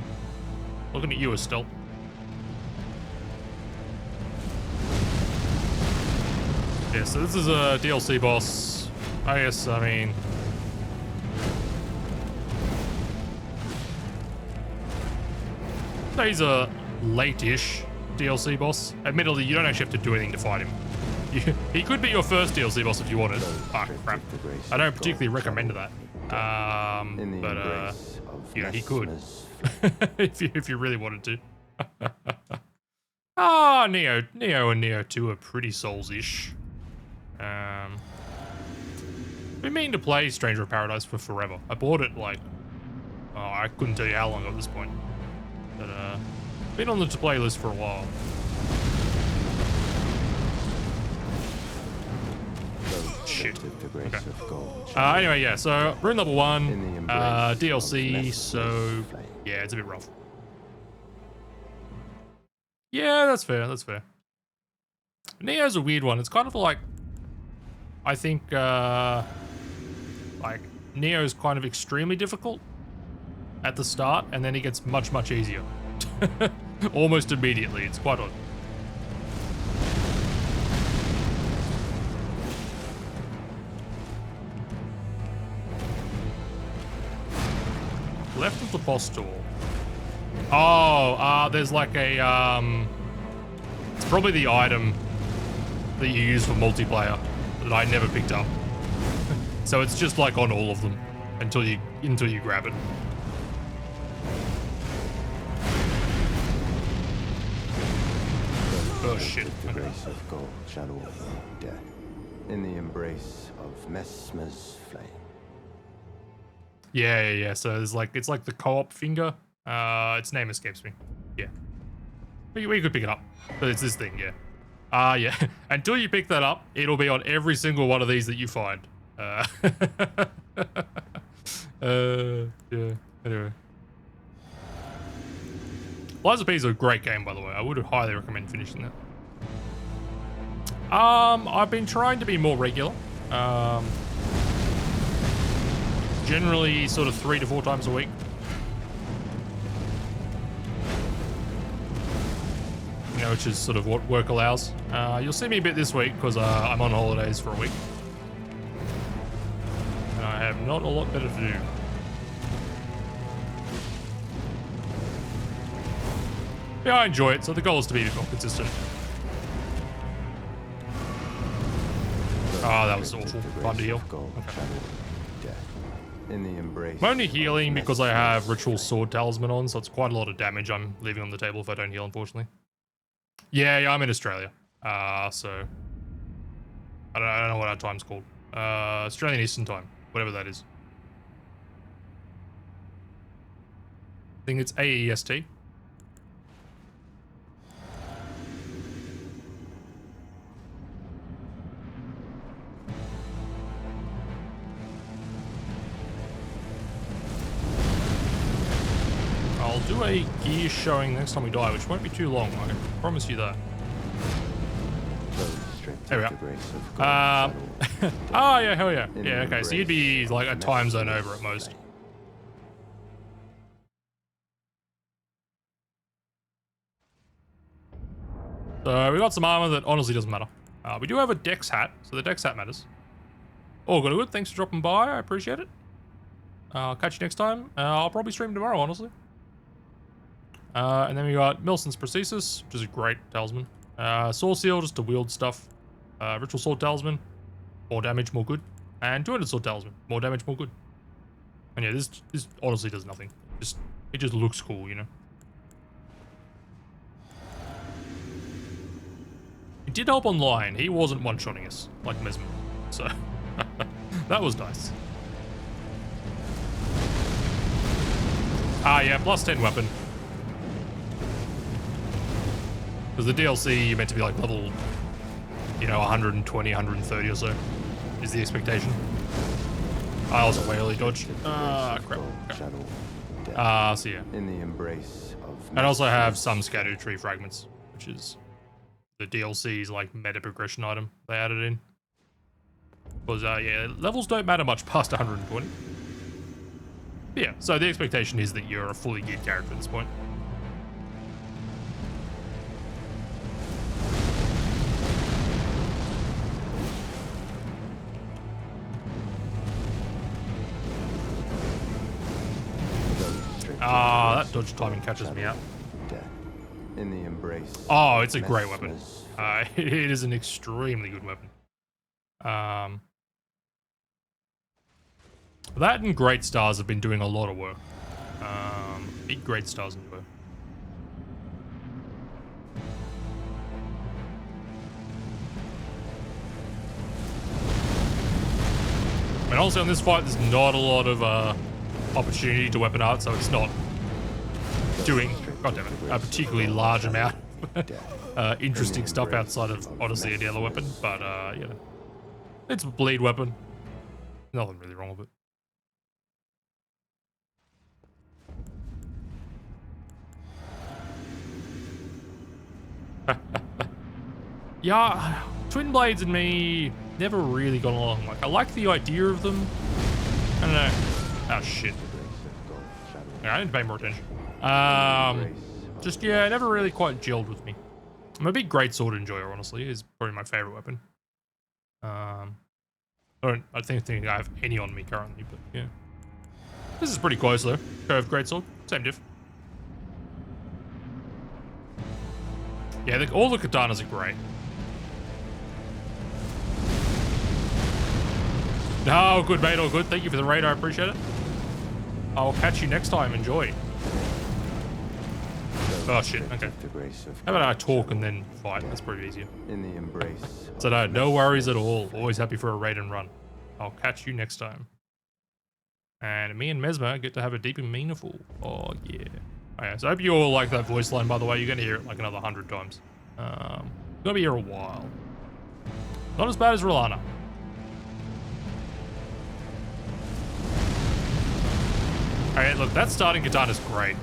Speaker 1: Looking at you, Estelle. Yeah, so this is a DLC boss. I guess, I mean... So he's a late-ish DLC boss. Admittedly, you don't actually have to do anything to fight him. He could be your first DLC boss if you wanted. Ah, crap. I don't particularly recommend that. You know, he could. if you really wanted to. Neo and Neo 2 are pretty Souls-ish. Been meaning to play Stranger of Paradise for forever. I bought it like, I couldn't tell you how long at this point. But been on the to-play list for a while. Shit. Okay. Anyway, yeah, so Rune level 1, DLC, so yeah, it's a bit rough. Yeah, that's fair, that's fair. Neo's a weird one. It's kind of like, I think, like, Neo's kind of extremely difficult at the start, and then he gets much, much easier. Almost immediately. It's quite odd. Left of the boss door. Oh, there's like a, it's probably the item that you use for multiplayer that I never picked up. So it's just like on all of them until you grab it. Oh shit.
Speaker 4: The grace of God shall all be dead in the embrace of Messmer's flame.
Speaker 1: Yeah. So there's like, it's like the co-op finger. Its name escapes me. Yeah. We could pick it up, but it's this thing, yeah. Yeah. Until you pick that up, it'll be on every single one of these that you find. Yeah. Anyway. Lies of P is a great game, by the way. I would highly recommend finishing that. I've been trying to be more regular. Generally sort of 3 to 4 times a week. You know, which is sort of what work allows. You'll see me a bit this week because I'm on holidays for a week. And I have not a lot better to do. Yeah, I enjoy it, so the goal is to be a bit more consistent. Oh, that was awful. Time to heal. Okay. I'm only healing because I have Ritual Sword Talisman on, so it's quite a lot of damage I'm leaving on the table if I don't heal, unfortunately. Yeah, I'm in Australia. So I don't know what our time's called. Australian Eastern Time, whatever that is. I think it's AEST. I'll do a gear showing next time we die, which won't be too long, I can promise you that. There we are. Oh yeah, hell yeah. Yeah, okay, so you'd be like a time zone over at most. So we got some armor that honestly doesn't matter. We do have a Dex hat, so the Dex hat matters. Oh, good. Thanks for dropping by. I appreciate it. I'll catch you next time. I'll probably stream tomorrow, honestly. And then we got Milson's Prosthesis, which is a great talisman. Sword Seal, just to wield stuff. Ritual Sword Talisman, more damage, more good. And 200 Sword Talisman, more damage, more good. And yeah, this honestly does nothing. It just looks cool, you know. It did help online. He wasn't one-shotting us like Messmer, so that was nice. Yeah, plus 10 weapon. Because the DLC, you're meant to be like level, you know, 120, 130 or so, is the expectation. I also way early dodge. Crap. Okay. So yeah.
Speaker 4: In the embrace of
Speaker 1: and also have some scattered tree fragments, which is the DLC's like meta progression item they added in. Because yeah, levels don't matter much past 120. But yeah, so the expectation is that you're a fully geared character at this point. That dodge timing catches me out.
Speaker 4: In the embrace.
Speaker 1: Oh, it's a great weapon.
Speaker 4: Messmer's flame.
Speaker 1: It is an extremely good weapon. That and Great Stars have been doing a lot of work. Big Great Stars into it. I mean, honestly, on this fight, there's not a lot of opportunity to weapon art, so it's not doing, goddammit, a particularly large amount of interesting stuff outside of Odyssey and the other weapon. But, you know, it's a bleed weapon. Nothing really wrong with it. Yeah, Twin Blades and me never really got along. Like, I like the idea of them. I don't know. Oh, shit. Yeah, I need to pay more attention. Just, yeah, it never really quite gelled with me. I'm a big greatsword enjoyer, honestly. It's probably my favorite weapon. I don't think I have any on me currently, but yeah. This is pretty close, though. Curved greatsword. Same diff. Yeah, all the katanas are great. No, good, mate. All good. Thank you for the raid. I appreciate it. I'll catch you next time. Enjoy. Oh, shit. Okay. How about I talk and then fight? That's pretty easier.
Speaker 4: In the embrace.
Speaker 1: So no worries at all. Always happy for a raid and run. I'll catch you next time. And me and Messmer get to have a deep and meaningful. Oh, yeah. Okay, so I hope you all like that voice line, by the way. You're going to hear it like another 100 times. It's going to be here a while. Not as bad as Rolana. Alright, look, that starting katana is great.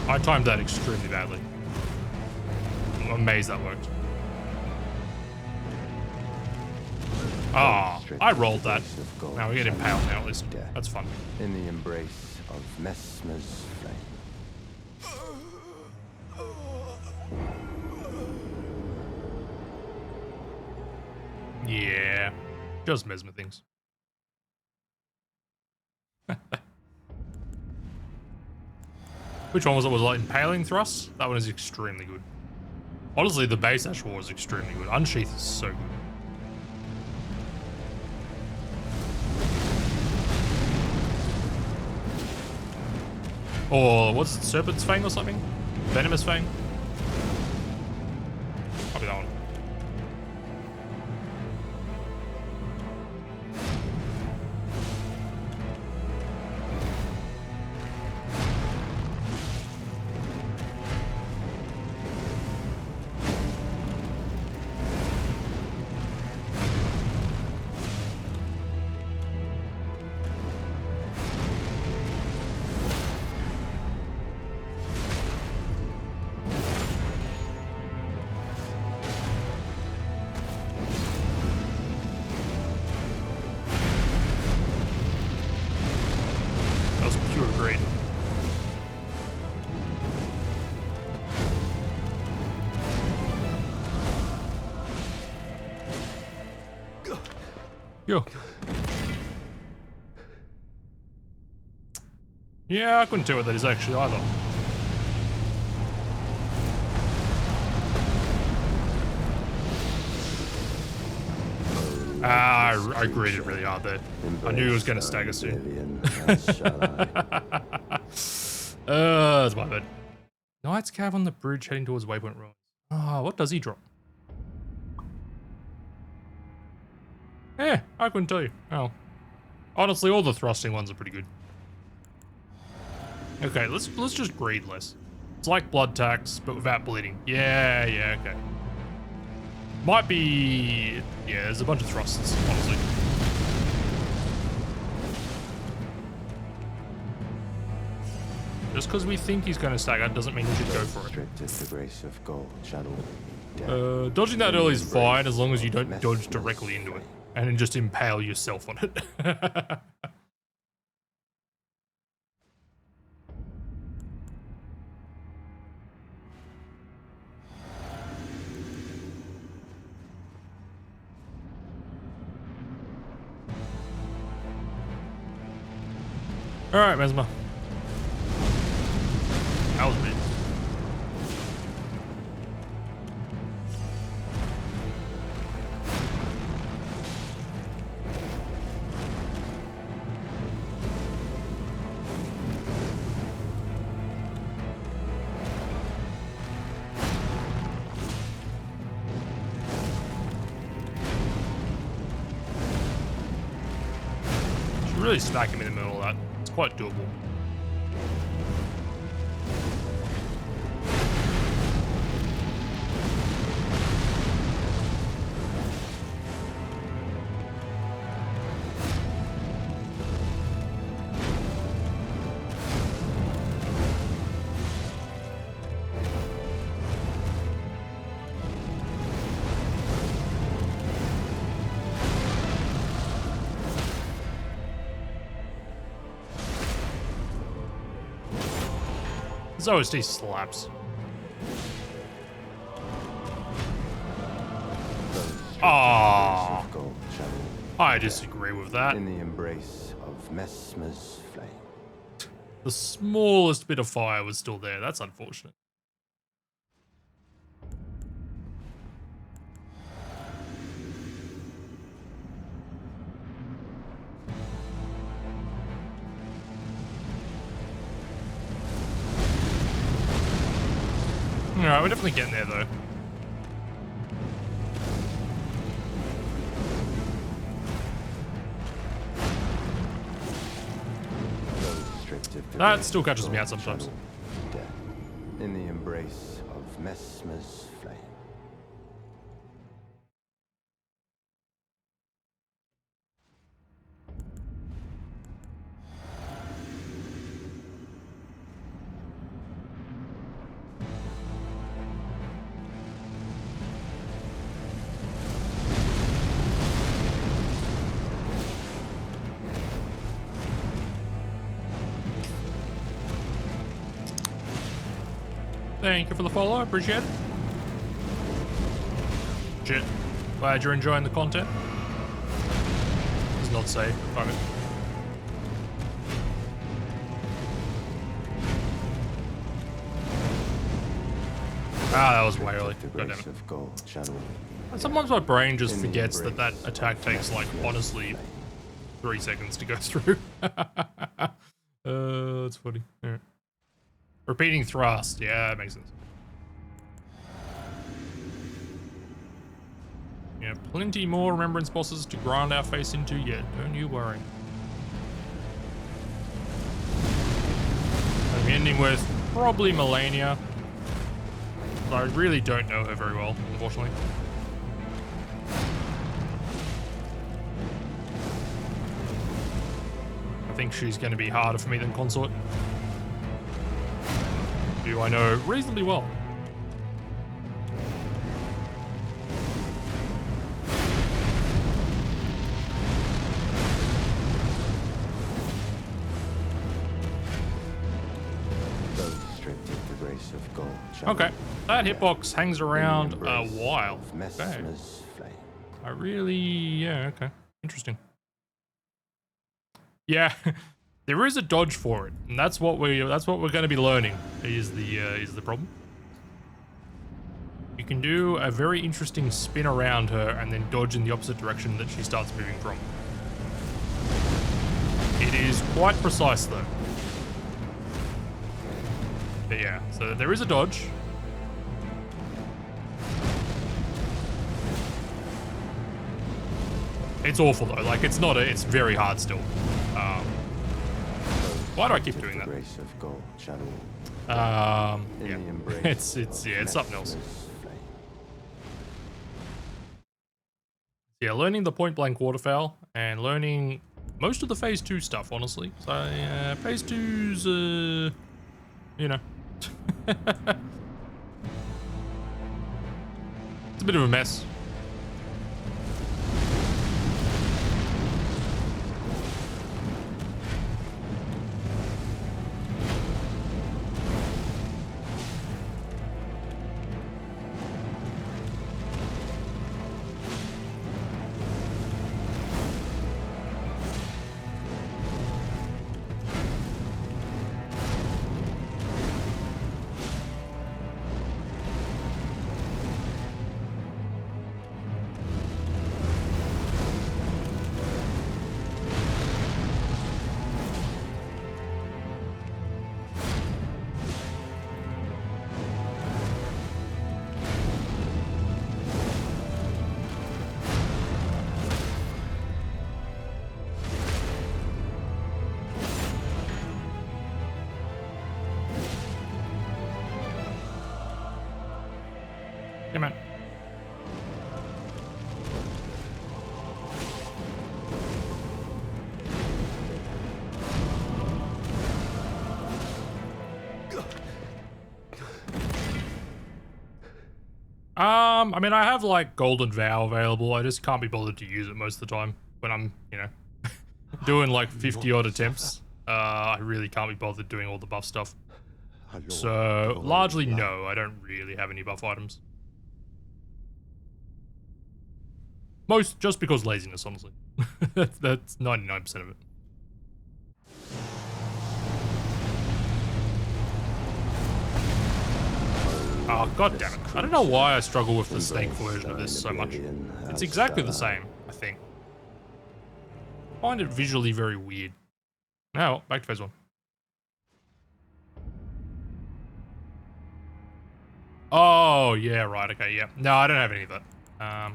Speaker 1: I timed that extremely badly. I'm amazed that worked. Ah, I rolled that. Now we get impaled now, at least. That's fun.
Speaker 4: In the embrace of Messmer's flame.
Speaker 1: Yeah, just Messmer things. Which one was it? Was it like impaling thrust? That one is extremely good. Honestly, the base Ash War is extremely good. Unsheath is so good. Or what's it? Serpent's Fang or something? Venomous Fang? Probably that one. Yo. Yeah, I couldn't tell what that is actually either. I greeted really hard there. I knew he was going to stagger soon. That's my bad. Knight's Cav on the bridge heading towards Waypoint Ruins. Ah, what does he drop? I couldn't tell you. Oh. Honestly, all the thrusting ones are pretty good. Okay, let's just greed less. It's like blood tax, but without bleeding. Yeah, okay. Might be... Yeah, there's a bunch of thrusts, honestly. Just because we think he's going to stagger doesn't mean we should go for it. Dodging that early is fine as long as you don't dodge directly into it and then just impale yourself on it. All right, Messmer. That was big. Should really smack him in the middle of that. It's quite doable. This OST slaps. Ah, I disagree with that.
Speaker 4: In the embrace of Messmer's flame.
Speaker 1: The smallest bit of fire was still there. That's unfortunate. Alright, we're definitely getting there though. That still catches me out sometimes.
Speaker 4: Death in the embrace of Messmer's flame.
Speaker 1: Thank you for the follow, appreciate it. Shit. Glad you're enjoying the content. It's not safe. Fuck it. Ah, that was way early. God damn it. And sometimes my brain just forgets that that attack takes, like, honestly, 3 seconds to go through. That's funny. Alright. Repeating thrust. Yeah, that makes sense. Yeah, plenty more remembrance bosses to grind our face into yet. Don't you worry. I'm ending with probably Melania. But I really don't know her very well, unfortunately. I think she's going to be harder for me than Consort, who I know reasonably well. Okay, that hitbox hangs around a while. Okay. I really, yeah, okay, interesting. Yeah, there is a dodge for it, and that's what we're going to be learning. Is the problem? You can do a very interesting spin around her and then dodge in the opposite direction that she starts moving from. It is quite precise though. But yeah, so there is a dodge. It's awful though, like it's not it's very hard still. Why do I keep doing that? Yeah, it's something else. Yeah, learning the point blank waterfowl and learning most of the phase 2 stuff, honestly. So phase 2's you know. It's a bit of a mess. I mean, I have like Golden Vow available. I just can't be bothered to use it most of the time when I'm, you know, doing like 50 odd attempts. I really can't be bothered doing all the buff stuff. So largely no, I don't really have any buff items. Most just because laziness, honestly. That's 99% of it. Oh, god damn it. I don't know why I struggle with the snake version of this so much. It's exactly the same, I think. I find it visually very weird. Now, back to phase 1. Oh, yeah, right, okay, yeah. No, I don't have any of that. I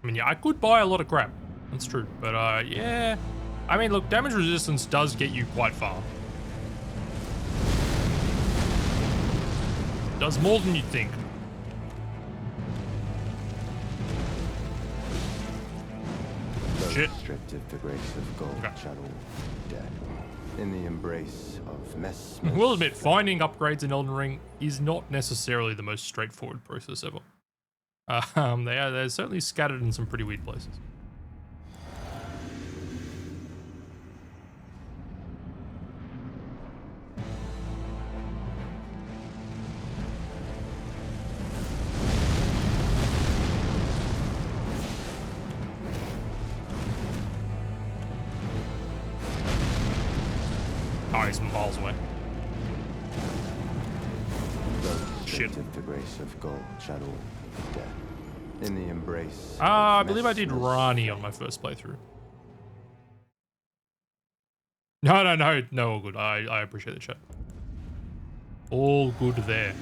Speaker 1: mean, yeah, I could buy a lot of crap. That's true. But, yeah. I mean, look, damage resistance does get you quite far. Does more than you'd think. Shit.
Speaker 4: Stripped of the grace of gold,
Speaker 1: Okay.
Speaker 4: shadow, dead. In the embrace of Messmer.
Speaker 1: We'll admit, finding upgrades in Elden Ring is not necessarily the most straightforward process ever. They're certainly scattered in some pretty weird places. Oh, he's miles away. Shit.
Speaker 4: Of the grace of gold, shadow, dead. In the embrace.
Speaker 1: I
Speaker 4: of
Speaker 1: believe I did
Speaker 4: Messmer's
Speaker 1: Rani on my first playthrough. No, all good. I appreciate the chat. All good there.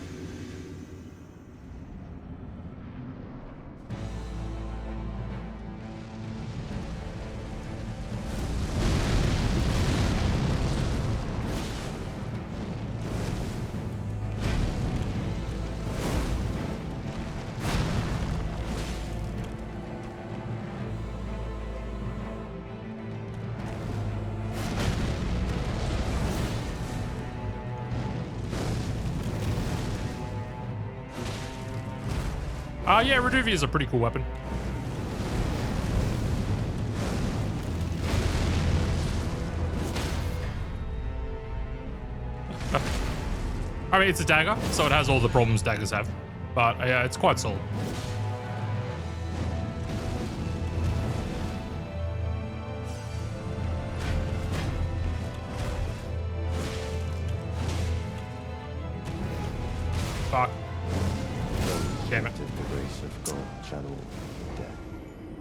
Speaker 1: Yeah, Reduvia is a pretty cool weapon. I mean, it's a dagger, so it has all the problems daggers have. But, yeah, it's quite solid. Fuck. Damn it.
Speaker 4: of the grace of gold, shadow, dead.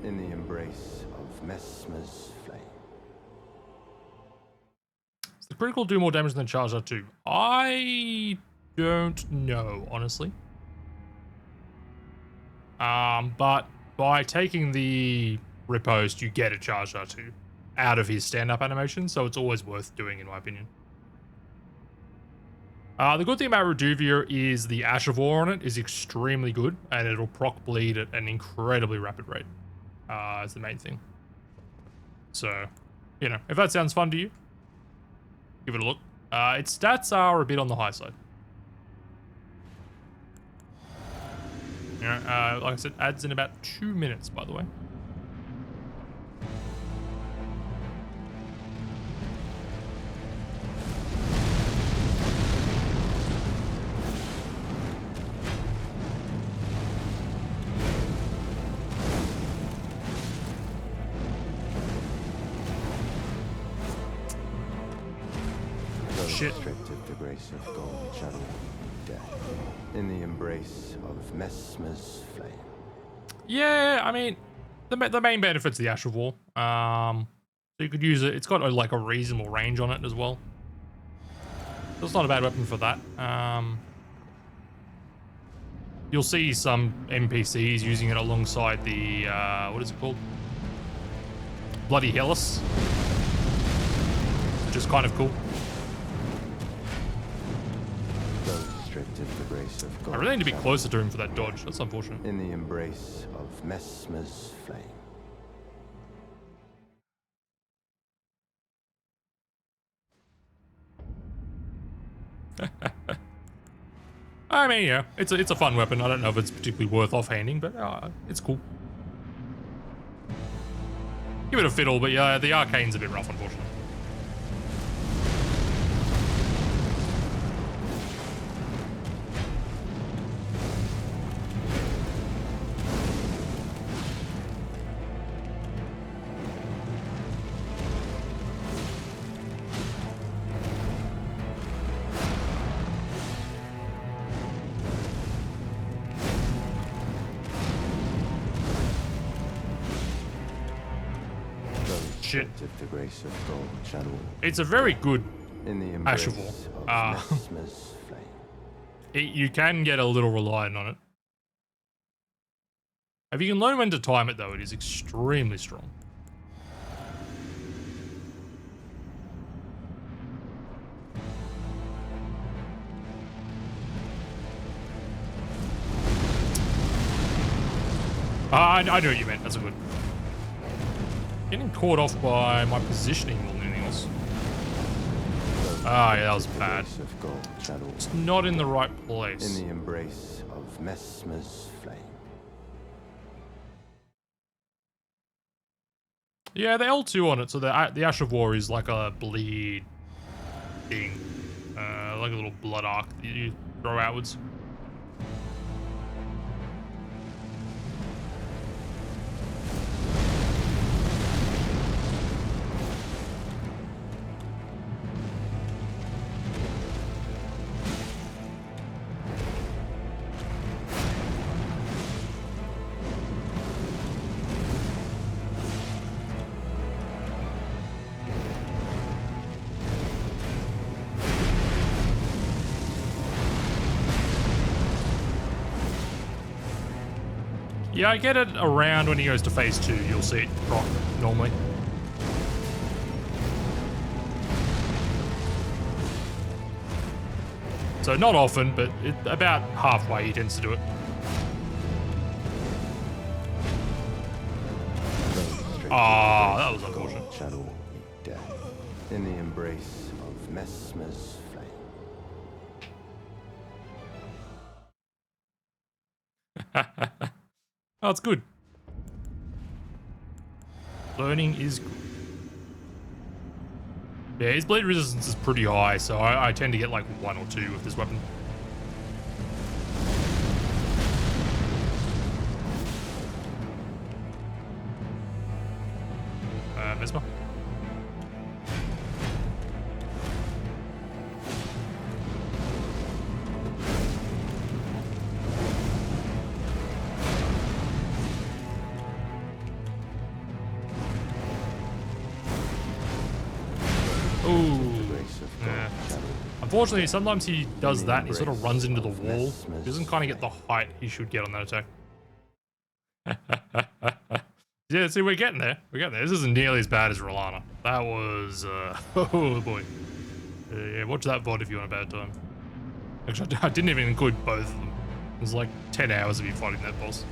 Speaker 4: In the embrace of Messmer's flame.
Speaker 1: Does the critical do more damage than Charge R2? I don't know, honestly. But by taking the riposte, you get a Charge R2 out of his stand-up animation, so it's always worth doing, in my opinion. The good thing about Reduvia is the Ash of War on it is extremely good, and it'll proc bleed at an incredibly rapid rate. Is the main thing. So, you know, if that sounds fun to you, give it a look. Its stats are a bit on the high side. You know, like I said, adds in about 2 minutes, by the way. Shit.
Speaker 4: Stripped of the grace of gold, shadow, dead. In the embrace of Messmer's flame.
Speaker 1: Yeah, I mean, the main benefit's the Ash of War. So you could use it. It's got like a reasonable range on it as well. So it's not a bad weapon for that. You'll see some NPCs using it alongside the what is it called? Bloody Hellas, which is kind of cool.
Speaker 4: Stripped of the grace of gold,
Speaker 1: I really need to be
Speaker 4: shadow,
Speaker 1: closer to him for that dodge. That's unfortunate.
Speaker 4: in the embrace of Messmer's flame.
Speaker 1: I mean, yeah, it's a fun weapon. I don't know if it's particularly worth offhanding, but it's cool. Give it a fiddle, but yeah, the arcane's a bit rough, unfortunately. Shit.
Speaker 4: If the grace of God shall walk
Speaker 1: It's a very good
Speaker 4: in the
Speaker 1: Ash
Speaker 4: embrace
Speaker 1: of
Speaker 4: of
Speaker 1: War.
Speaker 4: Messmer's flame.
Speaker 1: You can get a little reliant on it. If you can learn when to time it, though, it is extremely strong. I know what you meant. That's a good. Getting caught off by my positioning more than anything else. Ah, yeah, that was bad.
Speaker 4: Of God shall walk
Speaker 1: It's not in the right place.
Speaker 4: in the embrace of Messmer's flame.
Speaker 1: Yeah, the L2 on it, so the Ash of War is like a bleed thing. Like a little blood arc that you throw outwards. Yeah, I get it around when he goes to phase 2. You'll see it rock normally. So not often, but about halfway he tends to do it. Ah, that was unfortunate.
Speaker 4: Shall all meet death in the embrace of Messmer's flame.
Speaker 1: Oh, it's good. Learning is good. Yeah, his bleed resistance is pretty high, so I tend to get like 1 or 2 with this weapon. Messmer. Yeah. Unfortunately, sometimes he does that and he sort of runs into the wall. He doesn't kind of get the height he should get on that attack. Yeah, see, we're getting there. We're getting there. This isn't nearly as bad as Rolana. That was, oh boy. Yeah, watch that VOD if you want a bad time. Actually, I didn't even include both of them. It was like 10 hours of you fighting that boss.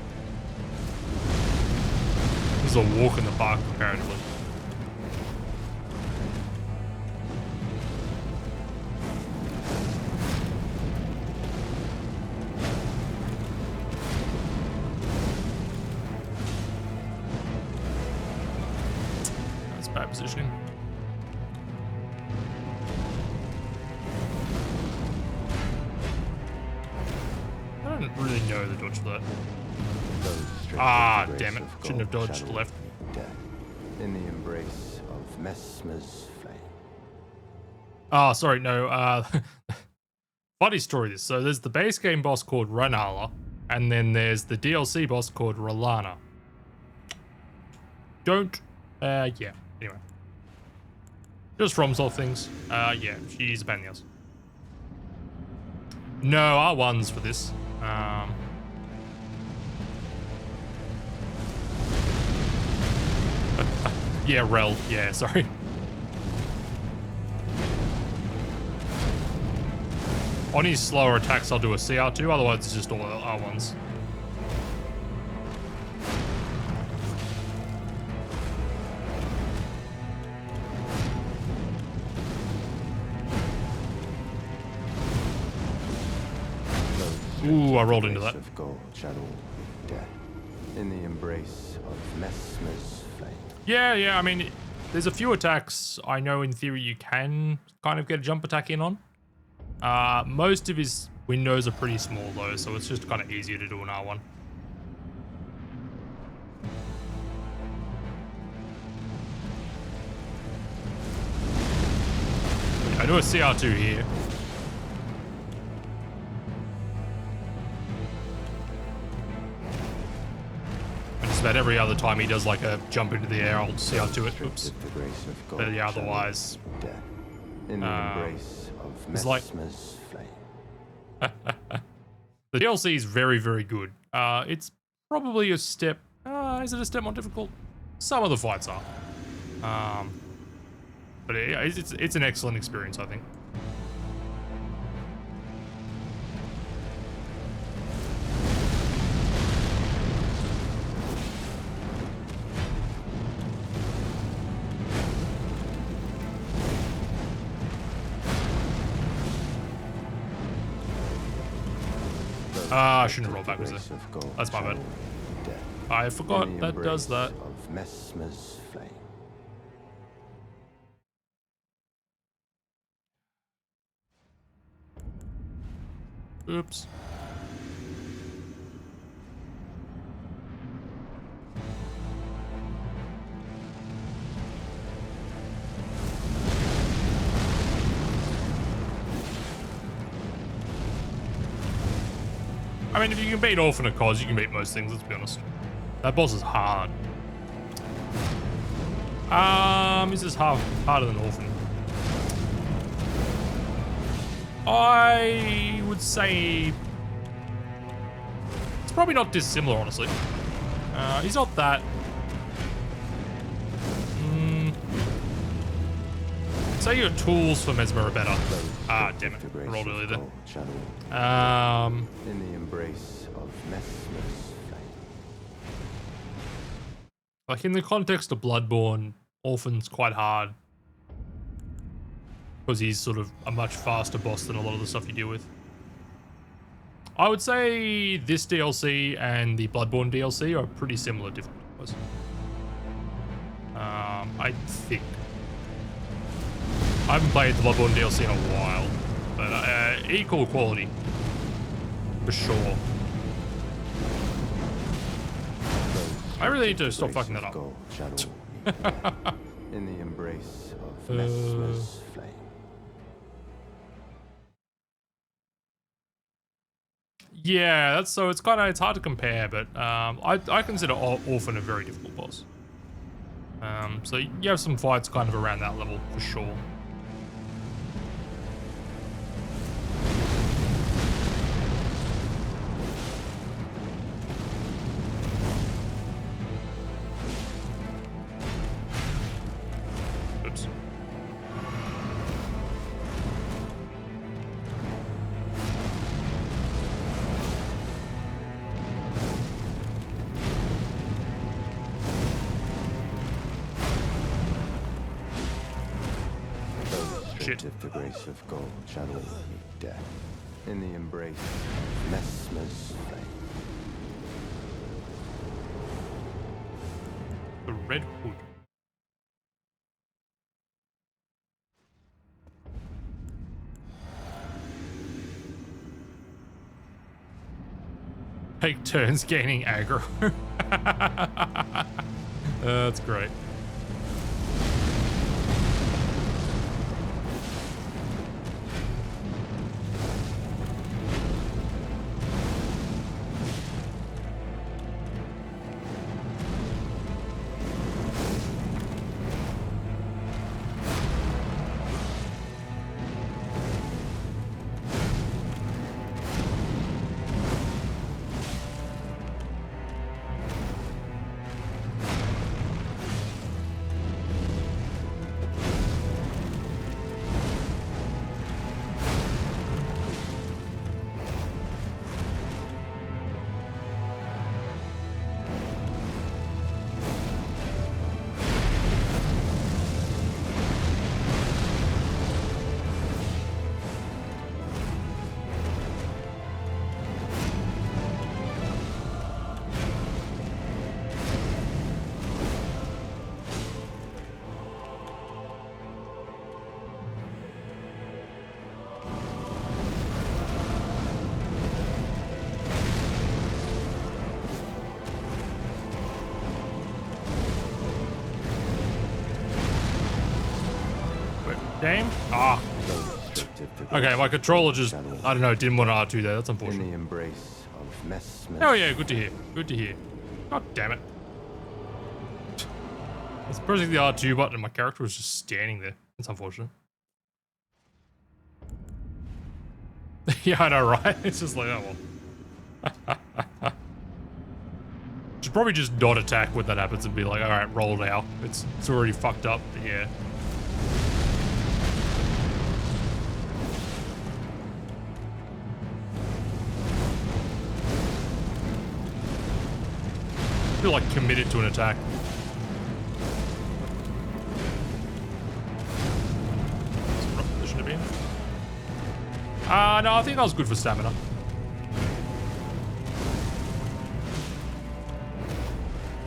Speaker 1: This is a walk in the park, comparatively. Bad positioning. I don't really know the dodge for that. Ah, damn it. Shouldn't have dodged left.
Speaker 4: In the embrace of Messmer's flame.
Speaker 1: Ah, sorry, no. Funny story this. So there's the base game boss called Ranala, and then there's the DLC boss called Rolana. Yeah. Anyway. Just FromSoft things. Yeah, she's a pain in the ass. No, R1's for this. Yeah, Rel. Yeah, sorry. On his slower attacks, I'll do a CR2, otherwise it's just all R1s. Ooh, I rolled into that.
Speaker 4: Of gold shall all be dead in the embrace of Messmer's flame.
Speaker 1: Yeah, I mean, there's a few attacks I know in theory you can kind of get a jump attack in on. Most of his windows are pretty small though, so it's just kind of easier to do an R1. I do a CR2 here. And just about every other time he does like a jump into the air, I'll CR2 it. Oops. But yeah, otherwise...
Speaker 4: In the embrace of
Speaker 1: it's like...
Speaker 4: Messmer's flame.
Speaker 1: The DLC is very, very good. It's probably a step... is it a step more difficult? Some of the fights are. But it's an excellent experience, I think. I shouldn't have rolled backwards there. That's my bad. I forgot that does that.
Speaker 4: Of Messmer's flame.
Speaker 1: Oops. I mean, if you can beat Orphan of Cos, you can beat most things, let's be honest. That boss is hard. Is this harder than Orphan? I would say it's probably not dissimilar, honestly. He's not that. Say your tools for Messmer are better. Damn it. I rolled early there.
Speaker 4: In the embrace of Messmer's flame.
Speaker 1: Like in the context of Bloodborne, Orphan's quite hard. Because he's sort of a much faster boss than a lot of the stuff you deal with. I would say this DLC and the Bloodborne DLC are pretty similar difficulty-wise. I think. I haven't played the Bloodborne DLC in a while, but equal quality, for sure. I really need to stop fucking that up.
Speaker 4: In the embrace of Messmer's flame.
Speaker 1: Yeah, that's so it's hard to compare, but I consider Orphan a very difficult boss. So you have some fights kind of around that level for sure. Oops. Shit.
Speaker 4: If the grace of gold shall all meet death in the embrace of Messmer's flame.
Speaker 1: The Red Hood. Take turns gaining aggro. That's great. Game? Ah. Okay, my controller just, I don't know, didn't want to R2 there. That's
Speaker 4: In
Speaker 1: unfortunate.
Speaker 4: the embrace of Messmer.
Speaker 1: Oh yeah, good to hear. Good to hear. God damn it. I was pressing the R2 button and my character was just standing there. That's unfortunate. Yeah, I know, right? It's just like, oh well. Should probably just not attack when that happens and be like, alright, roll now. It's already fucked up, but yeah. I feel like committed to an attack. Position to be in. No, I think that was good for stamina.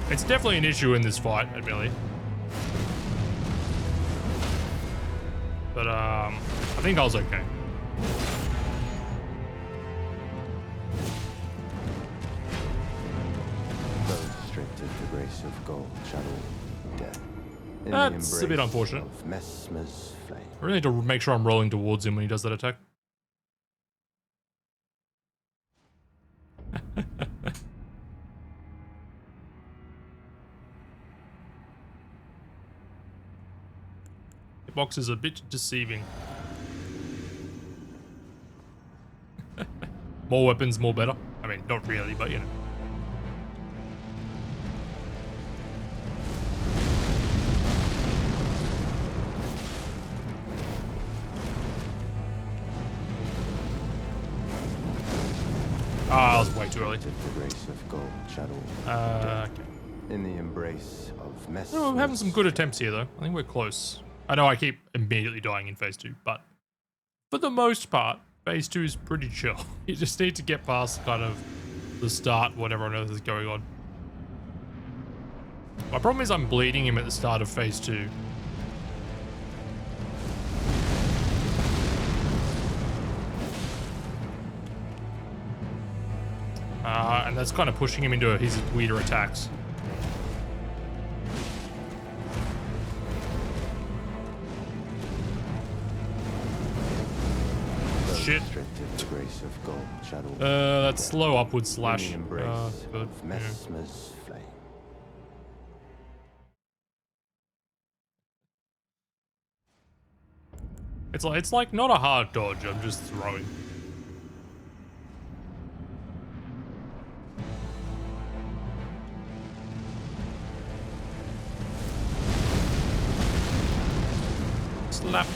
Speaker 1: It's definitely an issue in this fight, admittedly. But, I think I was okay.
Speaker 4: Restricted to grace of gold, shadow, death. In the
Speaker 1: That's a bit
Speaker 4: embrace
Speaker 1: unfortunate.
Speaker 4: of Messmer's flame.
Speaker 1: I really need to make sure I'm rolling towards him when he does that attack. The box is a bit deceiving. More weapons, more better. I mean, not really, but you know. Ah, I was way too early.
Speaker 4: The grace of gold, shadow,
Speaker 1: Okay.
Speaker 4: in the embrace of Messmer's.
Speaker 1: Oh, we're having some good attempts here, though. I think we're close. I know I keep immediately dying in phase 2, but for the most part, phase 2 is pretty chill. You just need to get past kind of the start, whatever on earth is going on. My problem is I'm bleeding him at the start of phase 2. And that's kind of pushing him into his weirder attacks. Shit.
Speaker 4: Restricted to grace of gold, shadow,
Speaker 1: That's slow upward slash.
Speaker 4: in the embrace
Speaker 1: Good.
Speaker 4: of
Speaker 1: Yeah.
Speaker 4: Messmer's flame.
Speaker 1: It's like not a hard dodge. I'm just throwing. Slap.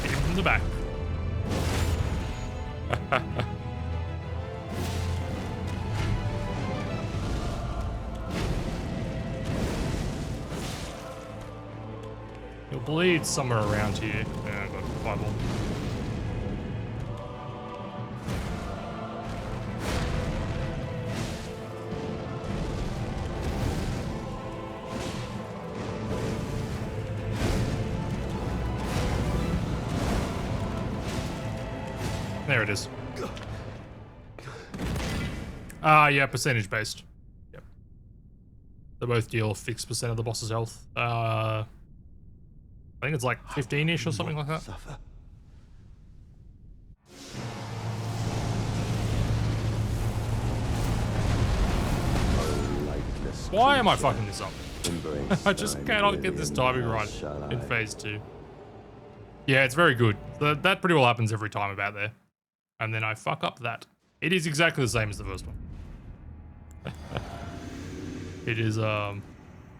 Speaker 1: Hit him from the back. He'll bleed somewhere around here. Yeah, I've got a fireball. There it is. Ah, yeah, percentage based. Yep. They both deal a fixed percent of the boss's health. I think it's like 15-ish or something like that.
Speaker 4: Suffer.
Speaker 1: Why am I fucking this up?
Speaker 4: Embrace
Speaker 1: I just
Speaker 4: thy
Speaker 1: cannot get this
Speaker 4: million
Speaker 1: timing right
Speaker 4: shall
Speaker 1: in
Speaker 4: I.
Speaker 1: phase 2. Yeah, it's very good. That pretty well happens every time about there. And then I fuck up that. It is exactly the same as the first one. It is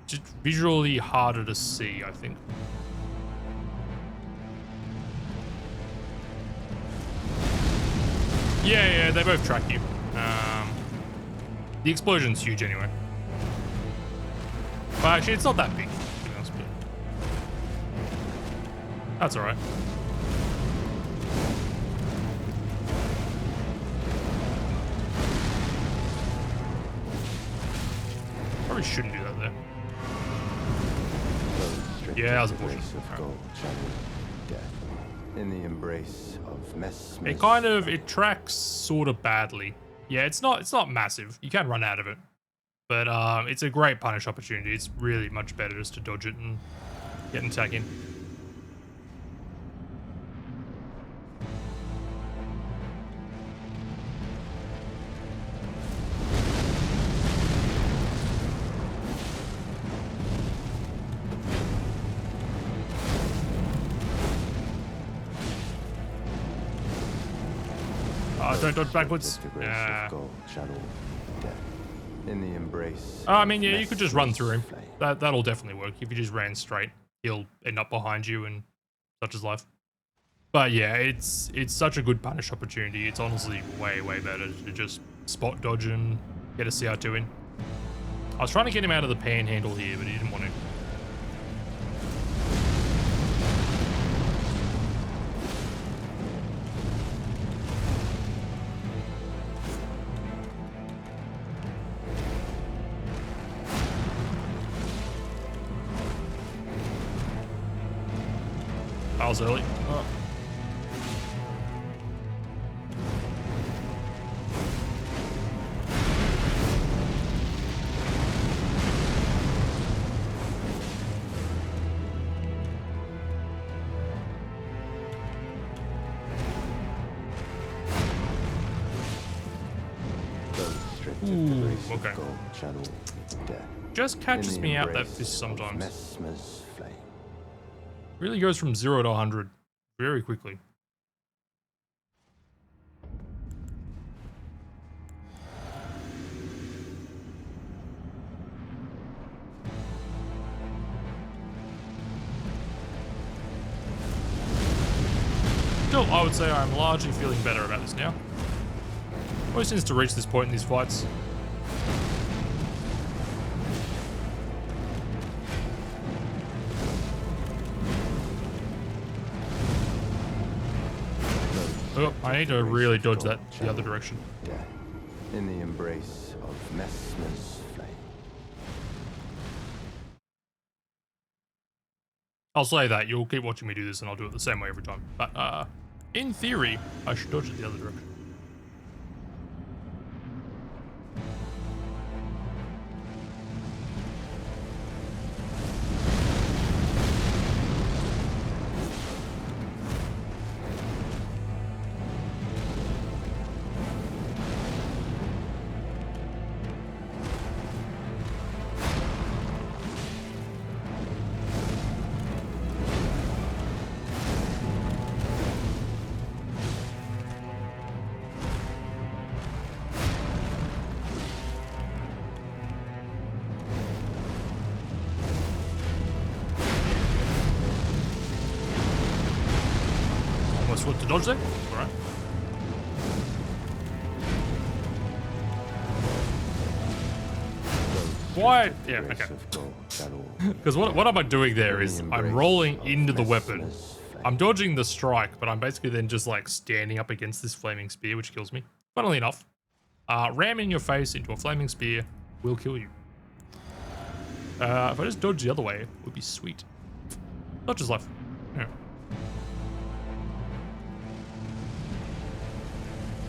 Speaker 1: just visually harder to see, I think. Yeah, they both track you. The explosion's huge anyway. Well, actually, it's not that big, to be honest, but that's alright. Probably shouldn't do that there. Yeah, that was a bullshit.
Speaker 4: In the embrace of Messmer's
Speaker 1: It tracks sort of badly. Yeah, it's not massive. You can run out of it. But it's a great punish opportunity. It's really much better just to dodge it and get an attack in. Don't dodge backwards. Yeah.
Speaker 4: In the embrace.
Speaker 1: I mean, yeah, you could just run through him. That'll definitely work. If you just ran straight, he'll end up behind you and such his life. But yeah, it's such a good punish opportunity. It's honestly way better to just spot dodge and get a CR2 in. I was trying to get him out of the panhandle here, but he didn't want to. I was early. Oh. Ooh, okay. Just catches me out that fish sometimes. Really goes from 0 to 100 very quickly. Still, I would say I'm largely feeling better about this now. Always seems to reach this point in these fights. Oh, I need to really dodge that the other direction.
Speaker 4: Death in the embrace of Messmer's flame.
Speaker 1: I'll say that. You'll keep watching me do this and I'll do it the same way every time. But, in theory, I should dodge it the other direction. What to dodge there? Alright. Why? Yeah, okay. Because what am I doing there is I'm rolling into the weapon. I'm dodging the strike, but I'm basically then just like standing up against this flaming spear, which kills me. Funnily enough, ramming your face into a flaming spear will kill you. If I just dodge the other way, it would be sweet. Dodge is life. Yeah.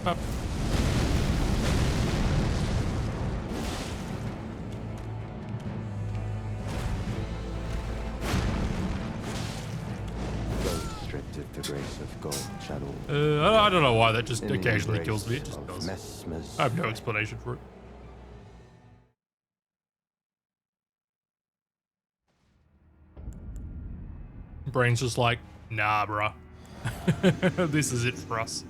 Speaker 1: Up. I don't know why that just occasionally kills me. It just does. I have no explanation for it. Brain's just like, nah, bruh. This is it for us.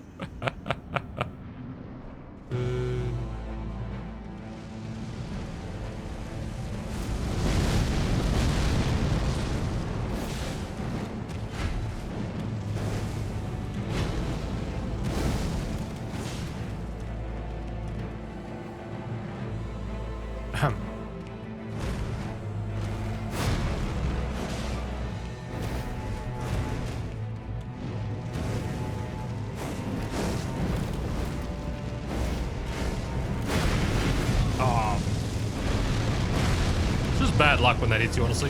Speaker 1: just bad luck when that hits you, honestly.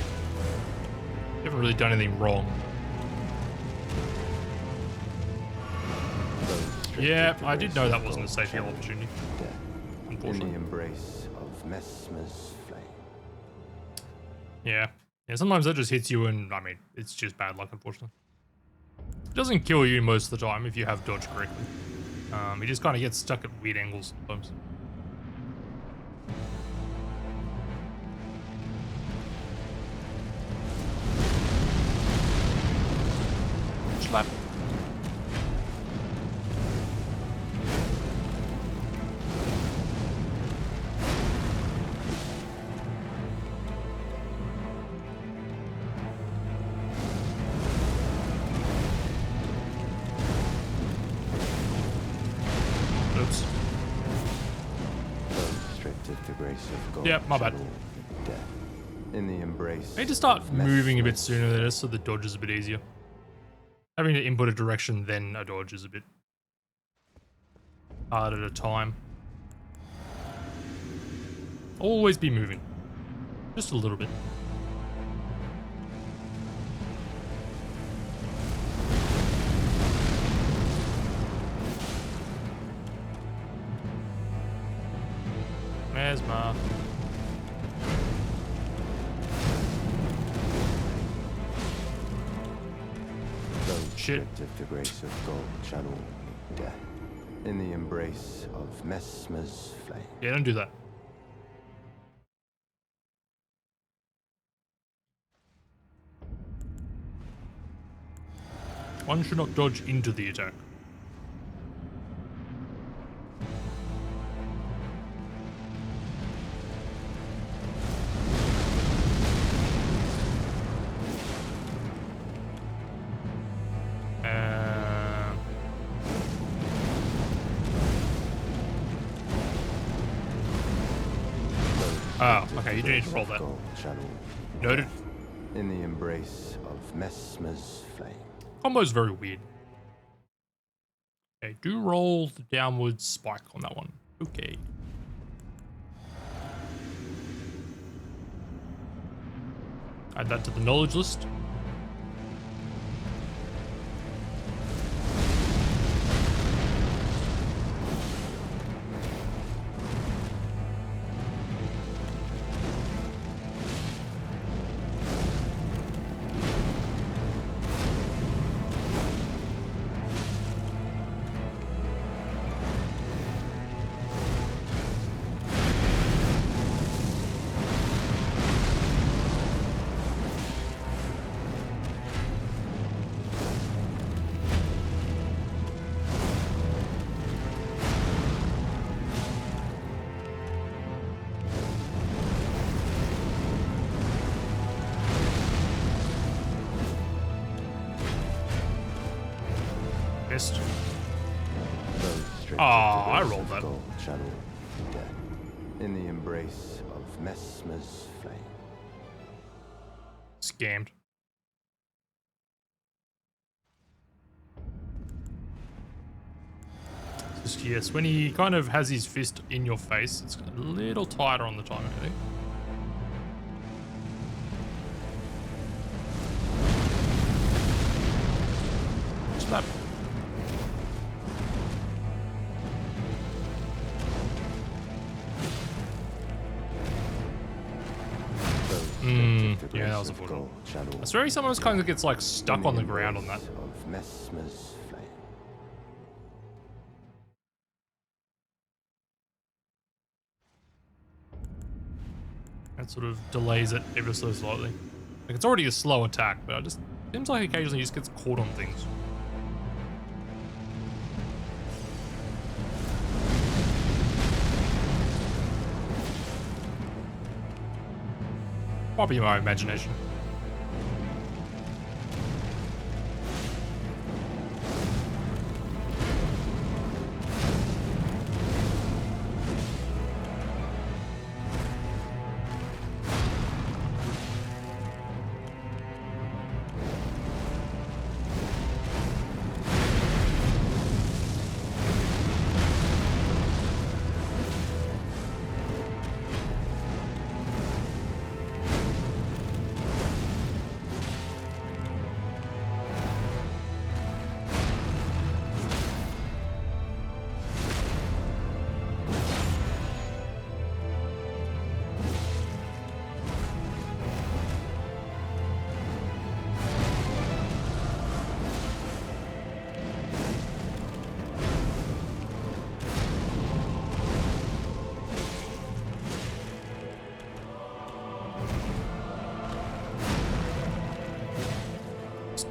Speaker 1: You haven't really done anything wrong. Yeah, I did know that wasn't a safe heal opportunity.
Speaker 4: In the embrace of Messmer's flame.
Speaker 1: Yeah. Yeah, sometimes that just hits you and, I mean, it's just bad luck, unfortunately. It doesn't kill you most of the time if you have dodged correctly. He just kind of gets stuck at weird angles sometimes. Slap. Oops.
Speaker 4: The grace of God.
Speaker 1: Yep, my bad.
Speaker 4: Death. In the embrace.
Speaker 1: I need to start moving a bit sooner there so the dodge is a bit easier. Having to input a direction, then a dodge is a bit hard at a time. Always be moving. Just a little bit. Messmer. Shit.
Speaker 4: Of the grace of God shall all meet death. In the embrace of Messmer's flame.
Speaker 1: Yeah, don't do that. One should not dodge into the attack. Oh, okay, you do need to roll that. Noted.
Speaker 4: In the embrace of Messmer's flame.
Speaker 1: Combo's very weird. Okay, do roll the downward spike on that one. Okay. Add that to the knowledge list. Ah, I rolled that.
Speaker 4: In the embrace of Messmer's flame.
Speaker 1: Scammed. Just, yes, when he kind of has his fist in your face, it's a little tighter on the timing, I think. Slap. Yeah, that was a photo. I swear he sometimes kind of gets like stuck on the ground on that.
Speaker 4: Of Messmer's flame.
Speaker 1: That sort of delays it ever so slightly. Like it's already a slow attack, but it just seems like occasionally he just gets caught on things. Might be my imagination.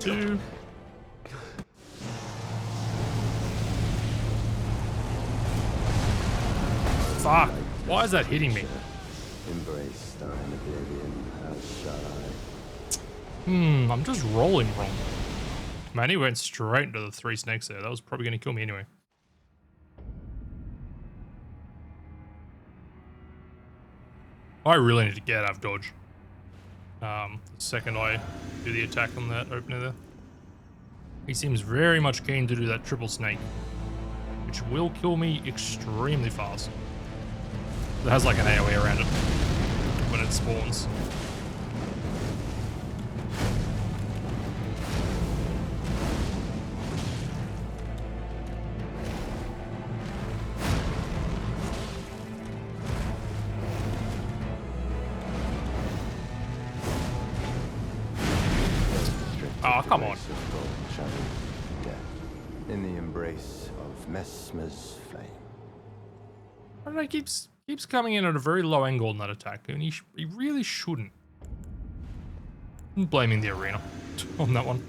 Speaker 1: 2. Fuck. Why is that hitting me?
Speaker 4: Embrace thine oblivion, as shall I.
Speaker 1: I'm just rolling wrong. Man, he went straight into the 3 snakes there. That was probably going to kill me anyway. I really need to get out of dodge. The second I do the attack on that opener there. He seems very much keen to do that triple snake, which will kill me extremely fast. It has like an AoE around it when it spawns. Oh, come on.
Speaker 4: In the embrace of Messmer's flame.
Speaker 1: I don't know, he keeps coming in at a very low angle in that attack, and he really shouldn't. I'm blaming the arena on that one.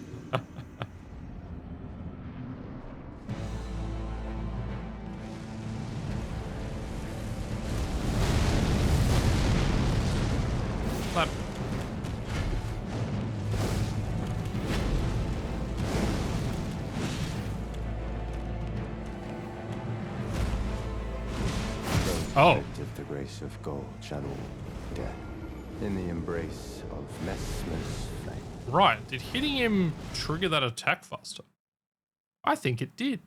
Speaker 1: Clap. Oh.
Speaker 4: Of the grace of God shall all death in the embrace of Messmer's flame.
Speaker 1: Right, did hitting him trigger that attack faster? I think it did.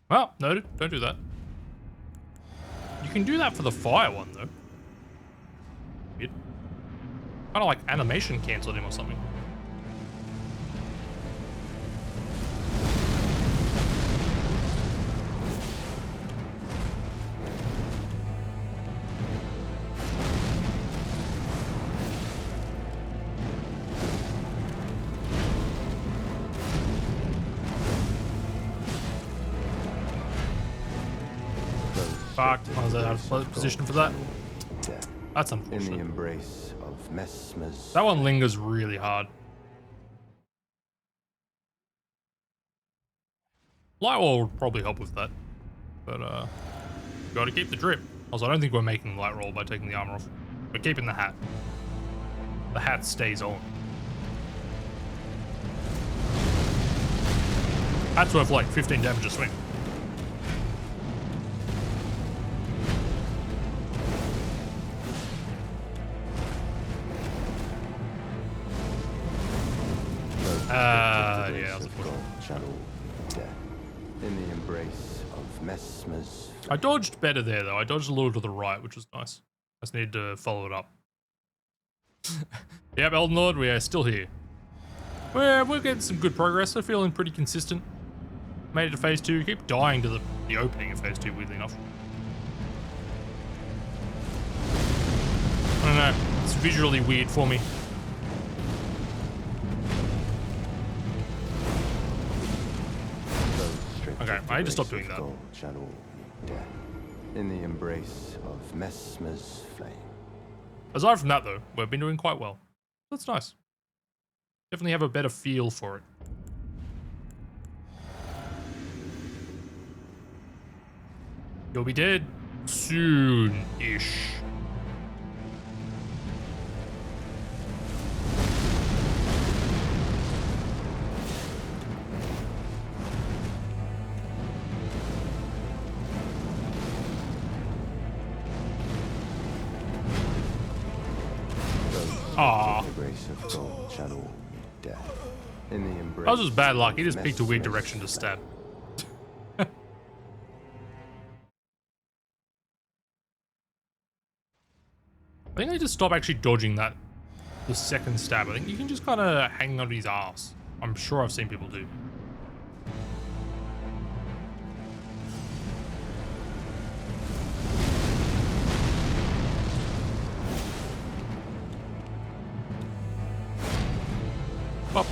Speaker 1: Well, noted, don't do that. You can do that for the fire one though. Weird. Kind of like animation cancelled him or something. Fuck, I was out of position for that. That's
Speaker 4: In the
Speaker 1: unfortunate.
Speaker 4: embrace of Messmer's.
Speaker 1: That one lingers really hard. Lightwall would probably help with that. But, gotta keep the drip. Also, I don't think we're making light roll by taking the armor off. We're keeping the hat. The hat stays on. That's worth like 15 damage a swing. Yeah, that was unfortunate.
Speaker 4: In the embrace of Messmer's.
Speaker 1: I dodged better there, though. I dodged a little to the right, which was nice. I just needed to follow it up. Yep, Elden Lord, we are still here. We're getting some good progress. We're feeling pretty consistent. Made it to phase 2. Keep dying to the opening of phase 2, weirdly enough. I don't know. It's visually weird for me. Okay, I need to stop doing that.
Speaker 4: In the embrace of Messmer's flame.
Speaker 1: Aside from that, though, we've been doing quite well. That's nice. Definitely have a better feel for it. You'll be dead soon-ish. Aww. That was just bad luck. He just picked a weird direction to stab. I think I need to stop actually dodging that the second stab. I think you can just kind of hang onto his ass. I'm sure I've seen people do. Pop.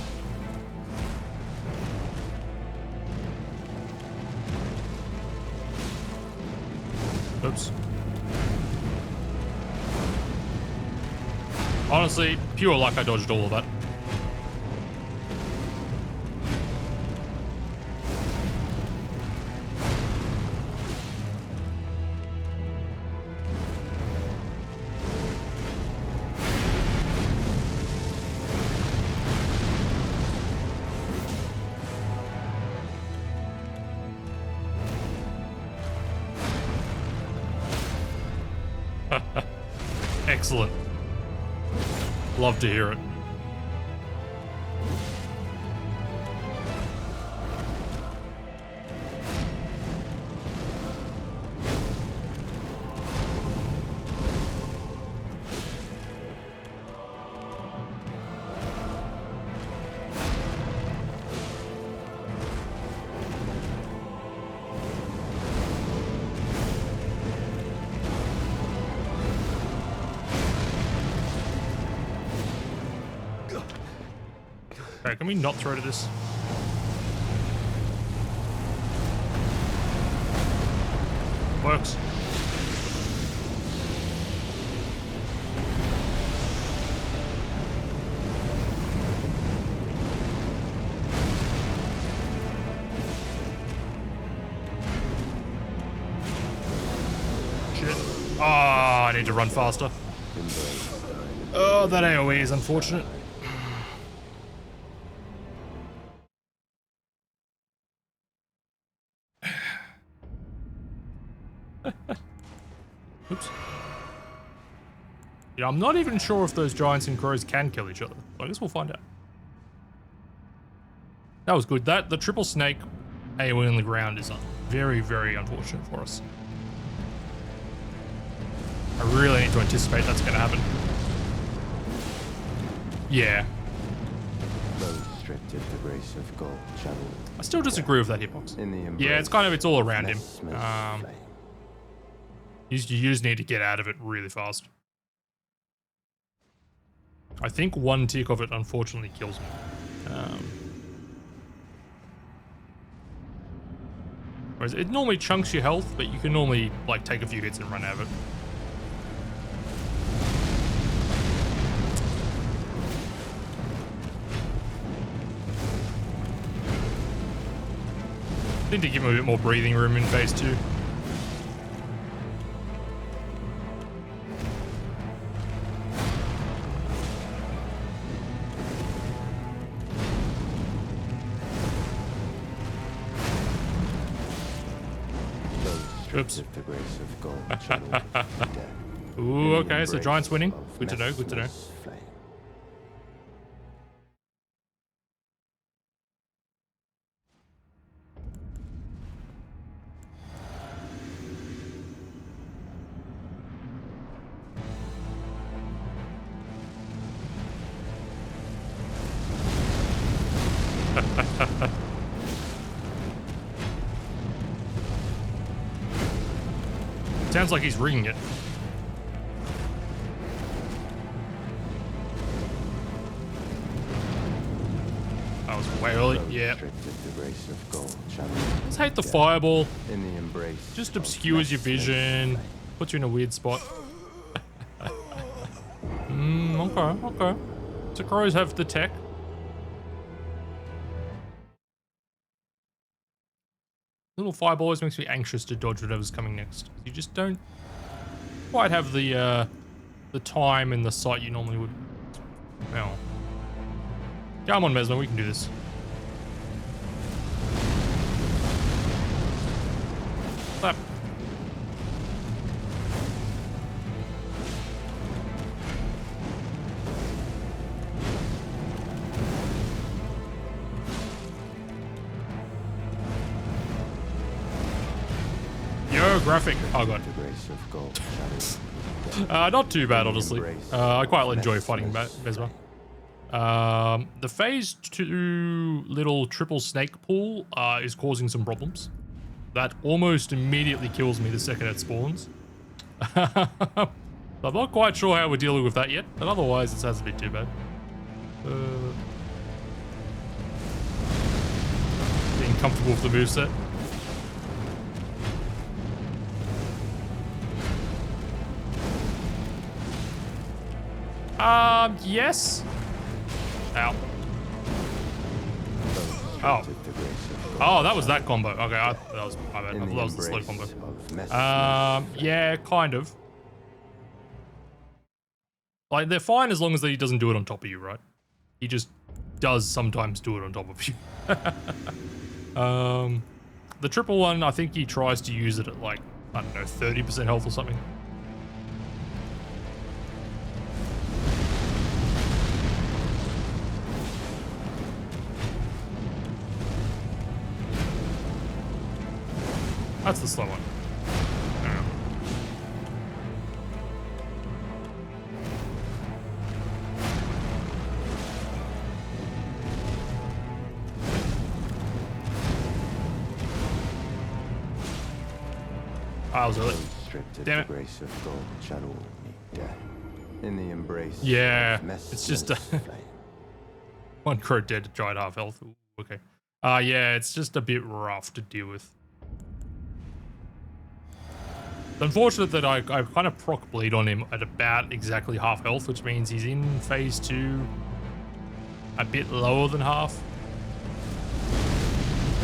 Speaker 1: Oops. Honestly, pure luck I dodged all of that. Excellent. Love to hear it. Okay, can we not throw to this? Works. Shit. Oh, I need to run faster. Oh, that AoE is unfortunate. Oops. Yeah, I'm not even sure if those giants and crows can kill each other. So I guess we'll find out. That was good. The triple snake AoE on the ground is very, very unfortunate for us. I really need to anticipate that's going to happen. Yeah.
Speaker 4: The grace of God shall
Speaker 1: I still disagree with that hitbox.
Speaker 4: in the
Speaker 1: Yeah, it's
Speaker 4: embrace
Speaker 1: all
Speaker 4: of
Speaker 1: around him.
Speaker 4: Messmer's flame.
Speaker 1: You just need to get out of it really fast. I think one tick of it unfortunately kills me. Whereas it normally chunks your health, but you can normally like take a few hits and run out of it. Need to give him a bit more breathing room in phase 2. Oops.
Speaker 4: The grace of God shall death.
Speaker 1: Ooh,
Speaker 4: In the
Speaker 1: okay, so
Speaker 4: embrace
Speaker 1: Giant's winning.
Speaker 4: of
Speaker 1: Good to know, good to know.
Speaker 4: Messmer's flame.
Speaker 1: Sounds like he's ringing it. That was way early. Yeah.
Speaker 4: The grace of God shall
Speaker 1: Just hate the fireball.
Speaker 4: in the embrace
Speaker 1: Just
Speaker 4: of
Speaker 1: obscures your
Speaker 4: Messmer's
Speaker 1: vision.
Speaker 4: flame.
Speaker 1: Puts you in a weird spot. Okay, okay. So crows have the tech. Little fireball always makes me anxious to dodge whatever's coming next. You just don't quite have the time and the sight you normally would. Well, come on, Messmer, we can do this. Slap. Yo, graphic. Oh god.
Speaker 4: The grace of God shall death.
Speaker 1: Not too bad, honestly. I quite enjoy fighting Messmer. The phase 2 little triple snake pool is causing some problems. That almost immediately kills me the second it spawns. I'm not quite sure how we're dealing with that yet, but otherwise it hasn't been too bad. Being comfortable with the moveset. Yes. Ow. Oh. Oh, that was that combo. Okay, that was my bad. I thought that was the slow combo. Yeah, kind of. Like, they're fine as long as he doesn't do it on top of you, right? He just does sometimes do it on top of you. The triple one, I think he tries to use it at like, I don't know, 30% health or something. That's the slow one. Yeah. I was early.
Speaker 4: Stripped of
Speaker 1: Damn
Speaker 4: the
Speaker 1: it.
Speaker 4: grace of God shall all meet death. In the embrace
Speaker 1: Yeah,
Speaker 4: of
Speaker 1: it's just a
Speaker 4: Messmer's flame.
Speaker 1: one crow dead to dried half health. Ooh, okay. Yeah, it's just a bit rough to deal with. It's unfortunate that I kind of proc bleed on him at about exactly half health, which means he's in phase 2 a bit lower than half.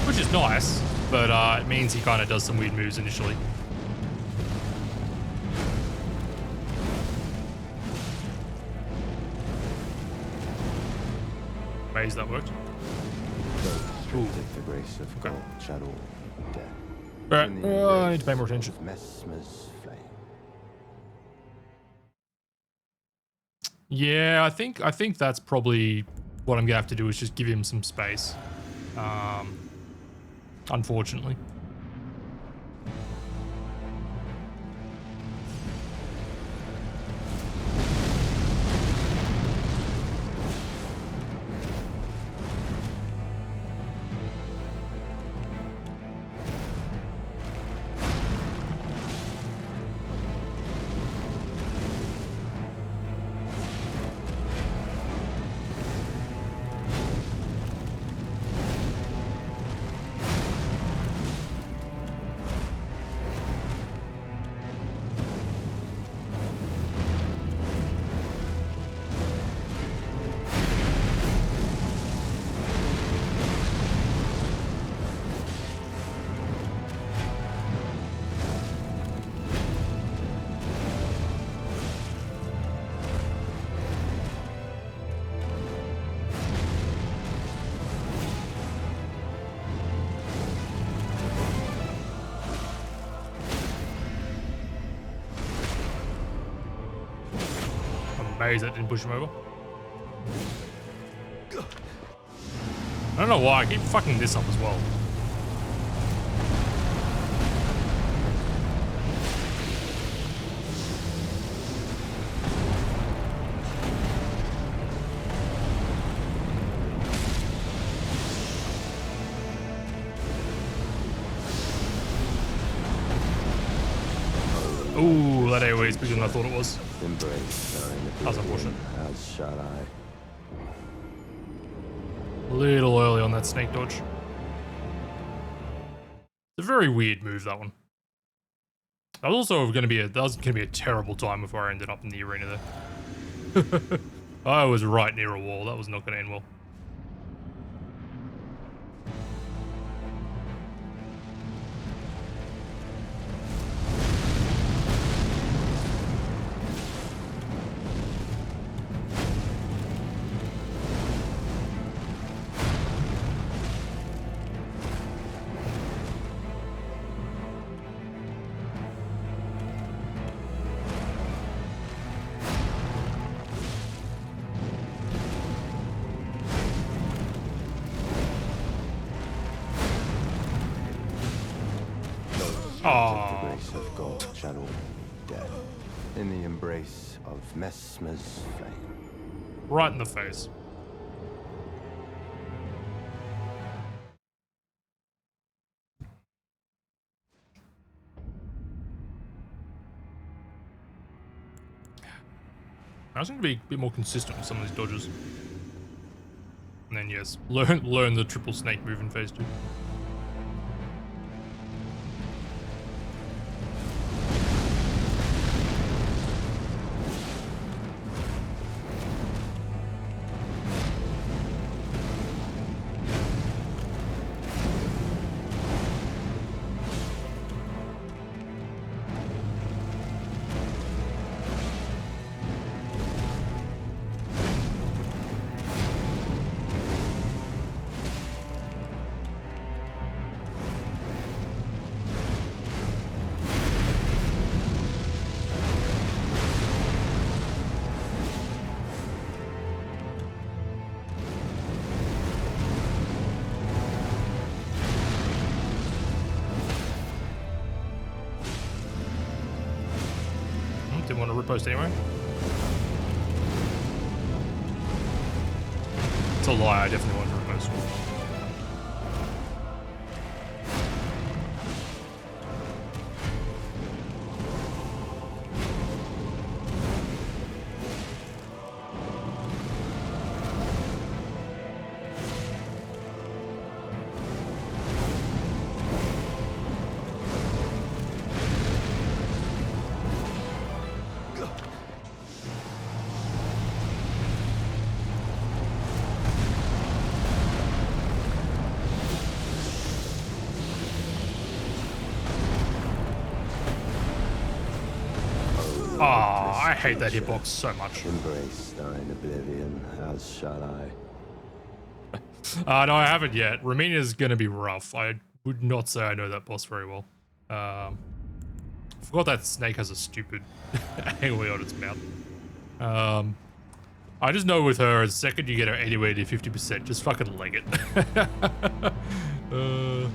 Speaker 1: Which is nice, but it means he kind of does some weird moves initially. Amazed that worked.
Speaker 4: Those stripped of the grace of God shall all meet death.
Speaker 1: Alright,
Speaker 4: In the
Speaker 1: I need to pay more
Speaker 4: embrace
Speaker 1: attention.
Speaker 4: of Messmer's flame.
Speaker 1: Yeah, I think that's probably what I'm gonna have to do is just give him some space. Unfortunately. Amazed that didn't push him over. I don't know why, I keep fucking this up as well. Ooh, that AoE is bigger than I thought it was.
Speaker 4: Embrace
Speaker 1: That's unfortunate.
Speaker 4: as shall I.
Speaker 1: A little early on that snake dodge. It's a very weird move, that one. That was also going to be a terrible time before I ended up in the arena there. I was right near a wall. That was not going to end well.
Speaker 4: The grace of God shall all meet death. In the embrace of Messmer's flame.
Speaker 1: Right in the face. I was going to be a bit more consistent with some of these dodges. And then yes, learn the triple snake move in phase 2. want to repost anyway. It's a lie, I definitely want to repost. Oh, I hate that hitbox so much.
Speaker 4: Embrace thine oblivion, as shall I.
Speaker 1: No, I haven't yet. Ramina's gonna be rough. I would not say I know that boss very well. Forgot that snake has a stupid AoE on its mouth. I just know with her, the second you get her anywhere near 50%, just fucking leg it. And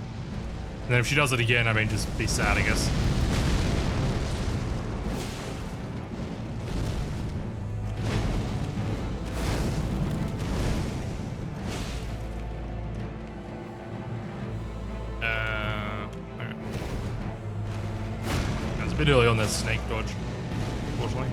Speaker 1: then if she does it again, I mean, just be sad, I guess. Okay. It's a bit early on that snake dodge, unfortunately.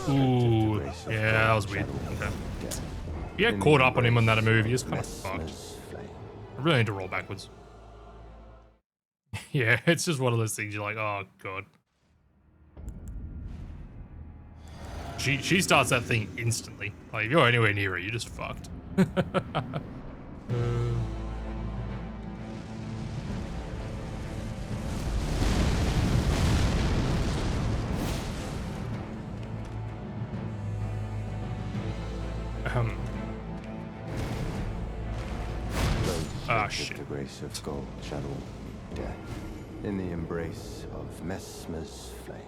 Speaker 1: Ooh, yeah, that was weird. Okay. You get caught up on him on that move, you're just kind of fucked. I really need to roll backwards. Yeah, it's just one of those things you're like, oh god. She starts that thing instantly. Like, if you're anywhere near her, you're just fucked. Ah, shit.
Speaker 4: The grace of gold shall all meet death in the embrace of Messmer's flame.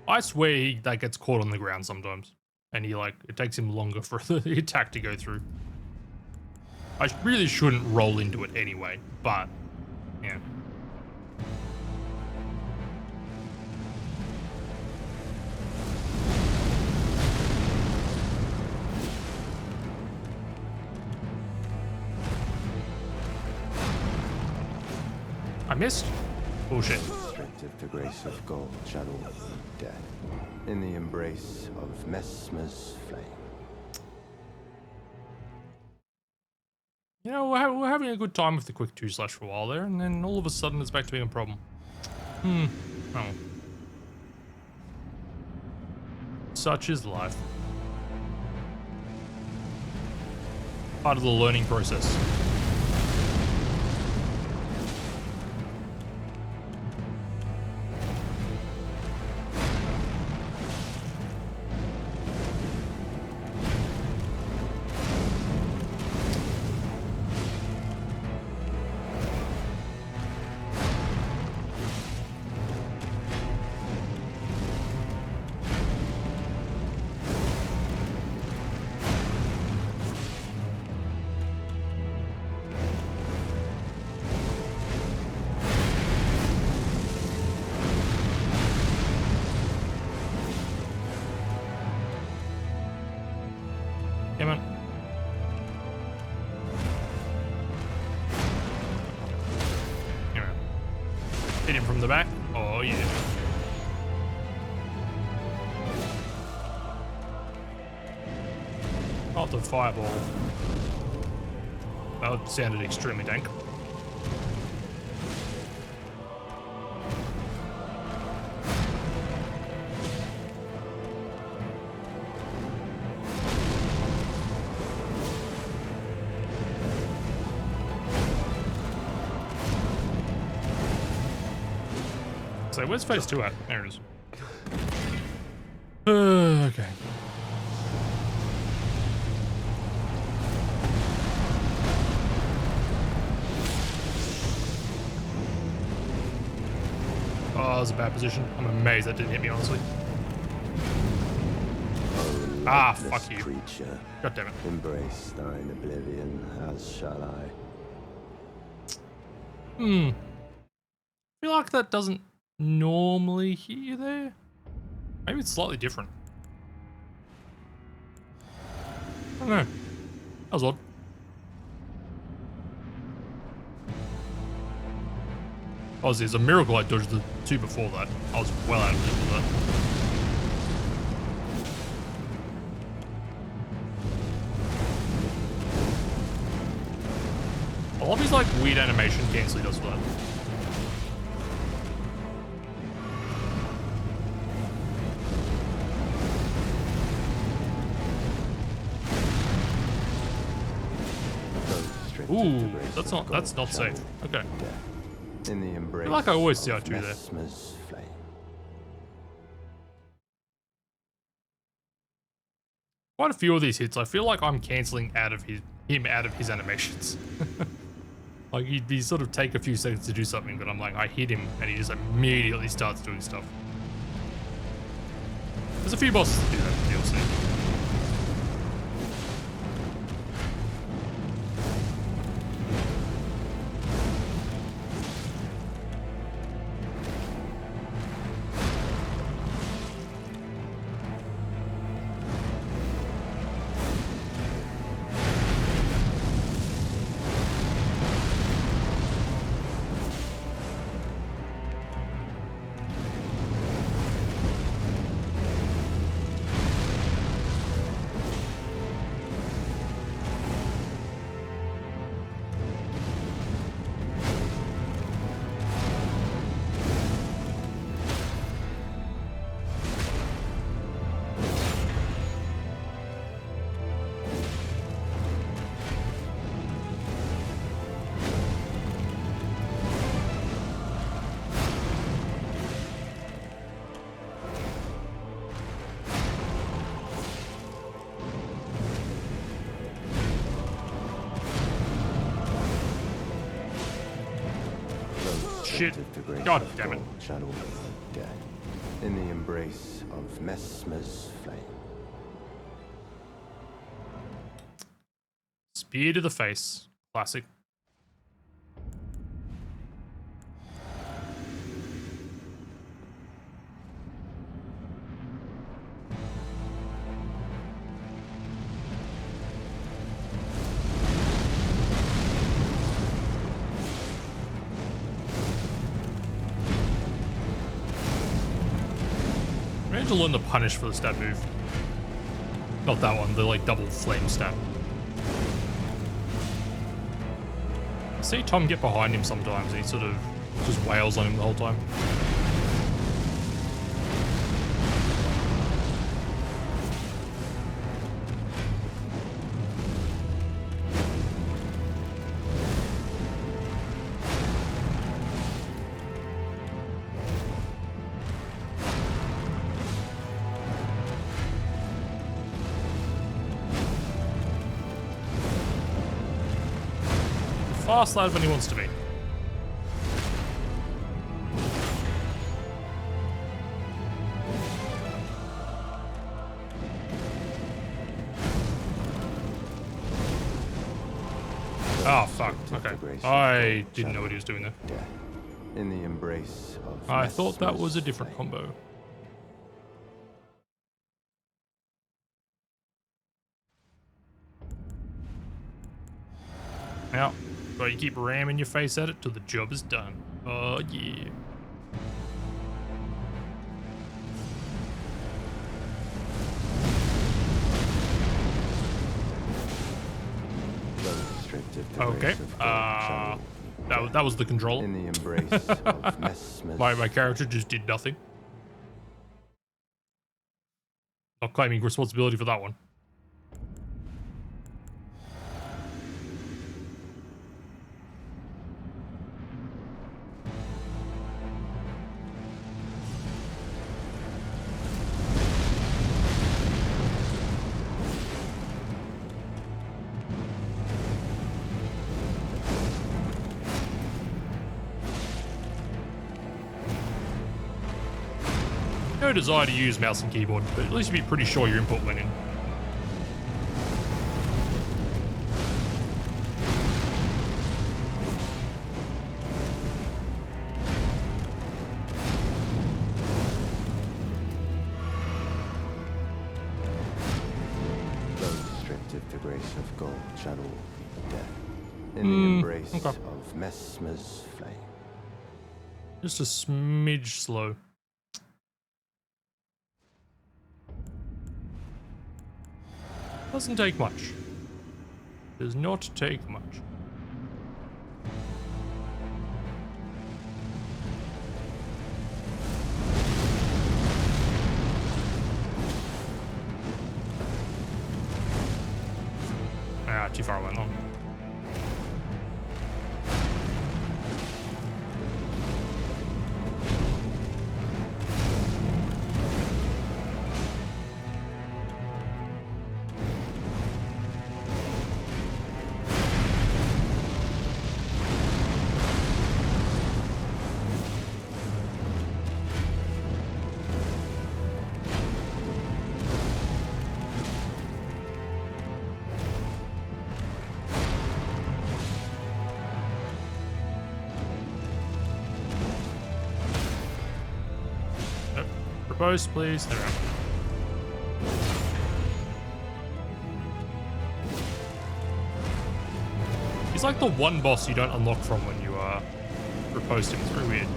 Speaker 1: I swear he like gets caught on the ground sometimes, and he like it takes him longer for the attack to go through. I really shouldn't roll into it anyway, but yeah. I missed. Bullshit.
Speaker 4: Straight of the grace of gold shall all meet death in the embrace of Messmer's flame.
Speaker 1: You know, we're having a good time with the quick 2/ for a while there, and then all of a sudden it's back to being a problem. Oh. Such is life. Part of the learning process. Come on. Here. Hit him from the back. Oh yeah. Oh, the fireball. That sounded extremely dank. So where's phase 2 at? There it is. Okay. was a bad position. I'm amazed that didn't hit me, honestly. Ah, fuck you.
Speaker 4: Creature,
Speaker 1: God damn it.
Speaker 4: embrace thine oblivion, as shall I.
Speaker 1: I feel like that doesn't normally hit you there. Maybe it's slightly different. I don't know. That was odd. Obviously, it's a miracle I dodged the two before that. I was well out of it with that. I love his like weird animation cancel he does for that. Ooh, that's not safe. Okay.
Speaker 4: In the embrace
Speaker 1: I feel like I always see R2 there.
Speaker 4: Messmer's flame.
Speaker 1: Quite a few of these hits, I feel like I'm canceling him out of his animations. Like he'd sort of take a few seconds to do something, but I'm like, I hit him and he just immediately starts doing stuff. There's a few bosses that do that in DLC. Shit. God damn it.
Speaker 4: Shadow of the dead. In the embrace of Messmer's flame.
Speaker 1: Spear to the face. Classic. I need to learn the punish for the stab move. Not that one, the like double flame stab. I see Tom get behind him sometimes and he sort of just wails on him the whole time. Fast lad when he wants to be. Oh fuck, okay. I didn't know what he was doing there.
Speaker 4: In the embrace of
Speaker 1: I thought that was a
Speaker 4: Messmer's
Speaker 1: different
Speaker 4: flame.
Speaker 1: combo. Now, but you keep ramming your face at it till the job is done. Oh yeah. Okay. That was the controller.
Speaker 4: In the embrace of Messmer's
Speaker 1: My character just did nothing. Not claiming responsibility for that one. desire to use mouse and keyboard, but at least you'd be pretty sure your input went in.
Speaker 4: Those stripped of the grace of God shall all be dead in the embrace of Messmer's flame.
Speaker 1: Just a smidge slow. Doesn't take much. Does not take much. Ah, too far away, long. Propose, please. There we go. He's like the one boss you don't unlock from when you repost him. It's very weird.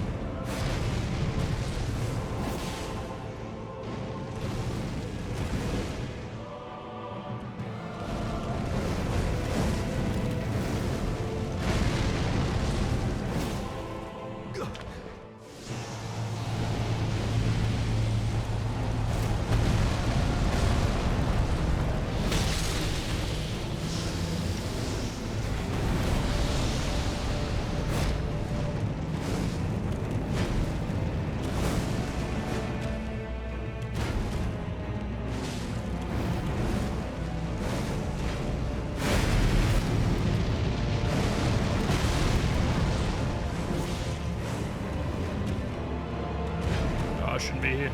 Speaker 1: I shouldn't be here.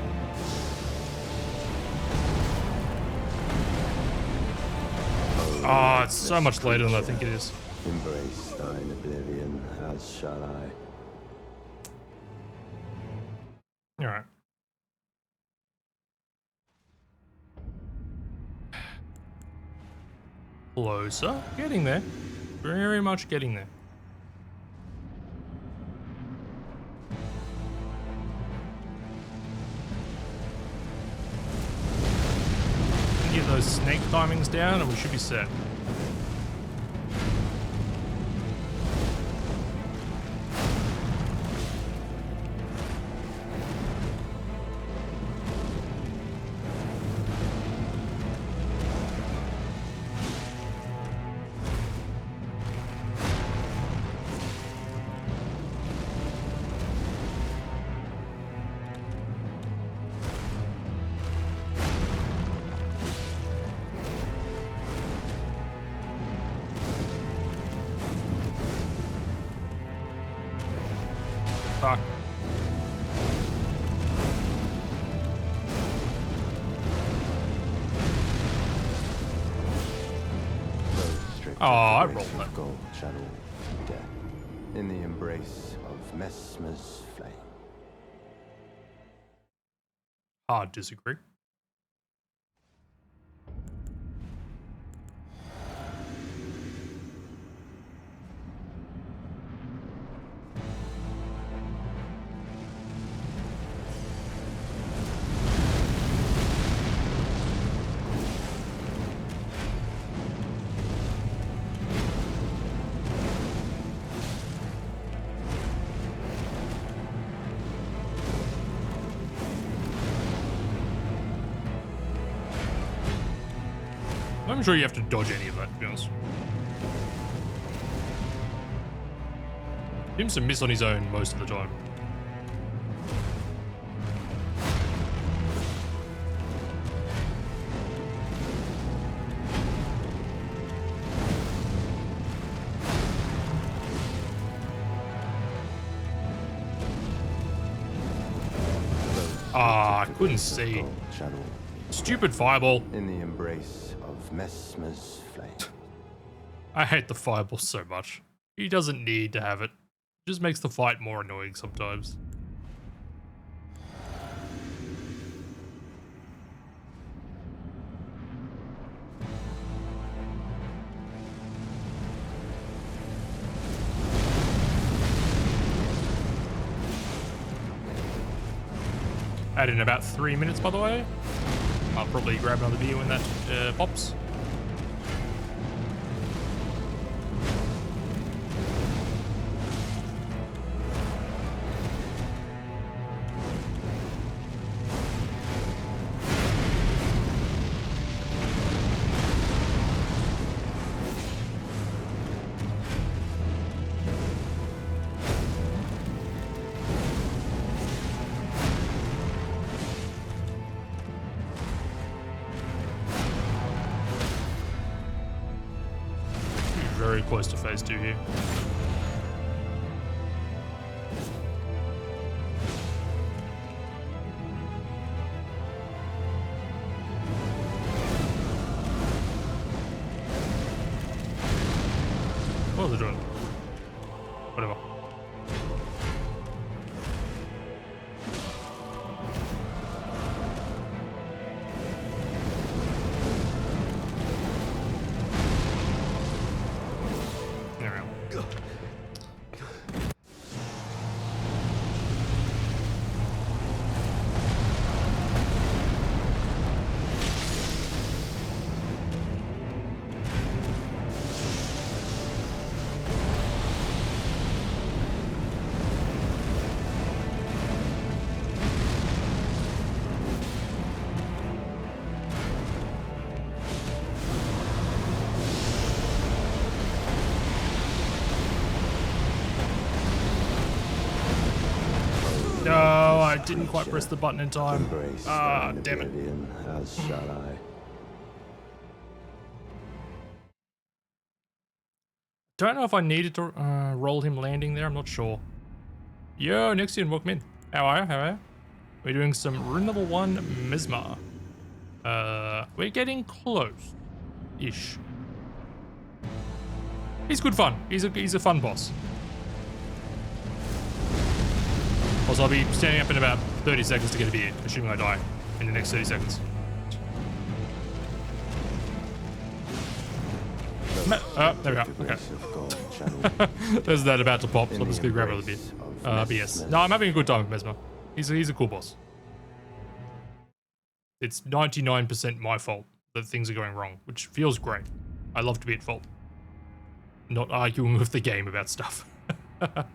Speaker 1: Oh, it's so much later than I think it is.
Speaker 4: Embrace thine oblivion, as shall I.
Speaker 1: Alright. Closer. Getting there. Very much getting there. Get those snake timings down and we should be set. Fuck. Oh, I rolled that.
Speaker 4: Gold shall all be dead in the embrace of Messmer's flame.
Speaker 1: Hard disagree. I'm sure you have to dodge any of that, to be honest. Seems to miss on his own most of the time. Ah, I
Speaker 4: the
Speaker 1: couldn't
Speaker 4: grace of
Speaker 1: see.
Speaker 4: God shall all
Speaker 1: Stupid fireball.
Speaker 4: in the embrace of Messmer's flame.
Speaker 1: I hate the fireball so much. He doesn't need to have it. It just makes the fight more annoying sometimes. Add in about 3 minutes, by the way. I'll probably grab another beer when that pops. Very close to phase 2 here. What was it doing? Whatever. There we go. No, I didn't quite press the button in time.
Speaker 4: Embrace
Speaker 1: Ah,
Speaker 4: thine
Speaker 1: damn it.
Speaker 4: oblivion, as shall I.
Speaker 1: Don't know if I needed to roll him landing there. I'm not sure. Yo, Nixian, welcome in. How are you? How are you? We're doing some Rune level 1 Messmer. We're getting close-ish. He's good fun. He's a fun boss. Also, I'll be standing up in about 30 seconds to get a beer, assuming I die in the next 30 seconds. Oh, there we go. Okay. There's that about to pop, so I'm just gonna grab another beer. But yes. No, I'm having a good time with Messmer. He's a cool boss. It's 99% my fault that things are going wrong, which feels great. I love to be at fault. Not arguing with the game about stuff. So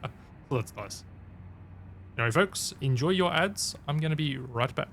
Speaker 1: that's nice. Anyway, folks, enjoy your ads. I'm going to be right back.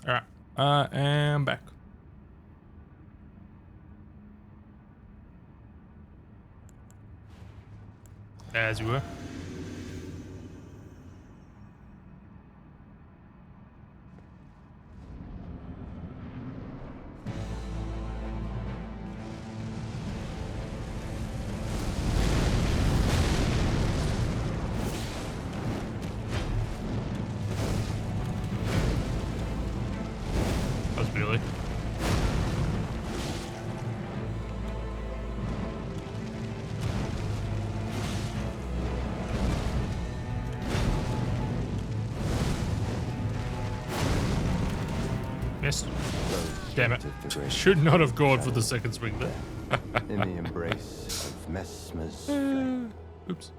Speaker 1: Alright, I am back. As you were. That was really. Missed. Damn it. Should not have gone for the second swing there.
Speaker 4: In the embrace of Messmer's flame.
Speaker 1: Oops.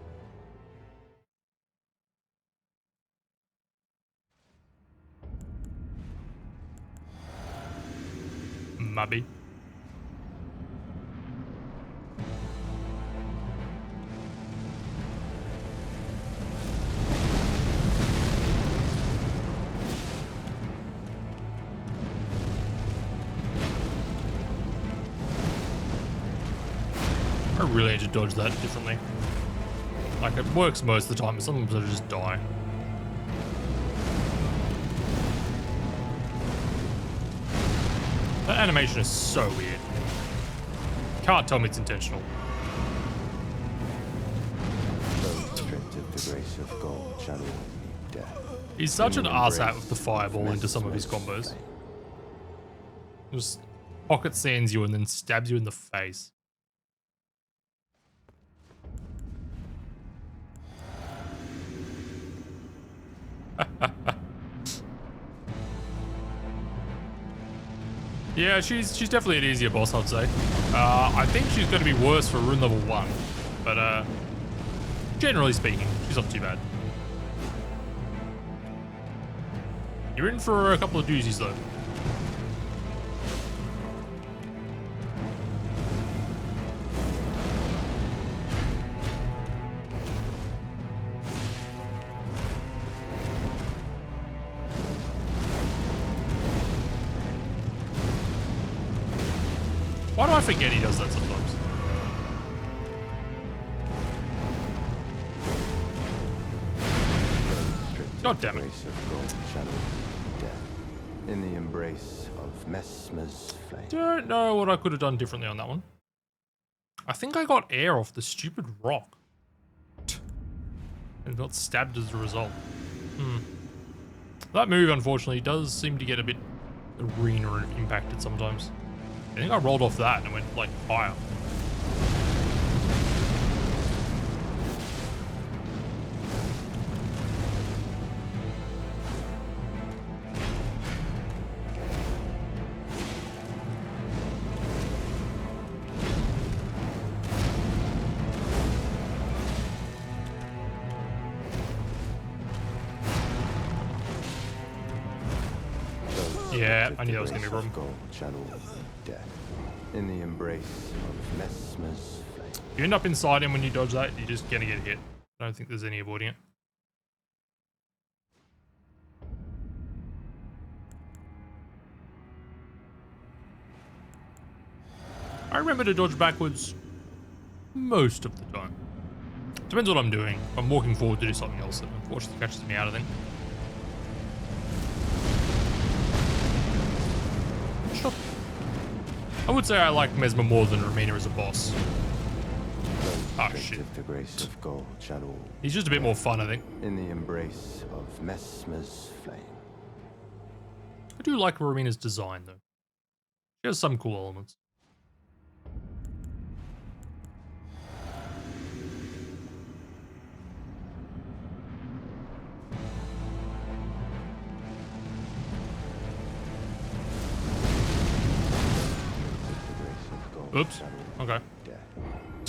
Speaker 1: Maybe. I really need to dodge that differently. Like, it works most of the time, but sometimes I just die. That animation is so weird. Can't tell me it's intentional.
Speaker 4: Those stripped of the grace of God shall all meet death.
Speaker 1: He's such
Speaker 4: In
Speaker 1: an
Speaker 4: the
Speaker 1: arsehole
Speaker 4: embrace
Speaker 1: with the fireball
Speaker 4: of
Speaker 1: into some of his
Speaker 4: Messmer's
Speaker 1: combos.
Speaker 4: flame.
Speaker 1: Just pocket sands you and then stabs you in the face. Yeah, she's definitely an easier boss, I'd say. I think she's going to be worse for Rune level 1, but generally speaking, she's not too bad. You're in for a couple of doozies though. Why do I forget he does that sometimes? God damn it.
Speaker 4: Grace of God shall all meet death. In the embrace of Messmer's flame.
Speaker 1: Don't know what I could have done differently on that one. I think I got air off the stupid rock. And got stabbed as a result. That move, unfortunately, does seem to get a bit arena impacted sometimes. I think I rolled off that and it went, like, higher. Yeah, I knew that was going to be a problem.
Speaker 4: God shall all meet death. In the embrace of Messmer's flame.
Speaker 1: If you end up inside him when you dodge that, you're just going to get hit. I don't think there's any avoiding it. I remember to dodge backwards most of the time. Depends what I'm doing. If I'm walking forward to do something else, it unfortunately catches me out of thing. Sure. I would say I like Messmer more than Rune as a boss. Oh shit.
Speaker 4: Of the grace of God shall all.
Speaker 1: He's just a bit more fun, I think.
Speaker 4: In the embrace of Messmer's flame.
Speaker 1: I do like Rumina's design though. She has some cool elements. Oops. Okay.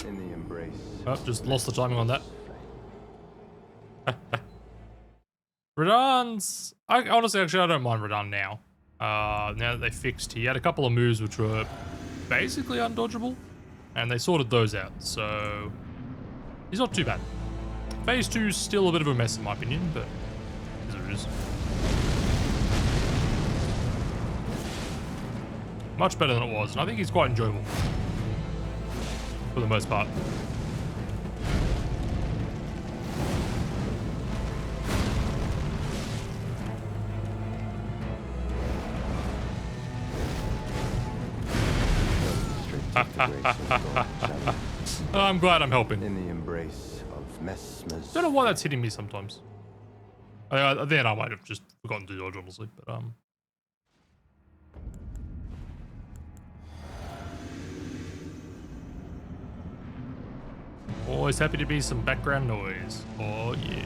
Speaker 4: In the embrace.
Speaker 1: Oh, just lost the timing on that. Radan's... honestly, actually, I don't mind Radan now. Now that they fixed, he had a couple of moves which were basically undodgeable, and they sorted those out, so he's not too bad. Phase 2 is still a bit of a mess in my opinion, but it is what it is. Much better than it was, and I think he's quite enjoyable. For the most part. I'm glad I'm helping.
Speaker 4: In the embrace of Messmer's.
Speaker 1: Don't know why that's hitting me sometimes. Then I might have just forgotten to dodge, honestly, but always happy to be some background noise. Oh yeah.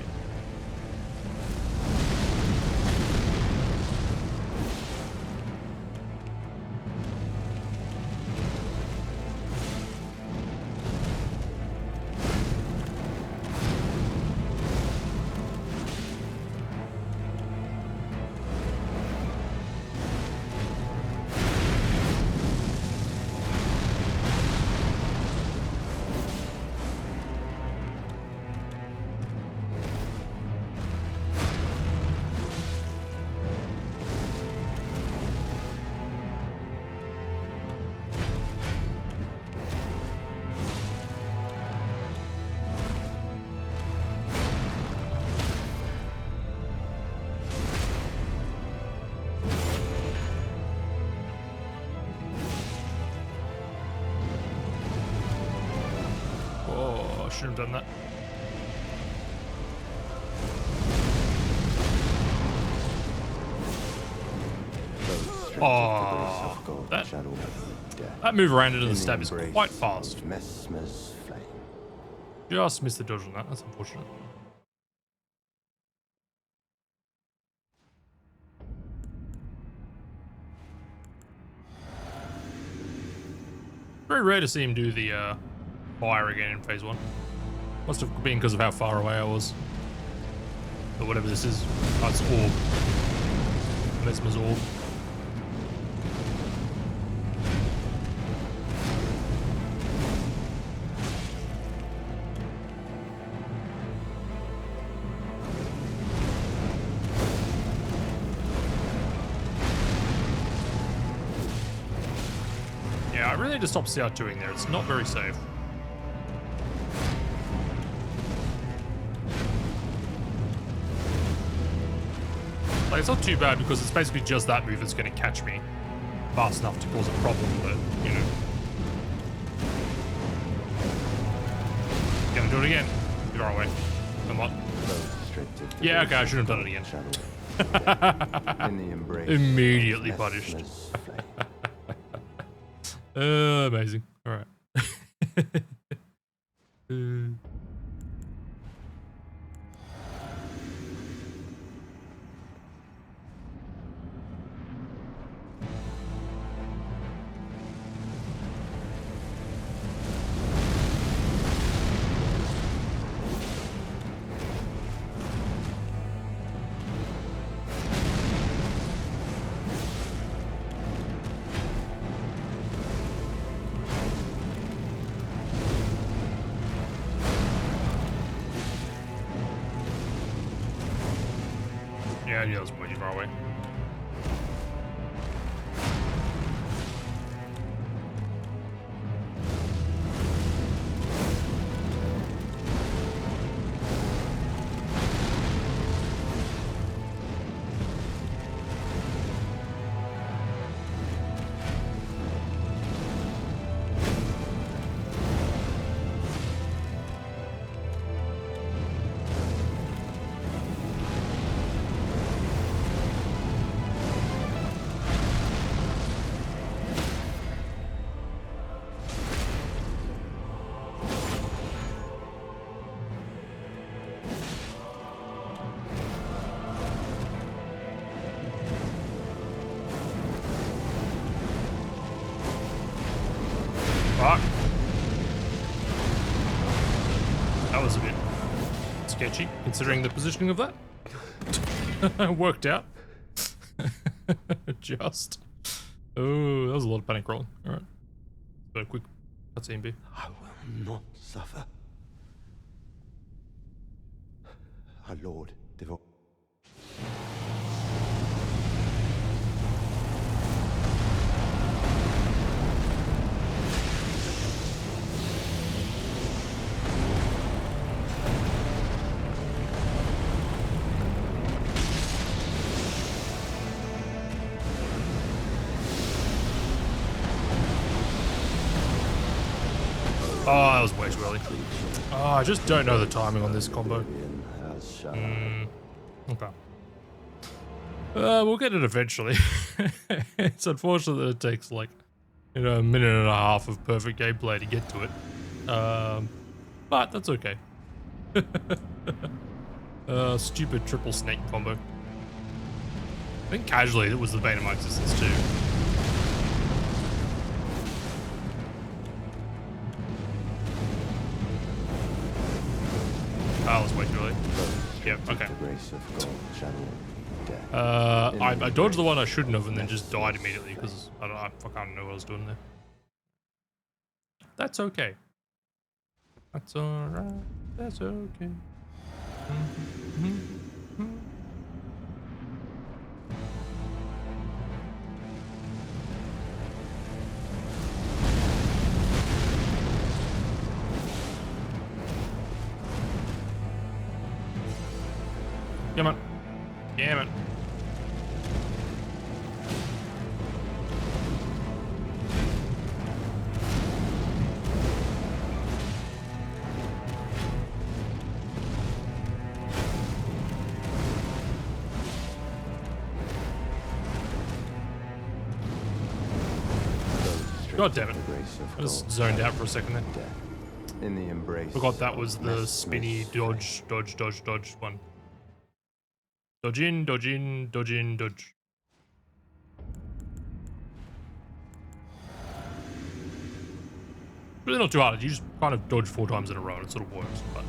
Speaker 1: Shouldn't have done that. Oh, that move around into the stab is quite fast.
Speaker 4: Messmer's flame.
Speaker 1: Just missed the dodge on that. That's unfortunate. Very rare to see him do the fire again in phase 1. Must have been because of how far away I was. Or whatever this is. Oh, it's orb. Messmer's orb. Yeah, I really need to stop CR2ing there. It's not very safe. Like, it's not too bad because it's basically just that move that's going to catch me fast enough to cause a problem, but, you know. Gonna do it again. Get far away. Come on. Yeah, okay, I shouldn't have done it again. Immediately punished. Amazing. Alright. Yeah, that was way too far away. Fuck. That was a bit sketchy, considering the positioning of that. Worked out. Just. Oh, that was a lot of panic rolling. Alright. So quick cutscene B.
Speaker 4: I will not suffer. Our Lord devote.
Speaker 1: Oh, that was way too early. Oh, I just don't know the timing on this combo. Okay. We'll get it eventually. It's unfortunate that it takes like, you know, a minute and a half of perfect gameplay to get to it. But that's okay. Stupid triple snake combo. I think casually it was the bane of my existence too. Oh, was way too early. Yep, okay. I dodged the one I shouldn't have and then just died immediately because I can't know what I was doing there. That's okay. That's alright. That's okay. Come on. Damn it. God damn it. I just zoned out for a second there.
Speaker 4: In the embrace.
Speaker 1: Forgot that was the spinny dodge one. Dodge in, dodge in, dodge in, dodge. Really not too hard. You just kind of dodge 4 times in a row and it sort of works. But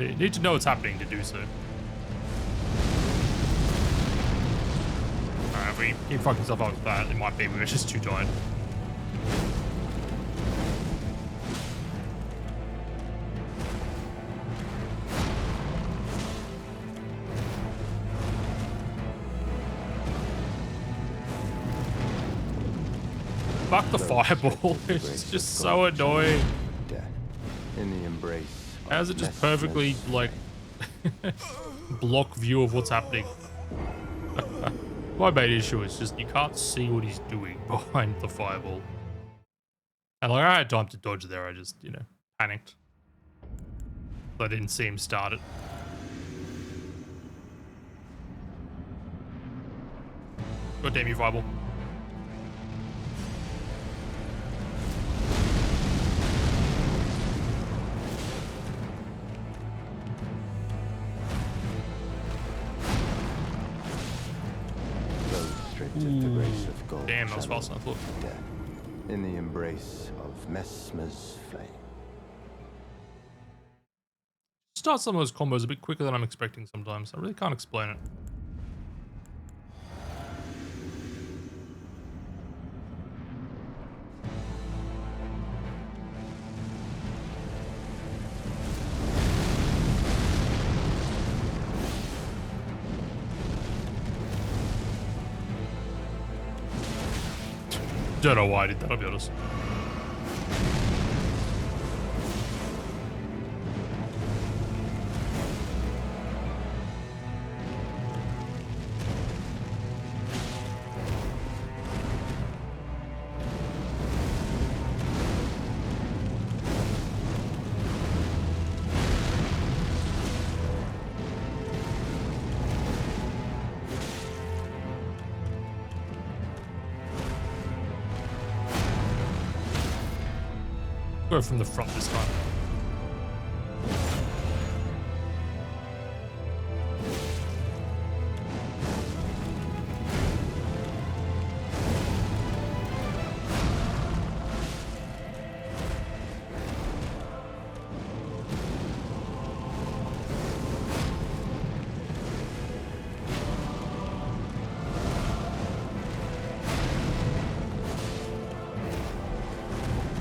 Speaker 1: you need to know what's happening to do so. Alright, if we keep fucking stuff up with that, it might be we're just too tired. Fuck the fireball. It's just so annoying.
Speaker 4: In the embrace.
Speaker 1: How's it just perfectly, like, block view of what's happening? My main issue is just you can't see what he's doing behind the fireball. And like, I had time to dodge there, I just, you know, panicked. I didn't see him start it. God damn you, fireball. Damn, that was fast enough. Look.
Speaker 4: In the embrace of Messmer's flame.
Speaker 1: Start some of those combos a bit quicker than I'm expecting sometimes. I really can't explain it. Don't know why I did that, I'll be honest. Go from the front this time.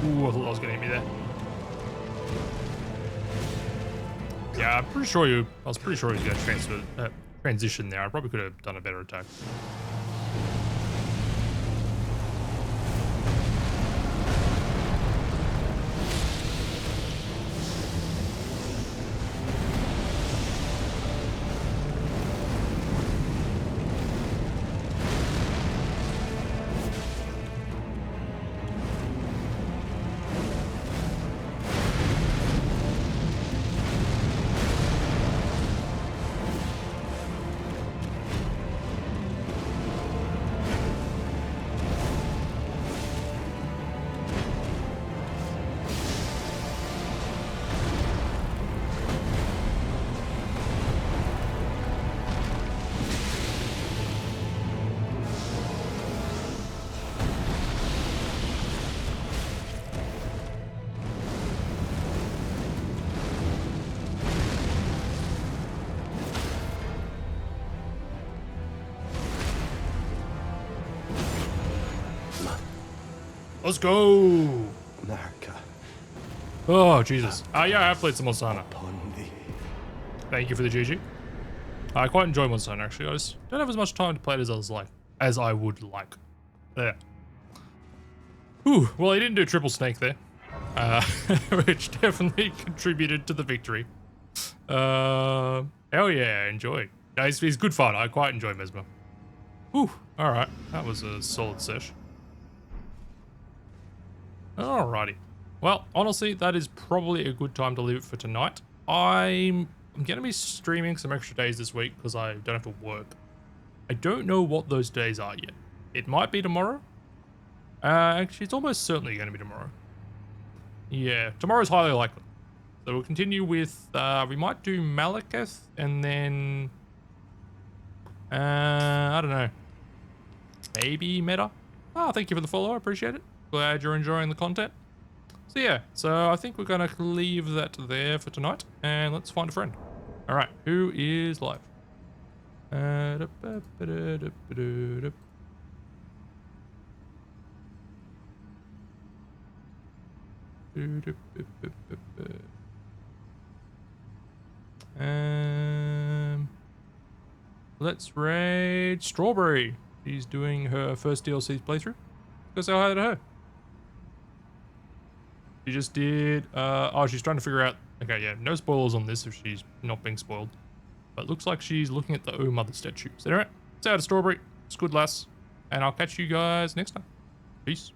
Speaker 1: Ooh, I thought that was gonna hit me there. Yeah, I'm pretty sure I was pretty sure he was gonna transition there. I probably could have done a better attack. Let's go.
Speaker 4: Narca
Speaker 1: Oh, Jesus. Yeah, I have played some Monster Hunter.
Speaker 4: upon thee.
Speaker 1: Thank you for the GG. I quite enjoy Monster Hunter, actually. I just don't have as much time to play it as I would like. There. Whew. Well, he didn't do triple snake there. Which definitely contributed to the victory. Hell yeah, enjoy. Yeah, he's good fun. I quite enjoy Messmer. Whew. Alright. That was a solid sesh. Alrighty. Well, honestly, that is probably a good time to leave it for tonight. I'm going to be streaming some extra days this week because I don't have to work. I don't know what those days are yet. It might be tomorrow. Actually, it's almost certainly going to be tomorrow. Yeah, tomorrow's highly likely. So we'll continue with, we might do Malekith and then, I don't know, maybe Meta. Oh, thank you for the follow. I appreciate it. Glad you're enjoying the content. So yeah, so I think we're going to leave that there for tonight and let's find a friend. All right, who is live? Let's raid Strawberry. She's doing her first DLC playthrough. Go say hi to her. She just did, oh, she's trying to figure out, okay, yeah, no spoilers on this if she's not being spoiled. But looks like she's looking at the Oh Mother statue. So anyway, say hi to Strawberry. It's good, lass. And I'll catch you guys next time. Peace.